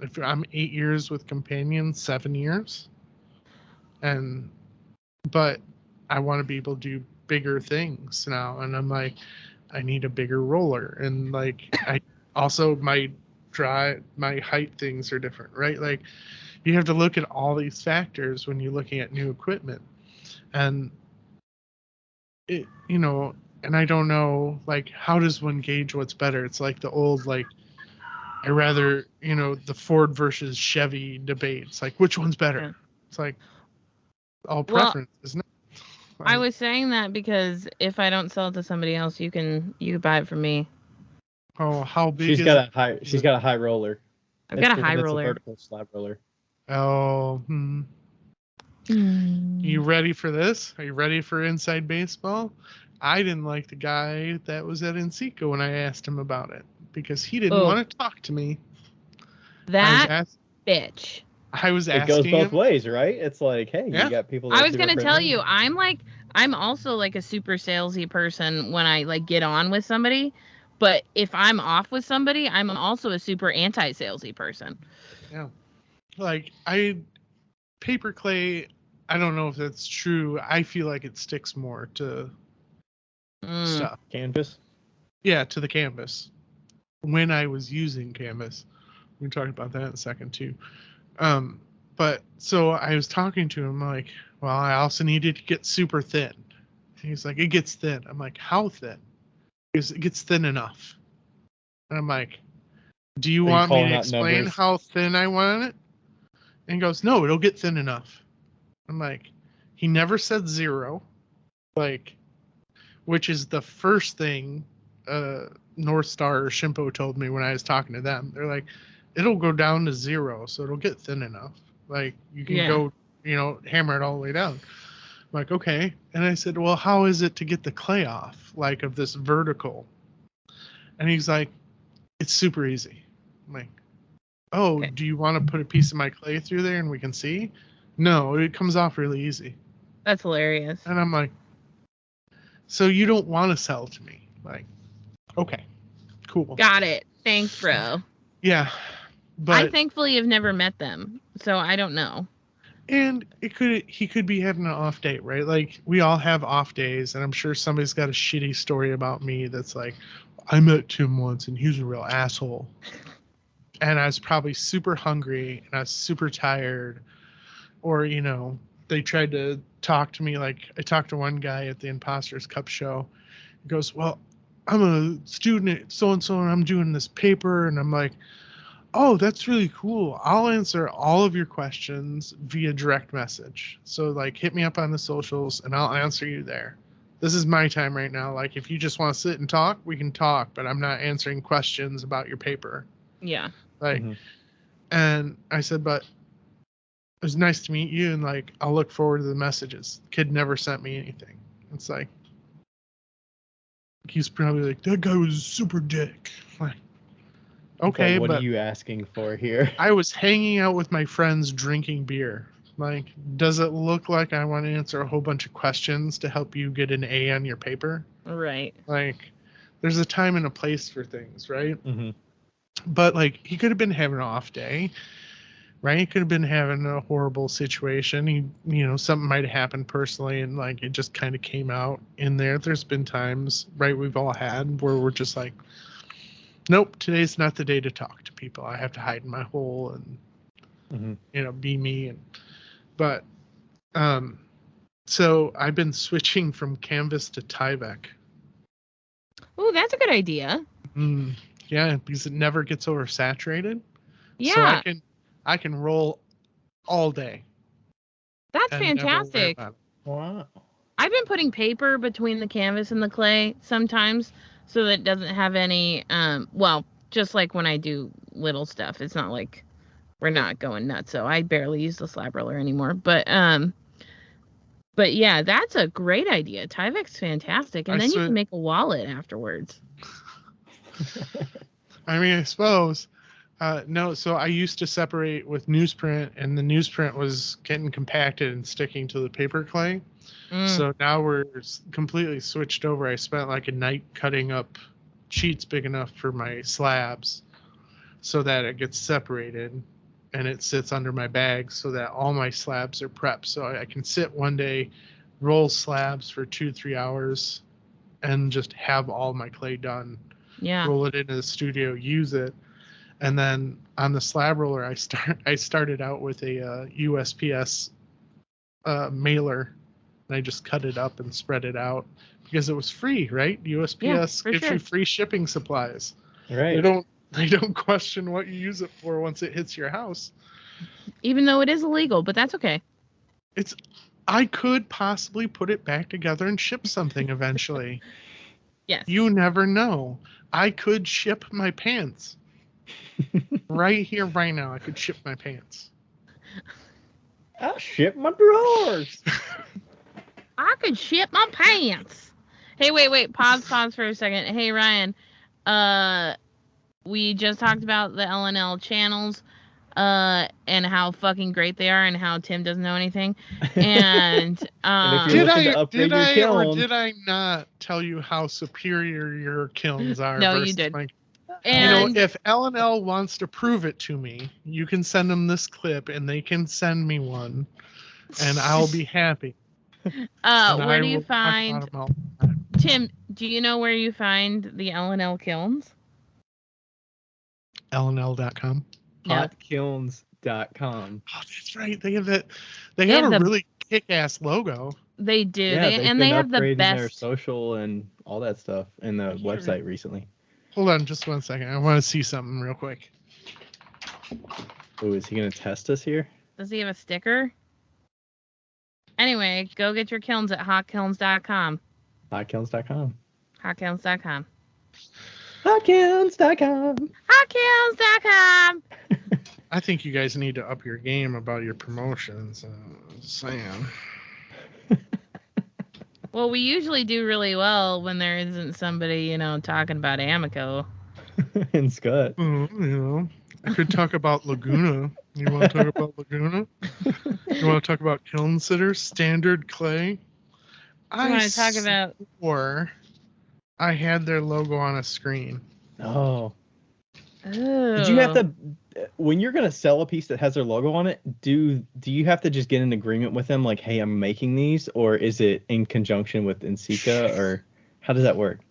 if I'm 8 years with Companion, 7 years. But I want to be able to do bigger things now. And I'm like, I need a bigger roller. And like, I also, my height things are different, right? Like, you have to look at all these factors when you're looking at new equipment. And it, and I don't know, like, how does one gauge what's better? It's like the old, like, I rather, the Ford versus Chevy debate. It's like, which one's better? Yeah. It's like all preference, isn't it? I was saying that because if I don't sell it to somebody else, you can buy it from me. Oh, how big she's got a high roller. I've got a high roller. It's a vertical slab roller. Oh, You ready for this? Are you ready for Inside Baseball? I didn't like the guy that was at Encika when I asked him about it because he didn't want to talk to me. That bitch. I was asking. It goes both ways, right? It's like, hey, you got people. I was gonna tell you, I'm also like a super salesy person when I like get on with somebody, but if I'm off with somebody, I'm also a super anti-salesy person. Yeah, like paper clay. I don't know if that's true. I feel like it sticks more to stuff. Canvas. Yeah, to the canvas. When I was using canvas, we can talk about that in a second too. But so I was talking to him like, well, I also needed to get super thin. And he's like, it gets thin. I'm like, how thin? Because it gets thin enough. And I'm like, do you want me to explain how thin I want it? And he goes, no, it'll get thin enough. I'm like, he never said 0, like, which is the first thing North Star or Shimpo told me when I was talking to them. They're like, it'll go down to 0, so it'll get thin enough. Like, you can go, hammer it all the way down. I'm like, okay. And I said, well, how is it to get the clay off, like, of this vertical? And he's like, it's super easy. I'm like, oh, okay. Do you want to put a piece of my clay through there and we can see? No, it comes off really easy. That's hilarious. And I'm like, so you don't want to sell to me? Like, okay, cool. Got it. Thanks, bro. Yeah. But I thankfully have never met them, so I don't know. And he could be having an off day, right? Like, we all have off days, and I'm sure somebody's got a shitty story about me that's like, I met Tim once and he was a real asshole. And I was probably super hungry and I was super tired. Or, they tried to talk to me. Like, I talked to one guy at the Imposters Cup show. He goes, well, I'm a student at so-and-so and I'm doing this paper. And I'm like, oh, that's really cool. I'll answer all of your questions via direct message. So, like, hit me up on the socials and I'll answer you there. This is my time right now. Like, if you just want to sit and talk, we can talk, but I'm not answering questions about your paper. Yeah. Like, and I said, but it was nice to meet you, and like, I'll look forward to the messages. The kid never sent me anything. It's like, he's probably like, that guy was a super dick. Like, okay, what are you asking for here? I was hanging out with my friends drinking beer. Like, does it look like I want to answer a whole bunch of questions to help you get an A on your paper? Right. Like, there's a time and a place for things, right? Mm-hmm. But like, he could have been having an off day. Right? He could have been having a horrible situation. Something might have happened personally and like it just kind of came out in there. There's been times, right, we've all had where we're just like, nope, today's not the day to talk to people. I have to hide in my hole and, be me. But so I've been switching from Canvas to Tyvek. Oh, that's a good idea. Yeah, because it never gets oversaturated. Yeah. So I can roll all day. That's fantastic. Wow. I've been putting paper between the canvas and the clay sometimes so that it doesn't have any, just like when I do little stuff. It's not like we're not going nuts. So I barely use the slab roller anymore. But yeah, that's a great idea. Tyvek's fantastic. And then you can make a wallet afterwards. I mean, I suppose. No, so I used to separate with newsprint, and the newsprint was getting compacted and sticking to the paper clay. So now we're completely switched over. I spent like a night cutting up sheets big enough for my slabs so that it gets separated and it sits under my bag so that all my slabs are prepped. So I can sit one day, roll slabs for 2-3 hours, and just have all my clay done. Yeah. Roll it into the studio, use it. And then on the slab roller, I started out with a USPS mailer, and I just cut it up and spread it out because it was free, right? USPS gives you free shipping supplies. Right. They don't question what you use it for once it hits your house. Even though it is illegal, but that's okay. I could possibly put it back together and ship something eventually. Yes. You never know. I could ship my pants. Right here, right now, I could ship my pants. I'll ship my drawers. I could ship my pants. Hey, wait. Pause for a second. Hey, Ryan. We just talked about the L&L channels, and how fucking great they are, and how Tim doesn't know anything. And, did I not tell you how superior your kilns are? No, you did. And if L&L wants to prove it to me, you can send them this clip, and they can send me one, and I'll be happy. Where do you find Tim? Do you know where you find the L&L kilns? LNL.com. Hotkilns.com. Oh, that's right. They have that. They have a really kick-ass logo. They do. Yeah, they have the best. Their social and all that stuff in the website recently. Hold on, just 1 second. I want to see something real quick. Oh, is he gonna test us here? Does he have a sticker? Anyway, go get your kilns at hotkilns.com. Hotkilns.com. Hotkilns.com. Hotkilns.com. Hotkilns.com. I think you guys need to up your game about your promotions. Saying. Well, we usually do really well when there isn't somebody, talking about Amico. And Scott. I could talk about Laguna. You want to talk about Laguna? You want to talk about kiln sitter, standard clay? I want to talk about. Or I had their logo on a screen. Oh. Did you have to, when you're going to sell a piece that has their logo on it, do you have to just get an agreement with them like, hey, I'm making these, or is it in conjunction with NCCA, or how does that work?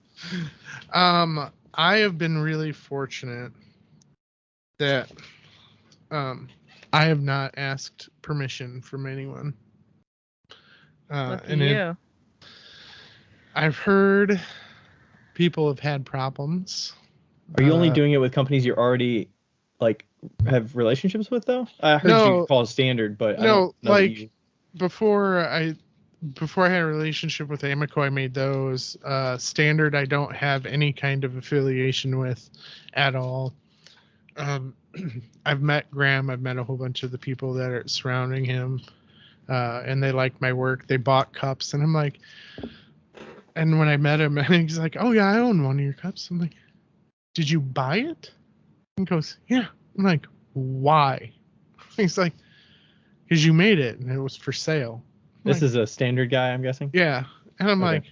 I have been really fortunate that I have not asked permission from anyone. I've heard people have had problems. Are you only doing it with companies you already have relationships with, though? I heard you call it standard, but I don't know before I had a relationship with Amico, I made those. Standard, I don't have any kind of affiliation with at all. I've met Graham. I've met a whole bunch of the people that are surrounding him, and they like my work. They bought cups, and I'm like, and when I met him, he's like, "Oh yeah, I own one of your cups." I'm like, "Did you buy it?" He goes, "Yeah." I'm like, "Why?" He's like, "Because you made it, and it was for sale." This is a standard guy, I'm guessing? Yeah. And I'm like,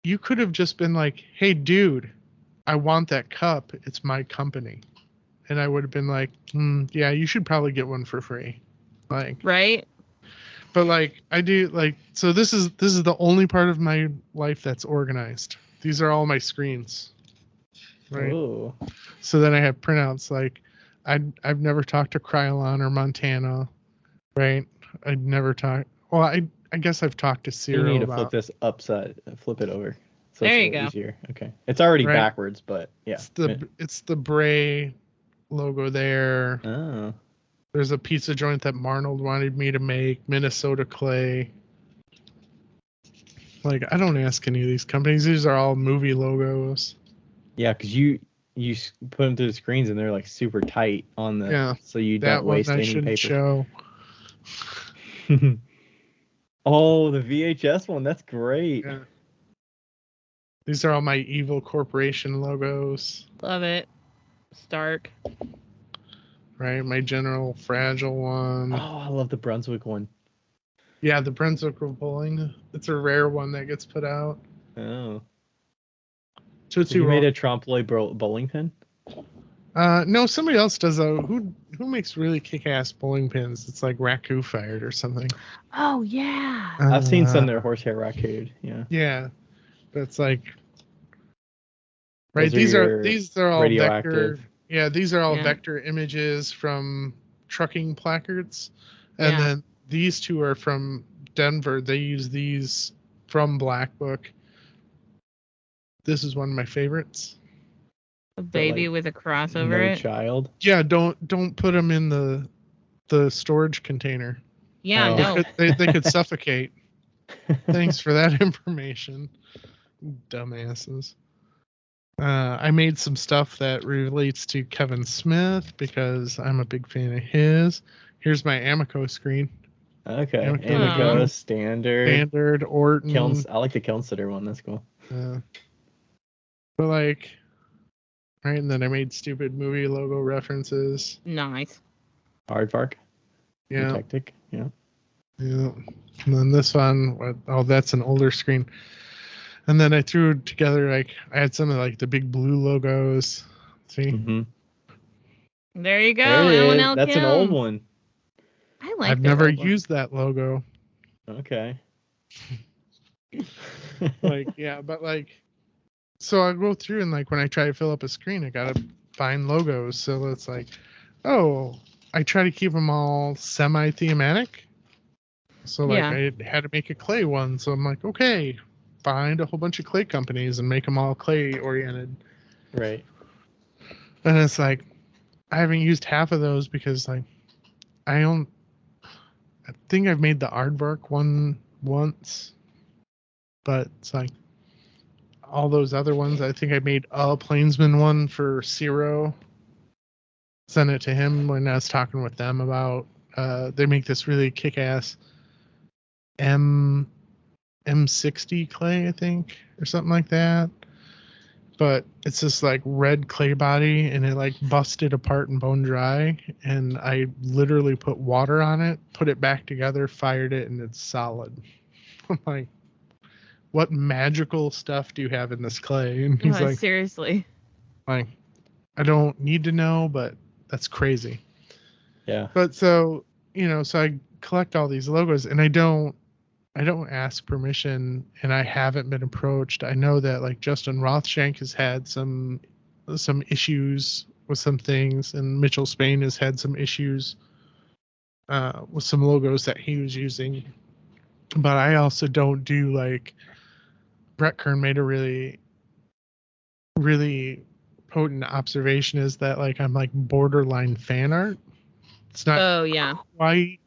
you could have just been like, "Hey, dude, I want that cup. It's my company." And I would have been like, yeah, you should probably get one for free. Right. But I do so this is the only part of my life that's organized. These are all my screens. Right. Ooh. So then I have printouts. I've never talked to Krylon or Montana. Right. I'd never talked. Well, I guess I've talked to Cyril. You need to flip it over. So there it's you go. Easier. Okay. It's already backwards, but yeah. It's the Bray logo there. Oh. There's a pizza joint that Marnold wanted me to make, Minnesota clay. I don't ask any of these companies. These are all movie logos. Yeah, because you put them through the screens and they're super tight on the so you don't waste any paper. Show. Oh, the VHS one. That's great. Yeah. These are all my Evil Corporation logos. Love it. Stark. Right, my General Fragile one. Oh, I love the Brunswick one. Yeah, the Brunswick Bowling. It's a rare one that gets put out. Oh. Tootsie You Roll. made a trompe l'oeil bowling pin? No, somebody else does. Who makes really kick-ass bowling pins? It's like Raku Fired or something. Oh yeah. I've seen some that are horsehair raccoon. Yeah. Yeah, that's like right. These are all vector. Yeah, these are all vector images from trucking placards, and then these two are from Denver. They use these from Black Book. This is one of my favorites. A baby with a cross over it. Child. Yeah, don't put them in the storage container. Yeah, no. They could suffocate. Thanks for that information, dumbasses. I made some stuff that relates to Kevin Smith because I'm a big fan of his. Here's my Amico screen. Okay, Amico, standard, Orton. I like the Kiln Sitter one. That's cool. But like, right, and then I made stupid movie logo references. Nice. Aardvark. Yeah. Tactic. Yeah. Yeah. And then this one, that's an older screen. And then I threw together, like, I had some of like the big blue logos. See? Mm-hmm. There you go. L1L That's an old one. I like. I've never used that logo. Okay. So I go through and like when I try to fill up a screen, I gotta find logos. So it's like, I try to keep them all semi-thematic. So like I had to make a clay one. So I'm like, okay, find a whole bunch of clay companies and make them all clay oriented. Right. And it's like, I haven't used half of those because like, I think I've made the Aardvark one once, but it's like all those other ones. I think I made a Plainsman one for Ciro. Sent it to him when I was talking with them about, they make this really kick-ass M60 clay, I think, or something like that. But it's this like red clay body and it like busted apart and bone dry. And I literally put water on it, put it back together, fired it, and it's solid. I'm like, what magical stuff do you have in this clay? And he's like, seriously. Like, I don't need to know, but that's crazy. Yeah. But so I collect all these logos and I don't ask permission and I haven't been approached. I know that like Justin Rothshank has had some issues with some things and Mitchell Spain has had some issues with some logos that he was using. But I also don't do like Brett Kern made a really, really potent observation is that like I'm like borderline fan art. It's not quite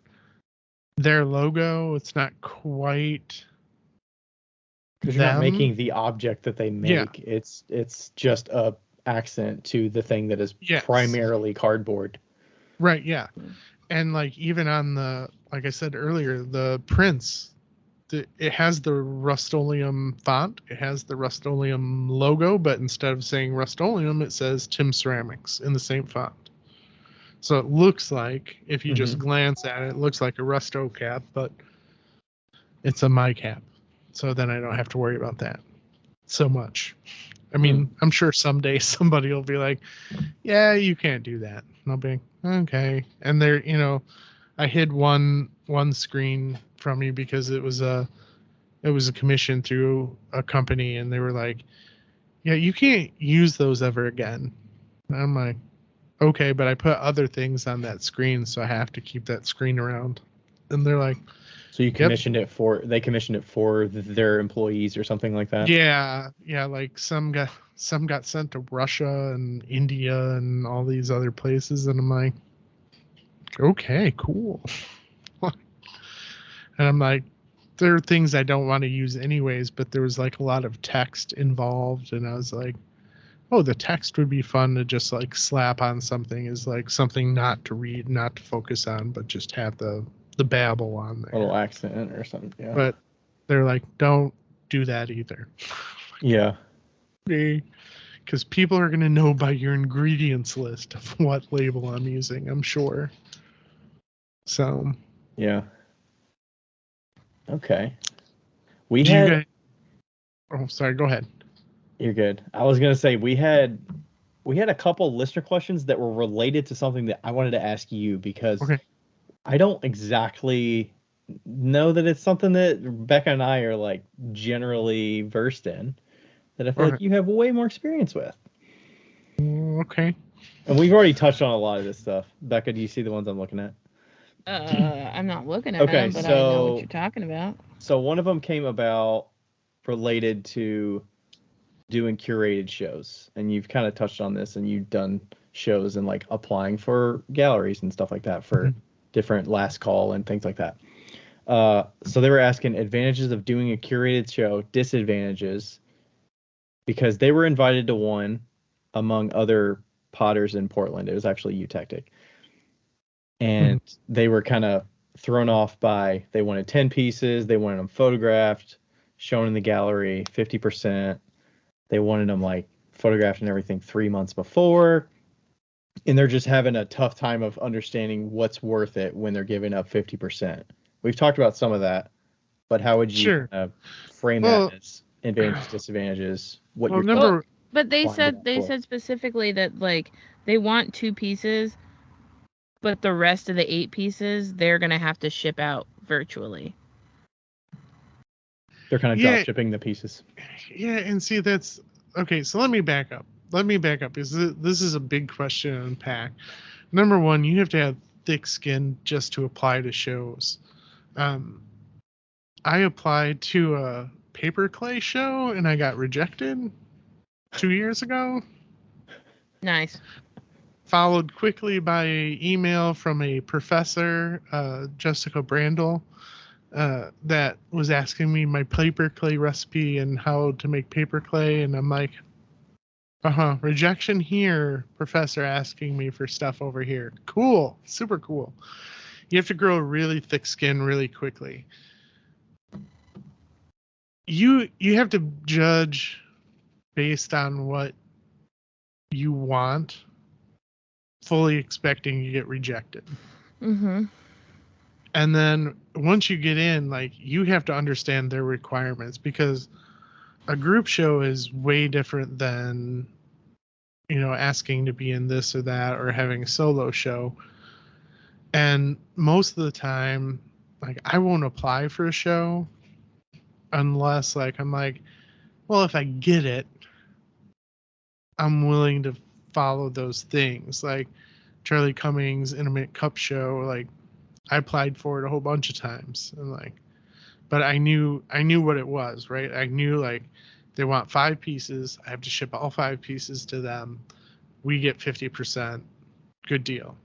their logo. It's not quite because you're not making the object that they make. Yeah. It's just a accent to the thing that is primarily cardboard. Right, yeah. And like even on the, like I said earlier, the prints, it has the Rust-Oleum font. It has the Rust-Oleum logo, but instead of saying Rust-Oleum, it says Tim Ceramics in the same font. So it looks like, if you just glance at it, it looks like a Rusto cap, but it's a my cap. So then I don't have to worry about that so much. I mean, I'm sure someday somebody will be like, yeah, you can't do that. And I'll be like, okay. And there, I hid one screen from you because it was a commission through a company and they were like, yeah, you can't use those ever again. And I'm like, okay, but I put other things on that screen, so I have to keep that screen around. And they're like, so you commissioned it for their employees or something like that? Yeah, like some got sent to Russia and India and all these other places, and I'm like, okay, cool. And I'm like, there are things I don't want to use anyways, but there was like a lot of text involved, and I was like, oh, the text would be fun to just like slap on something is like something not to read, not to focus on, but just have the babble on there. A little accent or something, yeah. But they're like, don't do that either. Yeah. Because people are going to know by your ingredients list of what label I'm using, I'm sure. So. Yeah. Okay. Oh, sorry, go ahead. You're good. I was gonna say we had a couple listener questions that were related to something that I wanted to ask you because Okay. I don't exactly know that it's something that Becca and I are like generally versed in, that I feel like you have way more experience with. Okay. And we've already touched on a lot of this stuff. Becca, do you see the ones I'm looking at? I'm not looking at them, but I know what you're talking about. So one of them came about related to doing curated shows, and you've kind of touched on this, and you've done shows and like applying for galleries and stuff like that for different last call and things like that. So they were asking advantages of doing a curated show, disadvantages, because they were invited to one among other potters in Portland. It was actually Eutectic. And they were kind of thrown off by, they wanted 10 pieces, they wanted them photographed, shown in the gallery, 50%. They wanted them like photographed and everything 3 months before. And they're just having a tough time of understanding what's worth it when they're giving up 50%. We've talked about some of that, but how would you frame that as advantages, disadvantages? But they said specifically that like they want 2 pieces, but the rest of the 8 pieces they're gonna have to ship out virtually. They're kind of drop shipping the pieces. Yeah, and see that's okay. So let me back up. Because this is a big question to unpack. Number one, you have to have thick skin just to apply to shows. I applied to a paper clay show and I got rejected 2 years ago. Nice. Followed quickly by an email from a professor, Jessica Brandel, that was asking me my paper clay recipe and how to make paper clay. And I'm like, rejection here, professor asking me for stuff over here. Cool. Super cool. You have to grow really thick skin really quickly. You have to judge based on what you want, fully expecting you get rejected. Mm-hmm. And then once you get in, like, you have to understand their requirements, because a group show is way different than, asking to be in this or that or having a solo show. And most of the time, like, I won't apply for a show unless, like, I'm like, well, if I get it, I'm willing to follow those things. Like Charlie Cummings' Intimate Cup show, like, I applied for it a whole bunch of times, and like, but I knew what it was, right? I knew, like, they want 5 pieces. I have to ship all 5 pieces to them. We get 50%. Good deal.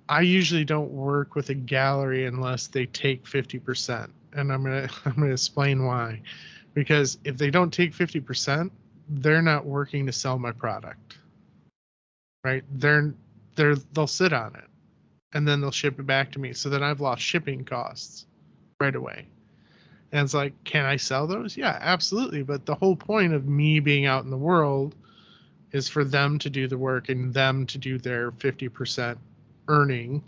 I usually don't work with a gallery unless they take 50%, and I'm gonna explain why. Because if they don't take 50%, they're not working to sell my product, right? They'll sit on it, and then they'll ship it back to me. So then I've lost shipping costs right away. And it's like, can I sell those? Yeah, absolutely. But the whole point of me being out in the world is for them to do the work and them to do their 50% earning,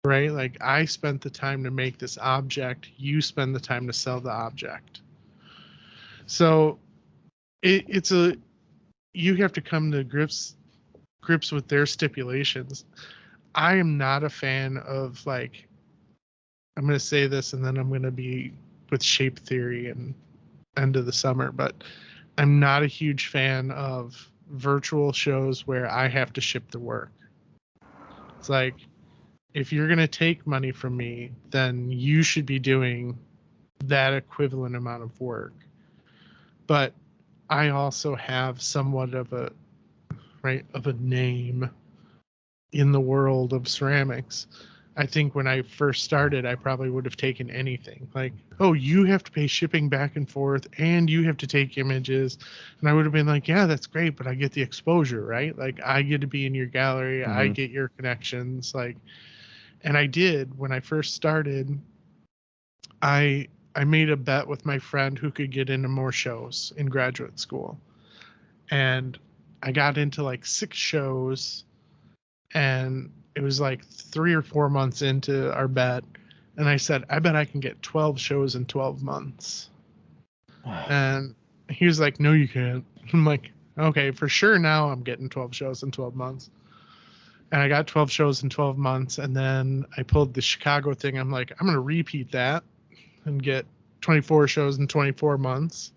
right? Like, I spent the time to make this object. You spend the time to sell the object. So you have to come to grips with their stipulations. I am not a fan of, like, I'm going to say this and then I'm going to be with shape theory and end of the summer, but I'm not a huge fan of virtual shows where I have to ship the work. It's like, if you're going to take money from me, then you should be doing that equivalent amount of work. But I also have somewhat of a name in the world of ceramics. I think when I first started, I probably would have taken anything. Like, oh, you have to pay shipping back and forth, and you have to take images. And I would have been like, yeah, that's great, but I get the exposure, right? Like, I get to be in your gallery. Mm-hmm. I get your connections. Like, and I did. When I first started, I made a bet with my friend who could get into more shows in graduate school. And I got into like 6 shows, and it was like 3 or 4 months into our bet. And I said, I bet I can get 12 shows in 12 months. Wow. And he was like, no, you can't. I'm like, okay, for sure now I'm getting 12 shows in 12 months. And I got 12 shows in 12 months. And then I pulled the Chicago thing. I'm like, I'm going to repeat that and get 24 shows in 24 months.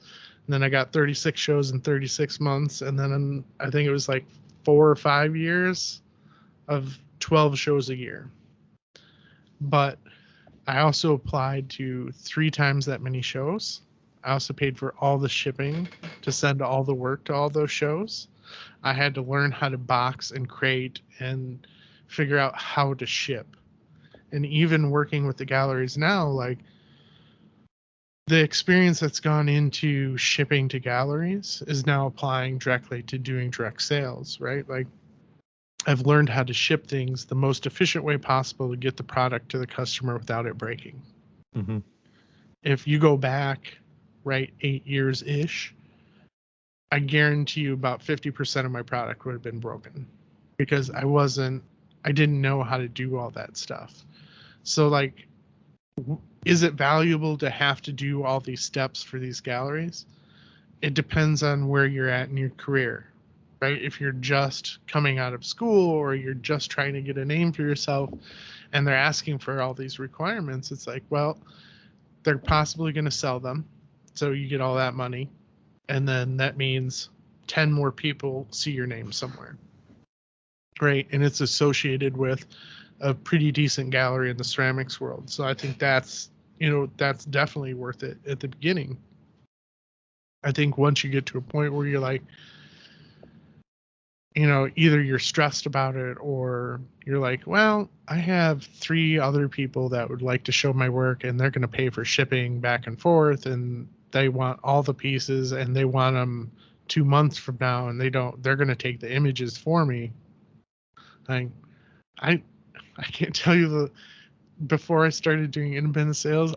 And then I got 36 shows in 36 months. And then I think it was like 4 or 5 years of 12 shows a year. But I also applied to 3 times that many shows. I also paid for all the shipping to send all the work to all those shows. I had to learn how to box and crate and figure out how to ship. And even working with the galleries now, like the experience that's gone into shipping to galleries is now applying directly to doing direct sales, right? Like I've learned how to ship things the most efficient way possible to get the product to the customer without it breaking. Mm-hmm. If you go back, right, 8 years-ish, I guarantee you about 50% of my product would have been broken because I didn't know how to do all that stuff. So like, is it valuable to have to do all these steps for these galleries? It depends on where you're at in your career, right? If you're just coming out of school or you're just trying to get a name for yourself and they're asking for all these requirements, it's like, well, they're possibly going to sell them. So you get all that money. And then that means 10 more people see your name somewhere. Right. And it's associated with a pretty decent gallery in the ceramics world. So I think that's definitely worth it at the beginning. I think once you get to a point where you're like, either you're stressed about it or you're like, well, I have 3 other people that would like to show my work and they're going to pay for shipping back and forth and they want all the pieces and they want them 2 months from now and they're going to take the images for me. I can't tell you before I started doing independent sales,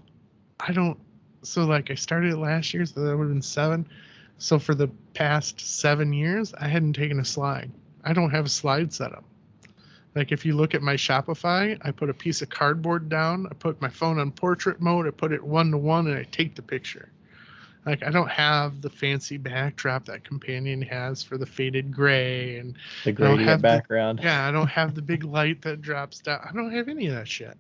I started last year, so that would have been 7. So for the past 7 years, I hadn't taken a slide. I don't have a slide set up. Like if you look at my Shopify, I put a piece of cardboard down, I put my phone on portrait mode, I put it 1-to-1 and I take the picture. Like I don't have the fancy backdrop that Companion has for the faded gray and the gradient background. I don't have the big light that drops down. I don't have any of that shit.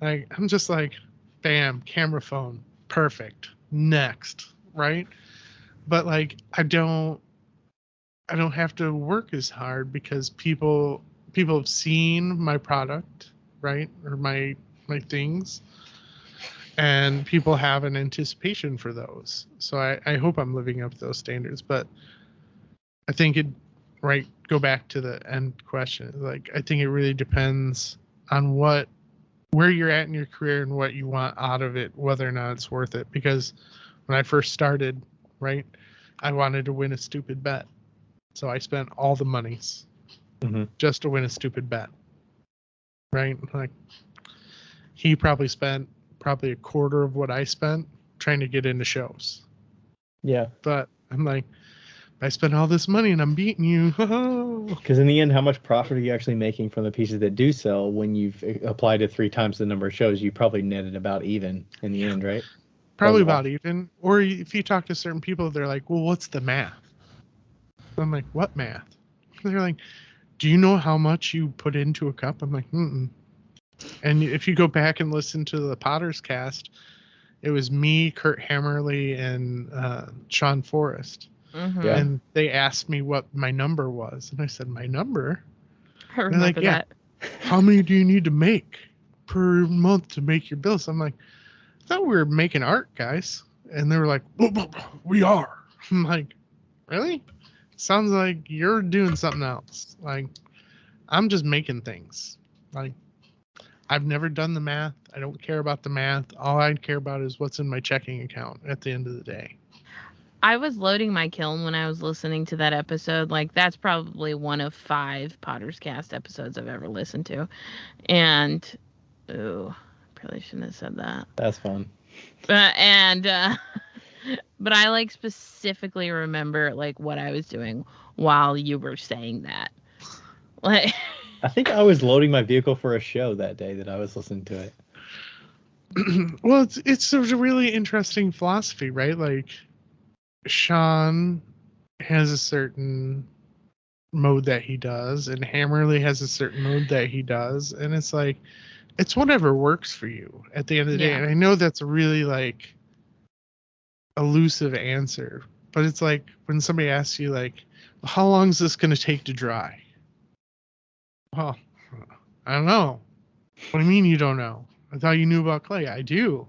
Like I'm just like, bam, camera phone, perfect. Next, right? But like I don't have to work as hard because people have seen my product, right? Or my things. And people have an anticipation for those. So I hope I'm living up to those standards. But I think go back to the end question. Like, I think it really depends on where you're at in your career and what you want out of it, whether or not it's worth it. Because when I first started, right, I wanted to win a stupid bet. So I spent all the monies just to win a stupid bet. Right? Like, he probably spent a quarter of what I spent trying to get into shows. Yeah. But I'm like, I spent all this money and I'm beating you. Because in the end, how much profit are you actually making from the pieces that do sell when you've applied to 3 times the number of shows? You probably netted about even in the end, right? Probably about even. Or if you talk to certain people, they're like, well, what's the math? I'm like, what math? They're like, do you know how much you put into a cup? I'm like, mm-mm. And if you go back and listen to the Potter's cast, it was me, Kurt Hammerly, and Sean Forrest. Mm-hmm. Yeah. And they asked me what my number was. And I said, my number? I remember that. How many do you need to make per month to make your bills? I'm like, I thought we were making art, guys. And they were like, well, we are. I'm like, really? Sounds like you're doing something else. Like, I'm just making things. Like, I've never done the math. I don't care about the math. All I care about is what's in my checking account at the end of the day. I was loading my kiln when I was listening to that episode. Like, that's probably one of 5 Potter's Cast episodes I've ever listened to. And, probably shouldn't have said that. That's fun. But I, like, specifically remember, like, what I was doing while you were saying that. Like... I think I was loading my vehicle for a show that day that I was listening to it. Well, it's a really interesting philosophy, right? Like, Sean has a certain mode that he does, and Hammerly has a certain mode that he does, and it's like, it's whatever works for you at the end of the day. And I know that's a really like elusive answer, but it's like when somebody asks you like, how long is this going to take to dry? Well, I don't know. What do you mean you don't know? I thought you knew about clay. I do.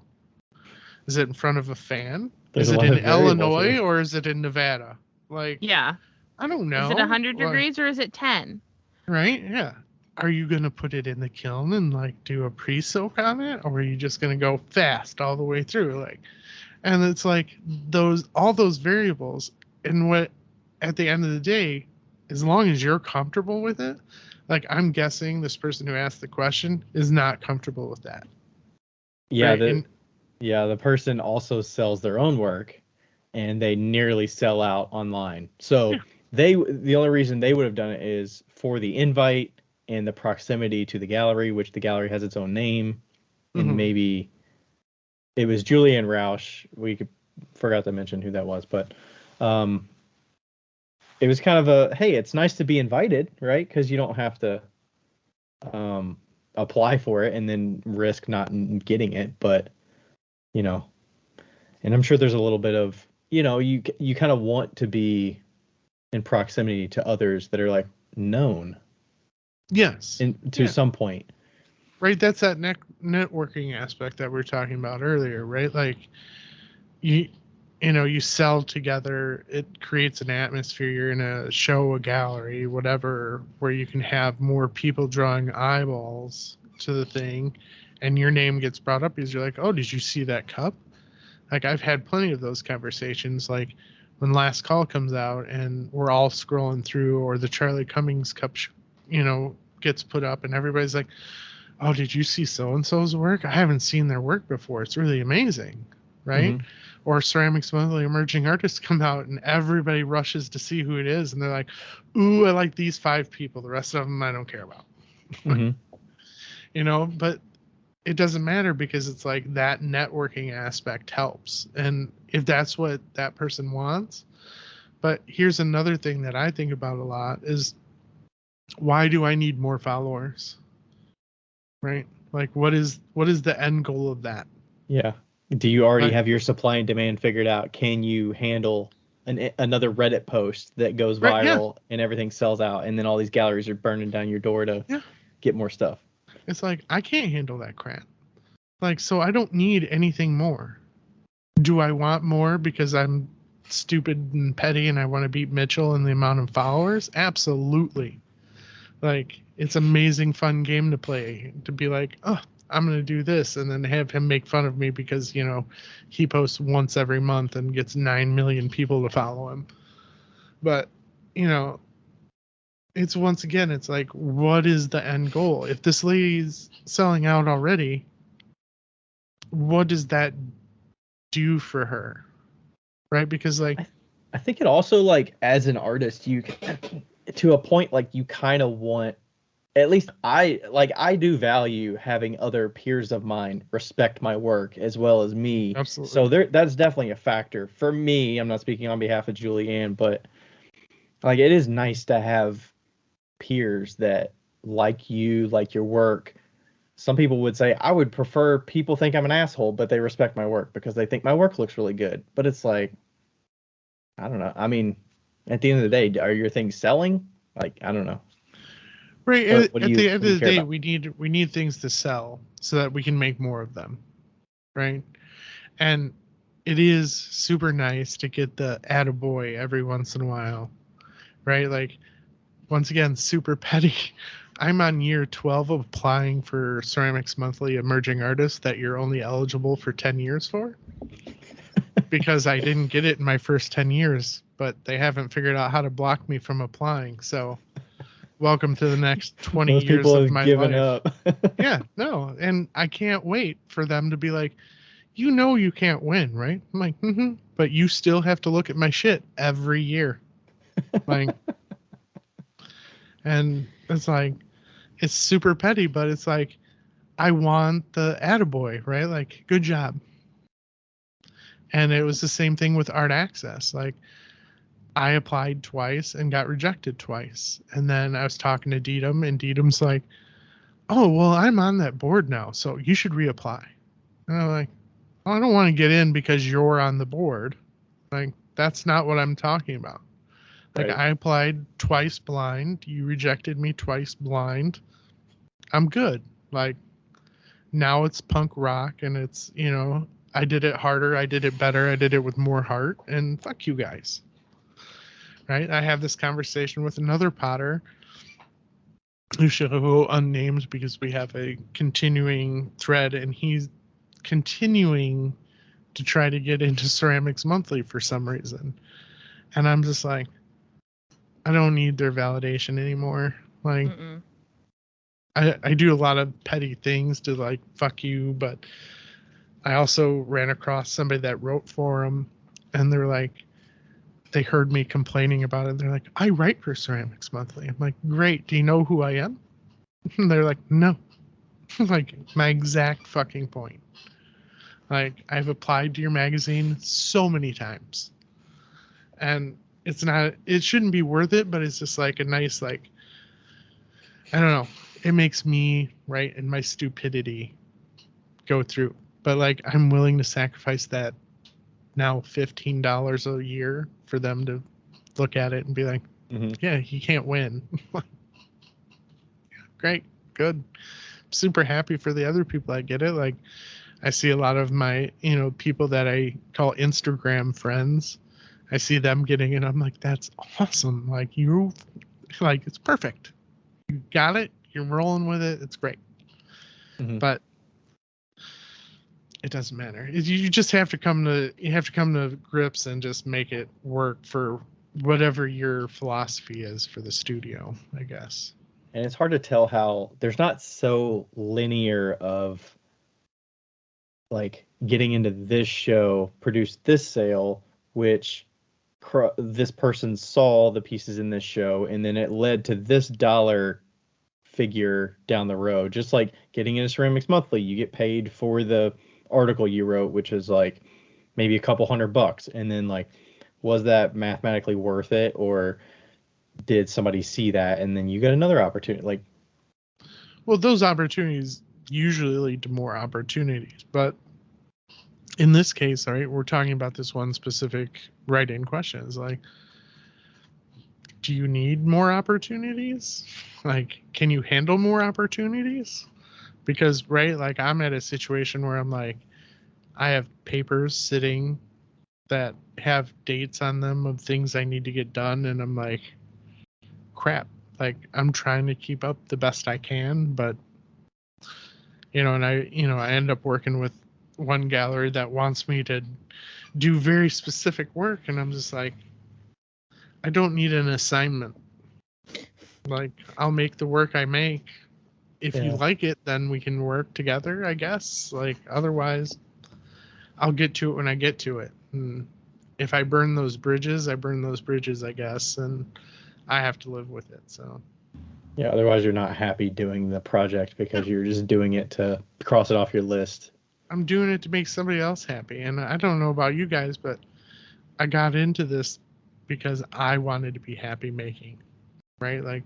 Is it in front of a fan? Is it in Illinois or is it in Nevada? Like, yeah, I don't know. Is it 100 degrees or is it 10? Right? Yeah. Are you going to put it in the kiln and like do a pre-soak on it, or are you just going to go fast all the way through? Like, and it's like all those variables, and what at the end of the day, as long as you're comfortable with it, like I'm guessing this person who asked the question is not comfortable with that. Yeah, right? The person also sells their own work, and they nearly sell out online. So the only reason they would have done it is for the invite and the proximity to the gallery, which the gallery has its own name, and maybe it was Julianne Rausch. Forgot to mention who that was, but it was kind of a, hey, it's nice to be invited, right? Because you don't have to apply for it and then risk not getting it. But, and I'm sure there's a little bit of, you kind of want to be in proximity to others that are like known. Yes. To some point. Right. That's that networking aspect that we were talking about earlier, right? Like you sell together, it creates an atmosphere. You're in a show, a gallery, whatever, where you can have more people drawing eyeballs to the thing, and your name gets brought up because you're like, oh, did you see that cup? Like I've had plenty of those conversations, like when Last Call comes out and we're all scrolling through, or the Charlie Cummings cup, gets put up and everybody's like, oh, did you see so-and-so's work? I haven't seen their work before. It's really amazing. Right? Mm-hmm. Or Ceramics Monthly emerging artists come out and everybody rushes to see who it is. And they're like, ooh, I like these 5 people. The rest of them I don't care about. Mm-hmm. But it doesn't matter because it's like that networking aspect helps. And if that's what that person wants. But here's another thing that I think about a lot is, why do I need more followers? Right? Like what is the end goal of that? Yeah. Do you already have your supply and demand figured out? Can you handle another Reddit post that goes viral and everything sells out, and then all these galleries are burning down your door to get more stuff? It's like, I can't handle that crap. Like, so I don't need anything more. Do I want more because I'm stupid and petty and I want to beat Mitchell in the amount of followers? Absolutely. Like, it's amazing fun game to play, to be like, oh, I'm going to do this, and then have him make fun of me because, he posts once every month and gets 9 million people to follow him. But, it's once again, it's like, what is the end goal? If this lady's selling out already, what does that do for her? Right? Because like, I think it also, like, as an artist, you to a point, like, you kind of want, at least I do value having other peers of mine respect my work as well as me. Absolutely. So that's definitely a factor for me. I'm not speaking on behalf of Julianne, but like, it is nice to have peers that like you, like your work. Some people would say I would prefer people think I'm an asshole, but they respect my work because they think my work looks really good. But it's like, I don't know. I mean, at the end of the day, are your things selling? Like, I don't know. Right. At the end of the day, we need things to sell so that we can make more of them. Right. And it is super nice to get the attaboy every once in a while. Right. Like, once again, super petty. I'm on year 12 of applying for Ceramics Monthly Emerging Artists that you're only eligible for 10 years for. Because I didn't get it in my first 10 years, but they haven't figured out how to block me from applying. So welcome to the next 20 Most years people of have my given life. Up. Yeah, no. And I can't wait for them to be like, you can't win, right? I'm like, but you still have to look at my shit every year. Like, and it's like, it's super petty, but it's like, I want the attaboy, right? Like, good job. And it was the same thing with Art Access. Like, I applied twice and got rejected twice. And then I was talking to Dedham, and Dedham's like, oh, well, I'm on that board now, so you should reapply. And I'm like, oh, I don't want to get in because you're on the board. Like, that's not what I'm talking about. Like, Right. I applied twice blind. You rejected me twice blind. I'm good. Like, now it's punk rock, and it's, I did it harder. I did it better. I did it with more heart, and fuck you guys. Right? I have this conversation with another Potter who should go unnamed because we have a continuing thread, and he's continuing to try to get into Ceramics Monthly for some reason. And I'm just like, I don't need their validation anymore. Like, I do a lot of petty things to, like, fuck you, but I also ran across somebody that wrote for them, and they're like, they heard me complaining about it. They're like, I write for Ceramics Monthly. I'm like, great. Do you know who I am? And they're like, no. Like, my exact fucking point. Like, I've applied to your magazine so many times. And it shouldn't be worth it, but it's just like a nice, like, I don't know. It makes me, right, and my stupidity go through. But, like, I'm willing to sacrifice that now $15 a year for them to look at it and be like, yeah, he can't win. Great, good. Super happy for the other people that get it. Like, I see a lot of my, people that I call Instagram friends. I see them getting it. I'm like, that's awesome. Like, it's perfect. You got it. You're rolling with it. It's great. But it doesn't matter. You just have to come to grips and just make it work for whatever your philosophy is for the studio, I guess. And it's hard to tell how there's not so linear of, like, getting into this show produced this sale, which this person saw the pieces in this show, and then it led to this dollar figure down the road. Just like getting into Ceramics Monthly, you get paid for the article you wrote, which is like maybe a couple $100, and then, like, was that mathematically worth it, or did somebody see that and then you get another opportunity? Like, well, those opportunities usually lead to more opportunities, but in this case, all right, we're talking about this one specific write-in question. Is like, do you need more opportunities? Like, can you handle more opportunities? Because, right, like, I'm at a situation where I'm like, I have papers sitting that have dates on them of things I need to get done, and I'm like, crap. Like, I'm trying to keep up the best I can, but, and I end up working with one gallery that wants me to do very specific work, and I'm just like, I don't need an assignment. Like, I'll make the work I make. If you like it, then we can work together, I guess. Like, otherwise, I'll get to it when I get to it. And if I burn those bridges, I guess, and I have to live with it. So yeah, otherwise you're not happy doing the project because you're just doing it to cross it off your list. I'm doing it to make somebody else happy. And I don't know about you guys, but I got into this because I wanted to be happy making, right? Like,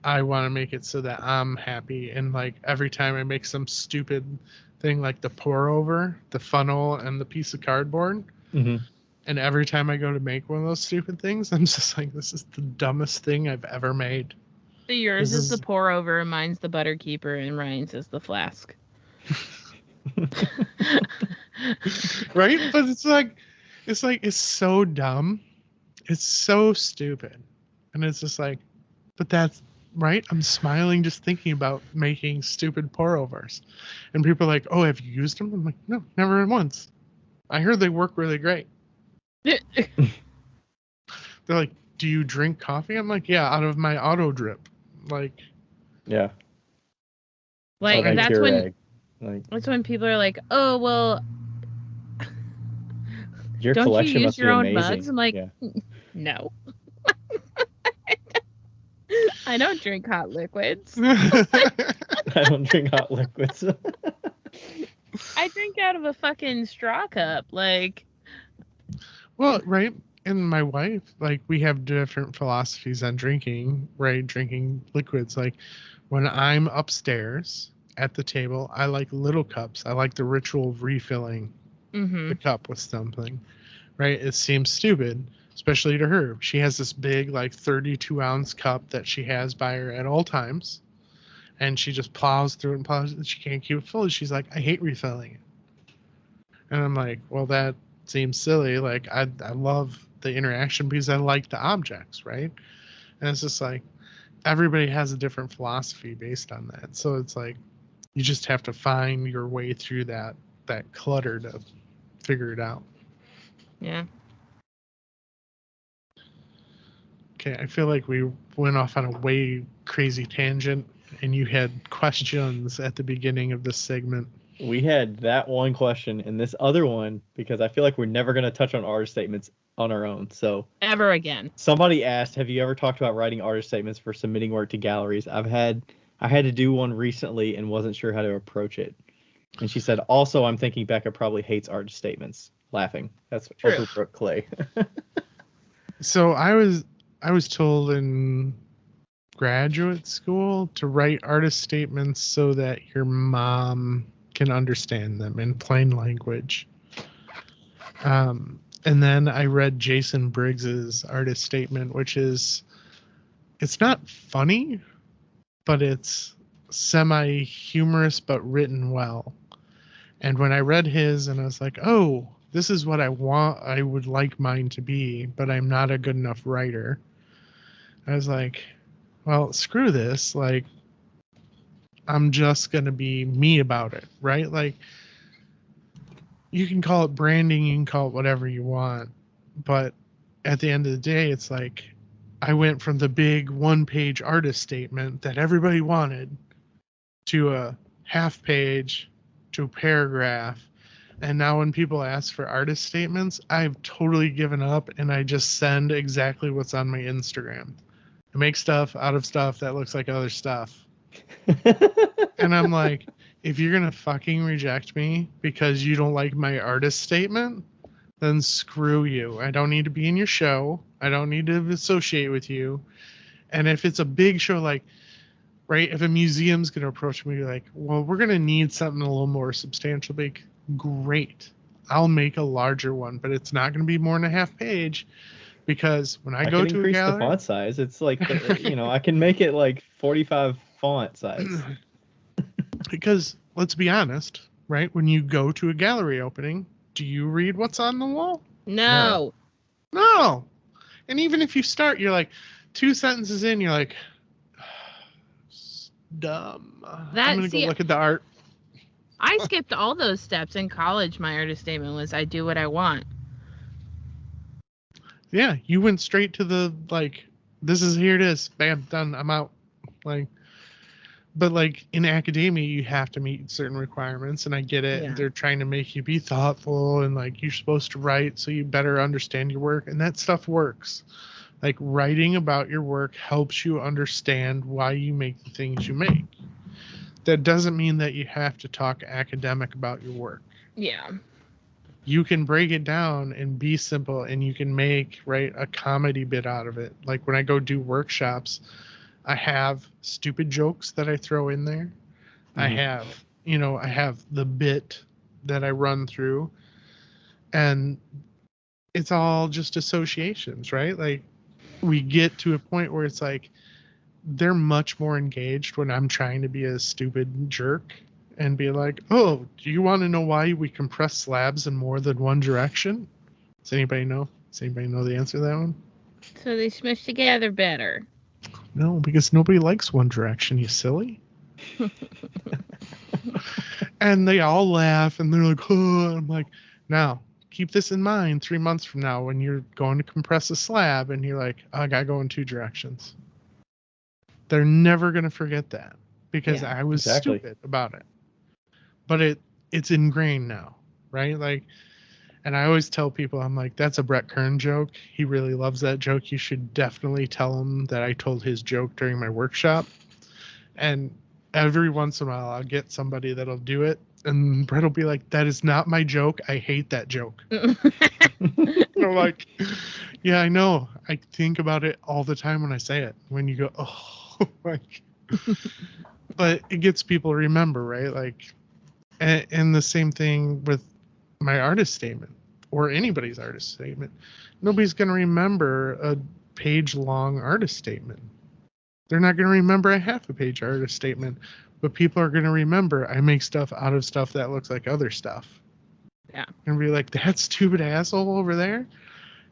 I want to make it so that I'm happy. And, like, every time I make some stupid thing, like the pour over, the funnel, and the piece of cardboard, and every time I go to make one of those stupid things, I'm just like, this is the dumbest thing I've ever made. So yours is the pour over, mine's the butter keeper, and Ryan's is the flask. Right? But it's so dumb. It's so stupid. And it's just like, but that's right. I'm smiling just thinking about making stupid pour overs. And people are like, oh, have you used them? I'm like, no, never once. I heard they work really great. They're like, do you drink coffee? I'm like, yeah, out of my auto drip. Like, yeah. Like, that's when that's when people are like, oh, well, your don't collection you use must your be own amazing. mugs? I'm like, no. I don't drink hot liquids. I don't drink hot liquids. I drink out of a fucking straw cup. Like, well, right. and my wife, like, we have different philosophies on drinking, right? Drinking liquids. Like, when I'm upstairs at the table, I like little cups. I like the ritual of refilling the cup with something, right? It seems stupid, especially to her. She has this big, like, 32-ounce cup that she has by her at all times, and she just plows through it and plows it, and she can't keep it full. She's like, I hate refilling it. And I'm like, well, that seems silly. Like, I love the interaction because I like the objects, right? And it's just like, everybody has a different philosophy based on that. So it's like, you just have to find your way through that clutter to figure it out. Yeah. Okay, I feel like we went off on a way crazy tangent, and you had questions at the beginning of this segment. We had that one question and this other one because I feel like we're never going to touch on artist statements on our own. So ever again. Somebody asked, have you ever talked about writing artist statements for submitting work to galleries? I had to do one recently and wasn't sure how to approach it. And she said, also, I'm thinking Becca probably hates artist statements. Laughing. That's Overbrook Clay. So I was told in graduate school to write artist statements so that your mom can understand them in plain language. And then I read Jason Briggs's artist statement, which is, it's not funny, but it's semi-humorous but written well. And when I read his, and I was like, oh, this is what I would like mine to be, but I'm not a good enough writer. I was like, well, screw this. Like, I'm just going to be me about it, right? Like, you can call it branding, you can call it whatever you want, but at the end of the day, it's like, I went from the big one-page artist statement that everybody wanted to a half page to a paragraph. And now when people ask for artist statements, I've totally given up and I just send exactly what's on my Instagram. I make stuff out of stuff that looks like other stuff. And I'm like, if you're going to fucking reject me because you don't like my artist statement, then screw you. I don't need to be in your show. I don't need to associate with you. And if it's a big show, like, right, if a museum's going to approach me like, well, we're going to need something a little more substantial, big, great. I'll make a larger one, but it's not going to be more than a half page. Because when I go to a gallery, increase the font size. It's like, I can make it like 45 font size. Because let's be honest, right? When you go to a gallery opening, do you read what's on the wall? No. And even if you start, you're like 2 sentences in, you're like, dumb. I'm gonna go look at the art. I skipped all those steps in college. My artist statement was, I do what I want. Yeah, you went straight to the, like, here it is, bam, done, I'm out. Like, but like in academia, you have to meet certain requirements, and I get it. Yeah. They're trying to make you be thoughtful, and like you're supposed to write so you better understand your work, and that stuff works. Like, writing about your work helps you understand why you make the things you make. That doesn't mean that you have to talk academic about your work. Yeah. You can break it down and be simple, and you can make, right, a comedy bit out of it. Like when I go do workshops, I have stupid jokes that I throw in there. Mm-hmm. I have the bit that I run through, and it's all just associations, right? Like, we get to a point where it's like, they're much more engaged when I'm trying to be a stupid jerk and be like, oh, do you want to know why we compress slabs in more than one direction? Does anybody know? Does anybody know the answer to that one? So they smush together better. No, because nobody likes one direction, you silly. And they all laugh, and they're like, oh, I'm like, now, keep this in mind 3 months from now when you're going to compress a slab, and you're like, I gotta go in 2 directions. They're never going to forget that, because I was stupid about it. But it's ingrained now, right? Like, and I always tell people, I'm like, that's a Brett Kern joke. He really loves that joke. You should definitely tell him that I told his joke during my workshop. And every once in a while, I'll get somebody that'll do it. And Brett will be like, that is not my joke. I hate that joke. And I'm like, yeah, I know. I think about it all the time when I say it. When you go, oh, like, but it gets people to remember, right? Like, and the same thing with my artist statement or anybody's artist statement. Nobody's going to remember a page-long artist statement. They're not going to remember a half a page artist statement, but people are going to remember I make stuff out of stuff that looks like other stuff. Yeah. And be like, that stupid asshole over there,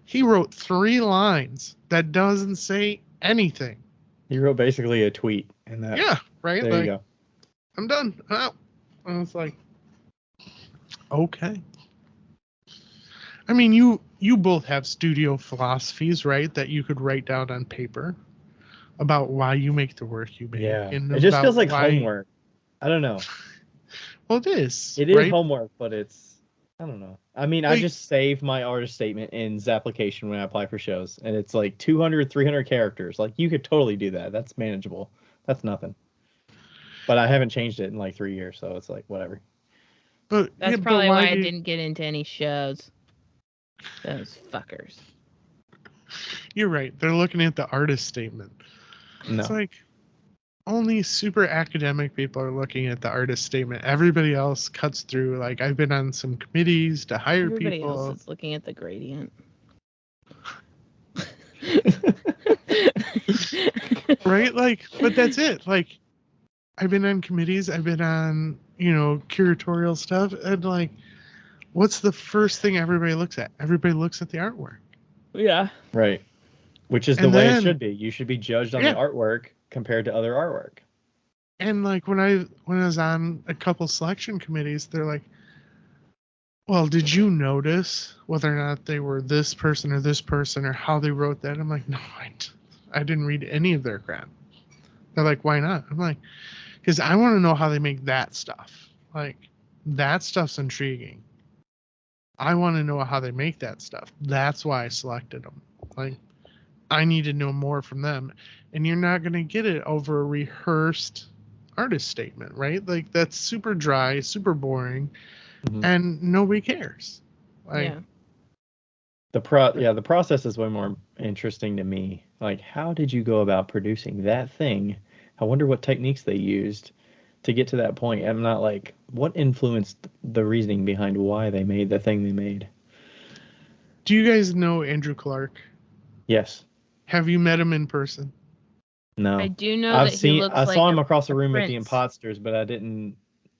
he wrote 3 lines that doesn't say anything. He wrote basically a tweet. And that, yeah, right? There like, you go. I'm done. I'm out. And it's like, okay. I mean, you both have studio philosophies, right? That you could write down on paper about why you make the work you make. Yeah. And it just feels like homework. I don't know. Well, it is. It is homework, but it's, I don't know. I mean, I just save my artist statement in Zapplication when I apply for shows, and it's like 200, 300 characters. Like, you could totally do that. That's manageable. That's nothing. But I haven't changed it in like 3 years, so it's like, whatever. But that's probably why I didn't get into any shows. Those fuckers. You're right. They're looking at the artist statement. No. It's like only super academic people are looking at the artist statement. Everybody else cuts through. Like, I've been on some committees to hire people. Everybody else is looking at the gradient. Right? Like, but that's it. Like, I've been on committees. I've been on, curatorial stuff. And, like, what's the first thing everybody looks at? Everybody looks at the artwork. Yeah. Right. Which is the way it should be. You should be judged on the artwork compared to other artwork. And like when I was on a couple selection committees, they're like, well, did you notice whether or not they were this person or how they wrote that? I'm like, no, I didn't read any of their crap. They're like, why not? I'm like, because I want to know how they make that stuff. Like, that stuff's intriguing. I want to know how they make that stuff. That's why I selected them. Like, I need to know more from them. And you're not going to get it over a rehearsed artist statement, right? Like, that's super dry, super boring, and nobody cares. Like, the process is way more interesting to me. Like, how did you go about producing that thing? I wonder what techniques they used to get to that point. I'm not like, what influenced the reasoning behind why they made the thing they made? Do you guys know Andrew Clark? Yes. Have you met him in person? No. I do know I saw him across the room at the Imposters, but I didn't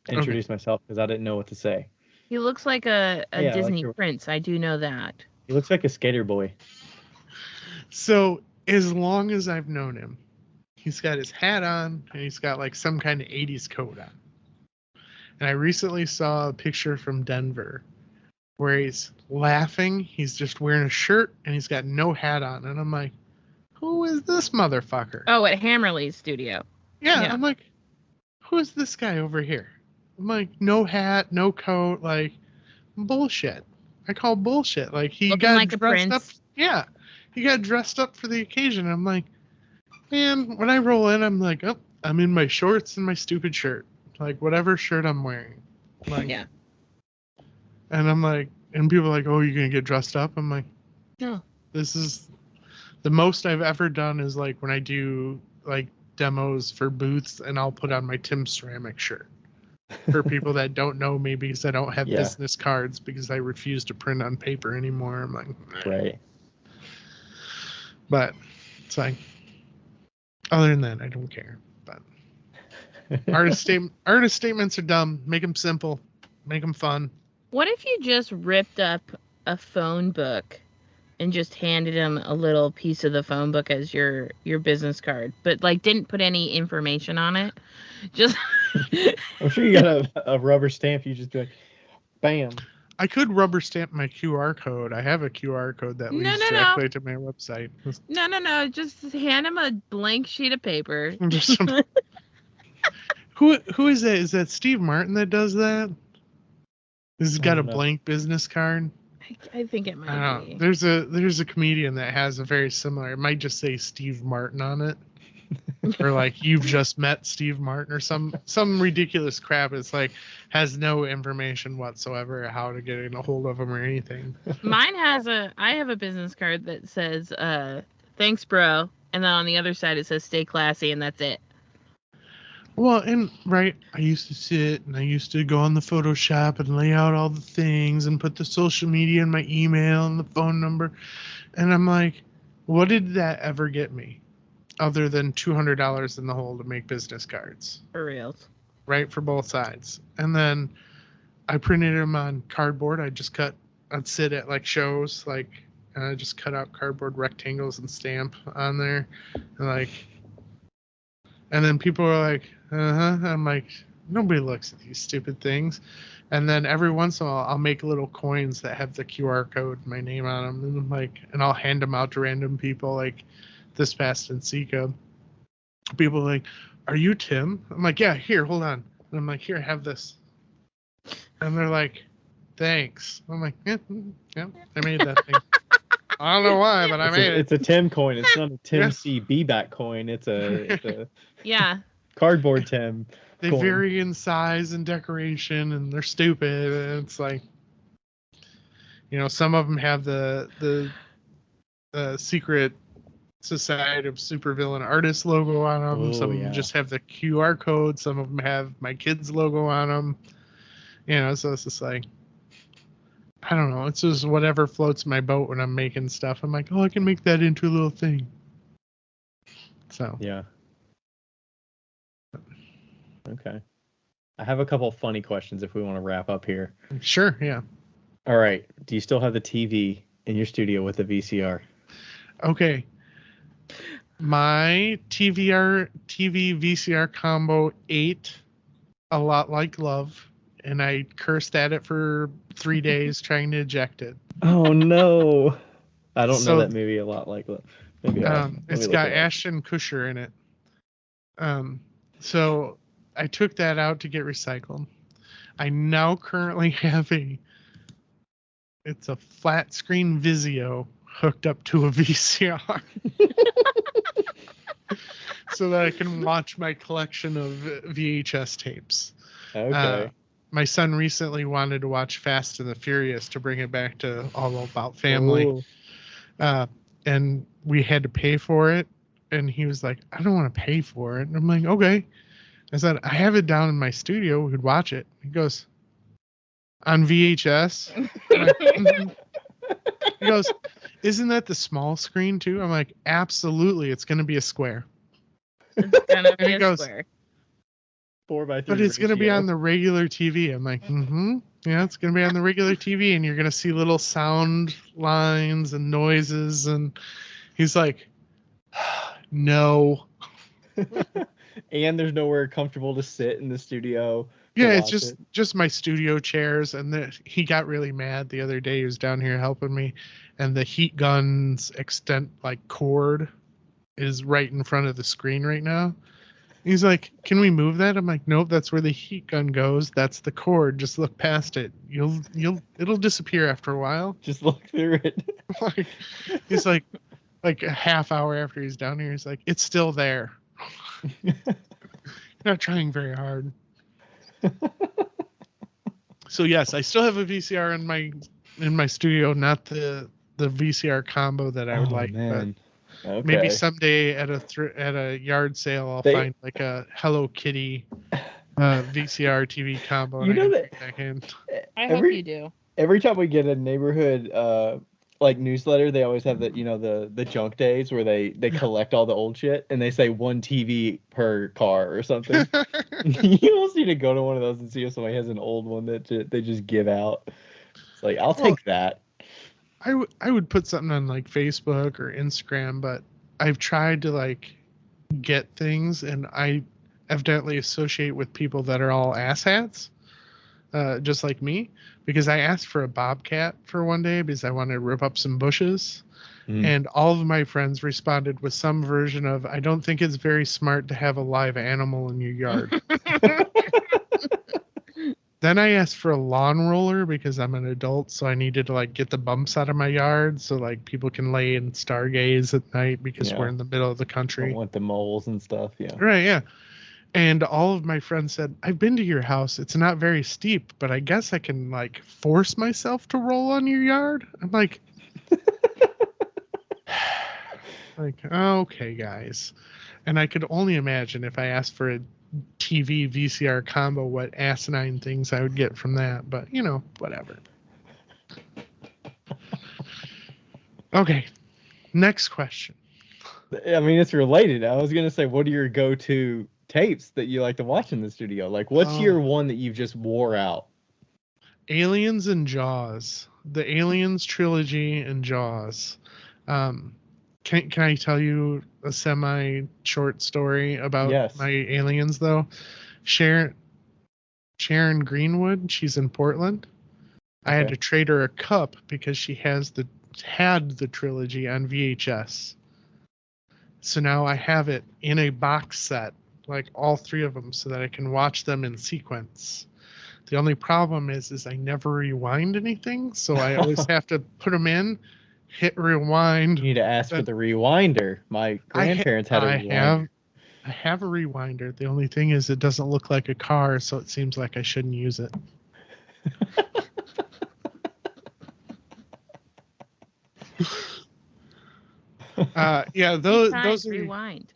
introduce myself because I didn't know what to say. He looks like a Disney prince. I do know that. He looks like a skater boy. So, as long as I've known him, he's got his hat on and he's got like some kind of 80s coat on. And I recently saw a picture from Denver where he's laughing. He's just wearing a shirt and he's got no hat on. And I'm like, who is this motherfucker? Oh, at Hammerly's studio. Yeah, I'm like, who is this guy over here? I'm like, no hat, no coat, like, bullshit. I call bullshit. Like, he got like dressed up. Yeah, he got dressed up for the occasion. I'm like, man, when I roll in, I'm like, oh, I'm in my shorts and my stupid shirt. Like, whatever shirt I'm wearing. Like, yeah. And I'm like, and people are like, oh, you're going to get dressed up? I'm like, no. This is the most I've ever done is like when I do like demos for booths and I'll put on my Tim Ceramic shirt. For people that don't know me because I don't have business cards because I refuse to print on paper anymore. I'm like, right. But it's like, other than that, I don't care. But artist statements are dumb. Make them simple. Make them fun. What if you just ripped up a phone book and just handed him a little piece of the phone book as your business card, but like didn't put any information on it? Just I'm sure you got a rubber stamp. You just be like, bam. I could rubber stamp my QR code. I have a QR code that leads directly to my website. No. Just hand him a blank sheet of paper. Who is that? Is that Steve Martin that does that? He's got a blank business card. I think it might be. There's a comedian that has a very similar. It might just say Steve Martin on it. or like you've just met Steve Martin or some ridiculous crap. It's like has no information whatsoever how to get in a hold of them or anything. Mine I have a business card that says thanks bro, and then on the other side it says stay classy, and that's it. Well, and right, I used to sit and I used to go on the Photoshop and lay out all the things and put the social media and my email and the phone number, and I'm like, what did that ever get me? Other than $200 in the hole to make business cards. For reals. Right, for both sides. And then I printed them on cardboard. I'd sit at like shows, like, and I just cut out cardboard rectangles and stamp on there. And then people were like, I'm like, nobody looks at these stupid things. And then every once in a while, I'll make little coins that have the QR code, my name on them. And I'm like, and I'll hand them out to random people, like, this past in Seca, people are like, are you Tim? I'm like, yeah, here, hold on. And I'm like, here, have this. And they're like, thanks. I'm like, yeah, I made that thing. I don't know why, but I made it. It's a Tim coin. It's not a Tim C. B-back coin. It's a yeah, cardboard Tim. They coin. vary in size and decoration, and they're stupid. And it's like, some of them have the secret Society of Supervillain Artists logo on them. Ooh, some of them just have the QR code. Some of them have my kids' logo on them. So it's just like, I don't know. It's just whatever floats my boat when I'm making stuff. I'm like, I can make that into a little thing. So. Yeah. Okay. I have a couple funny questions if we want to wrap up here. Sure, yeah. All right. Do you still have the TV in your studio with the VCR? Okay. My TV VCR combo ate a lot like love, and I cursed at it for 3 days trying to eject it. Oh no! I don't know that movie a lot like love. Maybe it's got Ashton Kutcher in it. So I took that out to get recycled. I now currently have it's a flat screen Vizio hooked up to a VCR. So that I can watch my collection of VHS tapes. Okay. My son recently wanted to watch Fast and the Furious to bring it back to All About Family. And we had to pay for it. And he was like, I don't want to pay for it. And I'm like, okay. I said, I have it down in my studio. We could watch it. He goes, on VHS? He goes, isn't that the small screen too? I'm like, absolutely. It's going to be a square. It's going to be a square. 4x3. But it's going to be on the regular TV. I'm like, yeah, it's going to be on the regular TV, and you're going to see little sound lines and noises. And he's like, no. And there's nowhere comfortable to sit in the studio. Yeah, it's just my studio chairs. And he got really mad the other day. He was down here helping me, and the heat gun's cord is right in front of the screen right now. He's like, can we move that? I'm like, nope, that's where the heat gun goes. That's the cord. Just look past it. It'll disappear after a while. Just look through it. He's like a half hour after he's down here, he's like, it's still there. You're not trying very hard. So yes, I still have a VCR in my studio, not the VCR combo that I would like. Man. But okay. maybe someday at a yard sale I'll find like a Hello Kitty VCR TV combo. You know that. I hope you do. Every time we get a neighborhood newsletter, they always have the junk days where they collect all the old shit and they say 1 TV per car or something. You almost need to go to one of those and see if somebody has an old one that they just give out. It's like, I'll take that. I would put something on like Facebook or Instagram, but I've tried to get things, and I evidently associate with people that are all asshats, just like me, because I asked for a bobcat for one day because I wanted to rip up some bushes, and all of my friends responded with some version of, I don't think it's very smart to have a live animal in your yard. Then I asked for a lawn roller because I'm an adult, so I needed to like get the bumps out of my yard so like people can lay and stargaze at night because we're in the middle of the country. Don't want the moles and stuff, yeah. Right, yeah. And all of my friends said, I've been to your house. It's not very steep, but I guess I can like force myself to roll on your yard. I'm like, okay, guys. And I could only imagine if I asked for a TV VCR combo, what asinine things I would get from that. But, whatever. Okay. Next question. I mean, it's related. I was going to say, what are your go-to tapes that you like to watch in the studio? Like, what's your one that you've just wore out? Aliens and Jaws. The Aliens trilogy and Jaws. Can I tell you a semi-short story about my aliens, though? Sharon Greenwood, she's in Portland. Okay. I had to trade her a cup because she had the trilogy on VHS. So now I have it in a box set, like all three of them, so that I can watch them in sequence. The only problem is I never rewind anything, so I always have to put them in, hit rewind. You need to ask for the rewinder. My grandparents had a rewinder. I have a rewinder. The only thing is it doesn't look like a car, so it seems like I shouldn't use it. Those are rewind.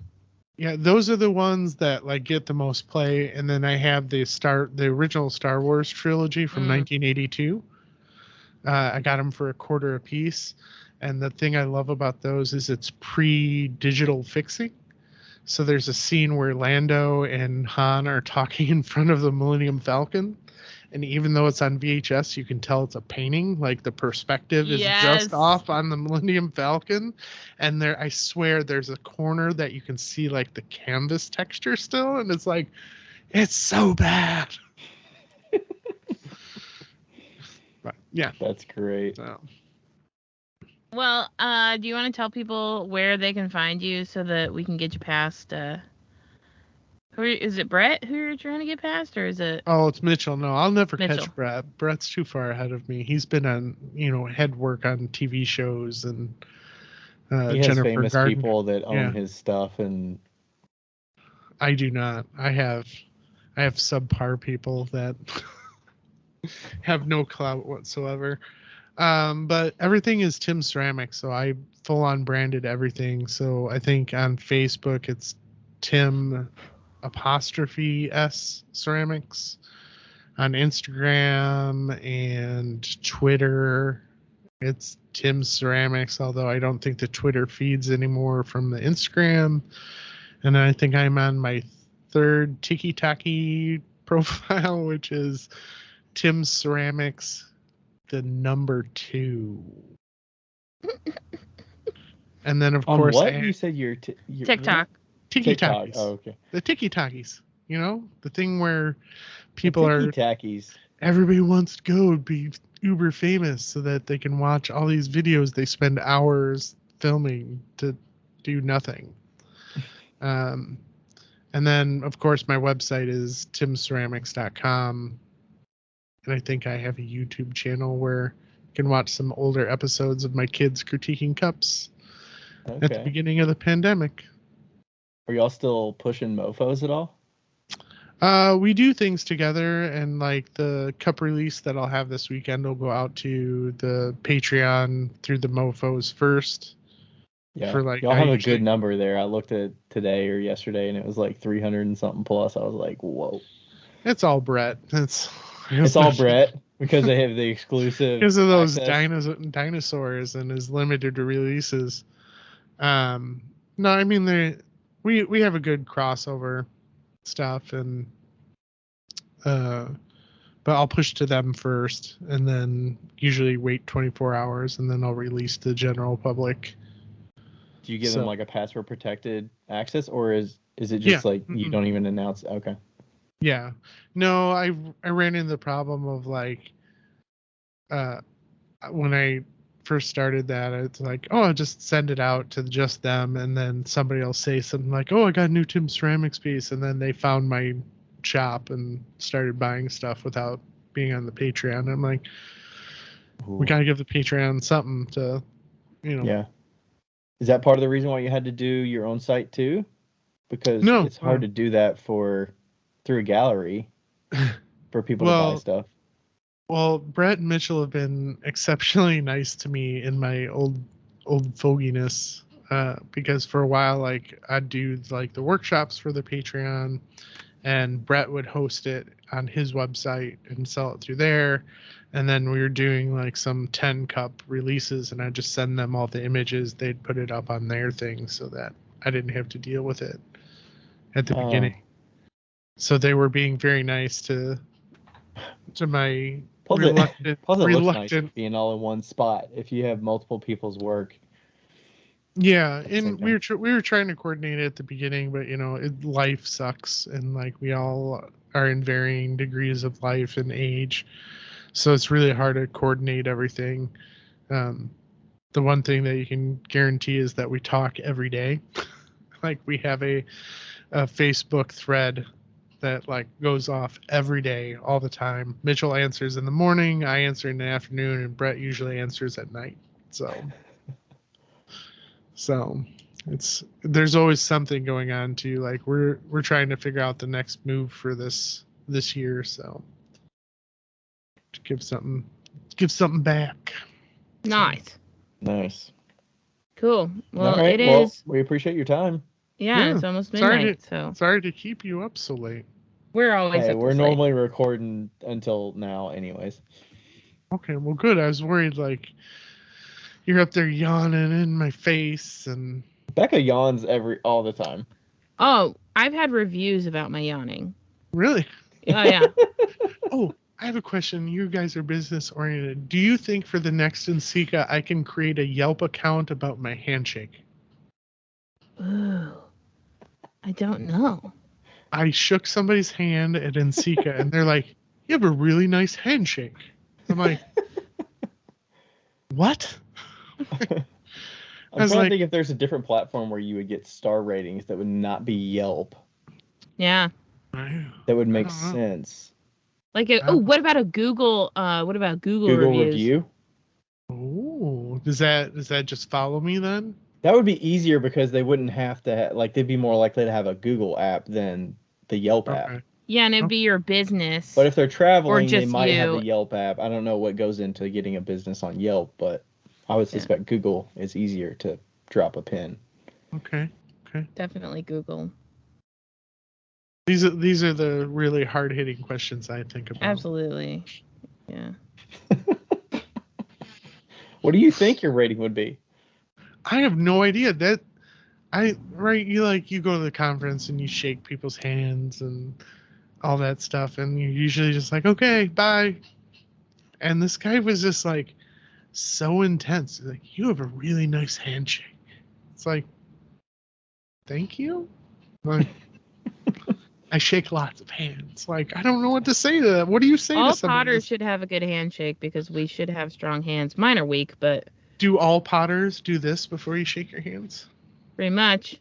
Yeah, those are the ones that like get the most play, and then I have the original Star Wars trilogy from 1982. I got them for $0.25 a piece, and the thing I love about those is it's pre-digital fixing. So there's a scene where Lando and Han are talking in front of the Millennium Falcon, and even though it's on VHS, you can tell it's a painting. Like the perspective is just off on the Millennium Falcon, and I swear there's a corner that you can see like the canvas texture still, and it's like, it's so bad. But yeah, that's great. So. Well, do you want to tell people where they can find you so that we can get you past? Is it Brett who you're trying to get past, or is it? Oh, it's Mitchell. No, I'll never catch Brett. Brett's too far ahead of me. He's been on, head work on TV shows, and he has famous people that own his stuff, and I do not. I have subpar people that have no clout whatsoever. But everything is Tim Ceramics, so I full on branded everything. So I think on Facebook it's Tim '(S) Ceramics. On Instagram and Twitter, it's Tim Ceramics, although I don't think the Twitter feeds anymore from the Instagram. And I think I'm on my third Tiki-Taki profile, which is Tim Ceramics, the number 2. And then, of course... what? You said your TikTok. Tiki-Takis. Oh, okay. The Tiki-Takis. The thing where people are... Tiki-Takis. Everybody wants to go be uber famous so that they can watch all these videos they spend hours filming to do nothing. And then, of course, my website is timceramics.com. And I think I have a YouTube channel where you can watch some older episodes of my kids critiquing cups at the beginning of the pandemic. Are y'all still pushing mofos at all? We do things together, and like the cup release that I'll have this weekend will go out to the Patreon through the mofos first. Yeah, y'all have a good number there. I looked at today or yesterday, and it was like 300 and something plus. I was like, whoa. It's all Brett. It's all Brett because they have the exclusive. Because of those dinosaurs and his limited releases. No, I mean we have a good crossover stuff, and but I'll push to them first, and then usually wait 24 hours, and then I'll release to the general public. Do you give them like a password protected access, or is it just like you don't even announce? Okay. Yeah. No, I ran into the problem of like when I first started that, it's like, oh, I'll just send it out to just them, and then somebody will say something like, oh, I got a new Tim Ceramics piece, and then they found my shop and started buying stuff without being on the Patreon. I'm like, Ooh. we got to give the Patreon something to, Yeah. Is that part of the reason why you had to do your own site too? Because it's hard to do that through a gallery for people to buy stuff. Well, Brett and Mitchell have been exceptionally nice to me in my old foginess, because for a while, like, I'd do like the workshops for the Patreon, and Brett would host it on his website and sell it through there. And then we were doing like some 10 cup releases, and I'd just send them all the images. They'd put it up on their thing so that I didn't have to deal with it at the beginning. So they were being very nice to my reluctant. Plus it looks nice being all in one spot if you have multiple people's work. Yeah, and we were trying to coordinate it at the beginning, but life sucks, and like we all are in varying degrees of life and age, so it's really hard to coordinate everything. The one thing that you can guarantee is that we talk every day. Like we have a Facebook thread that like goes off every day, all the time. Mitchell answers in the morning, I answer in the afternoon, and Brett usually answers at night. So there's always something going on too. Like we're trying to figure out the next move for this year, so to give something back. Nice. Cool. Well, right. Is. We appreciate your time. Yeah, it's almost midnight. Sorry to keep you up so late. We're always up we're normally recording until now, anyways. Okay, well, good. I was worried like you're up there yawning in my face, and Becca yawns all the time. Oh, I've had reviews about my yawning. Really? Oh, yeah. Oh, I have a question. You guys are business oriented. Do you think for the next NCECA I can create a Yelp account about my handshake? Ooh, I don't know. I shook somebody's hand at NCECA, and they're like, "You have a really nice handshake." I'm like, "What?" I'm trying to think if there's a different platform where you would get star ratings that would not be Yelp. Yeah. That would make sense. Like, what about a Google? What about Google reviews? Review? Oh, does that just follow me then? That would be easier because they wouldn't have to they'd be more likely to have a Google app than the Yelp app. Yeah, and it'd be your business. But if they're traveling, they might have the Yelp app. I don't know what goes into getting a business on Yelp, but I would suspect Google is easier to drop a pin. Okay. Definitely Google. These are the really hard-hitting questions I think about. Absolutely. Yeah. What do you think your rating would be? I have no idea. You go to the conference and you shake people's hands and all that stuff, and you're usually just like, okay, bye. And this guy was just like so intense. He's like, you have a really nice handshake. It's like, thank you. Like, I shake lots of hands. Like, I don't know what to say to that. What do you say to somebody? All potters should have a good handshake because we should have strong hands. Mine are weak, but... Do all potters do this before you shake your hands? Pretty much.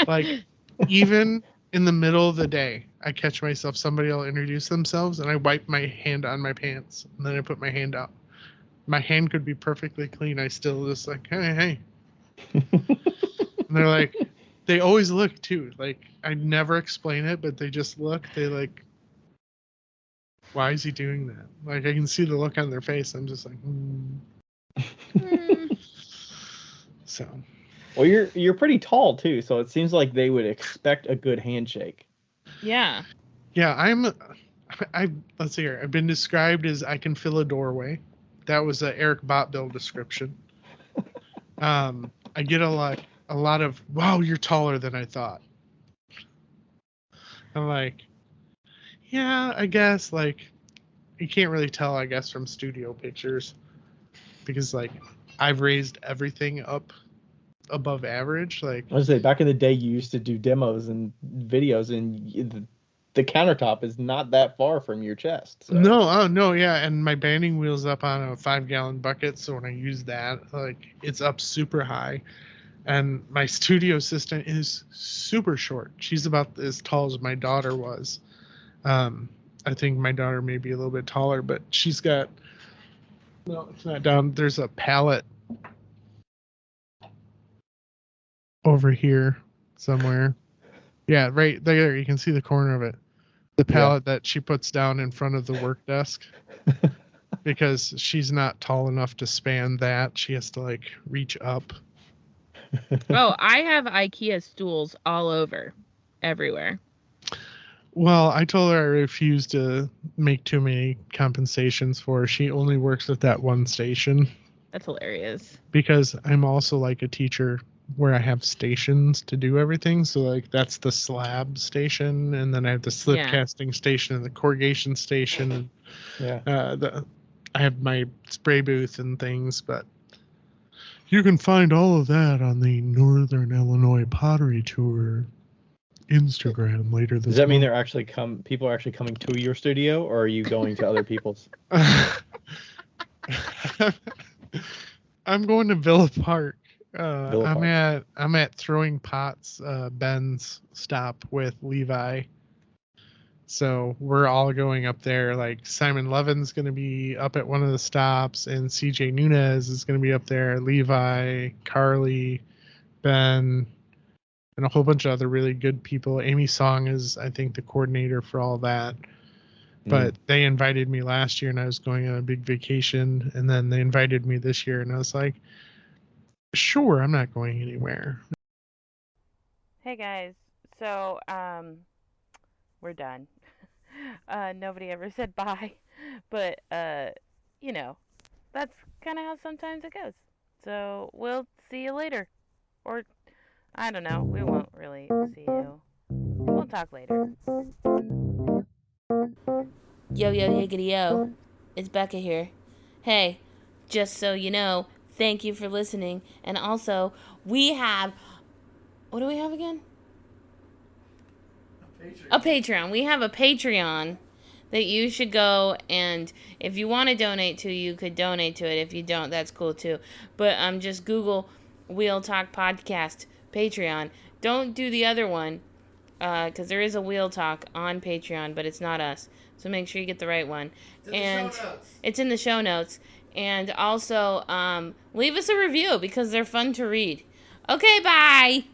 Like, even in the middle of the day, I catch myself, somebody will introduce themselves, and I wipe my hand on my pants, and then I put my hand out. My hand could be perfectly clean. I still just like, hey. And they're like, they always look, too. Like, I never explain it, but they just look. They like, why is he doing that? Like, I can see the look on their face. I'm just like, So. Well, you're pretty tall too, so it seems like they would expect a good handshake. Yeah. Yeah, let's see here. I've been described as I can fill a doorway. That was a Eric Botbill description. I get a lot of, wow, you're taller than I thought. I'm like, yeah, I guess, like, you can't really tell, I guess, from studio pictures, because like I've raised everything up above average. Like, I was say, back in the day, you used to do demos and videos, and the countertop is not that far from your chest. So. No, yeah, and my banding wheel's up on a 5-gallon bucket, so when I use that, like, it's up super high. And my studio assistant is super short. She's about as tall as my daughter was. I think my daughter may be a little bit taller, but she's got, no, it's not down. There's a pallet over here somewhere. Yeah, right there. You can see the corner of it. The pallet that she puts down in front of the work desk. Because she's not tall enough to span that. She has to, like, reach up. Oh, I have IKEA stools all over. Everywhere. Well, I told her I refuse to make too many compensations for her. She only works at that one station. That's hilarious. Because I'm also like a teacher where I have stations to do everything. So, like, that's the slab station, and then I have the slip casting station and the corrugation station. I have my spray booth and things, but you can find all of that on the Northern Illinois Pottery Tour Instagram later this month. Does that mean people are actually coming to your studio, or are you going to other people's? I'm going to Villa Park. I'm at Throwing Pots, Ben's stop with Levi. So we're all going up there. Like, Simon Levin's going to be up at one of the stops, and CJ Nunez is going to be up there. Levi, Carly, Ben, and a whole bunch of other really good people. Amy Song is, I think, the coordinator for all that. But they invited me last year, and I was going on a big vacation, and then they invited me this year, and I was like, sure, I'm not going anywhere. Hey guys, so we're done. Nobody ever said bye, but you know, that's kind of how sometimes it goes. So we'll see you later, or I don't know, we won't really see you. We'll talk later. Yo, higgity yo, it's Becca here. Hey, just so you know, thank you for listening, and also we have, what do we have again? A Patreon. We have a Patreon that you should go, and if you want to donate to, you could donate to it. If you don't, that's cool too. But just Google Wheel Talk Podcast Patreon. Don't do the other one, because there is a Wheel Talk on Patreon, but it's not us. So make sure you get the right one. It's in the show notes. And also, leave us a review because they're fun to read. Okay, bye!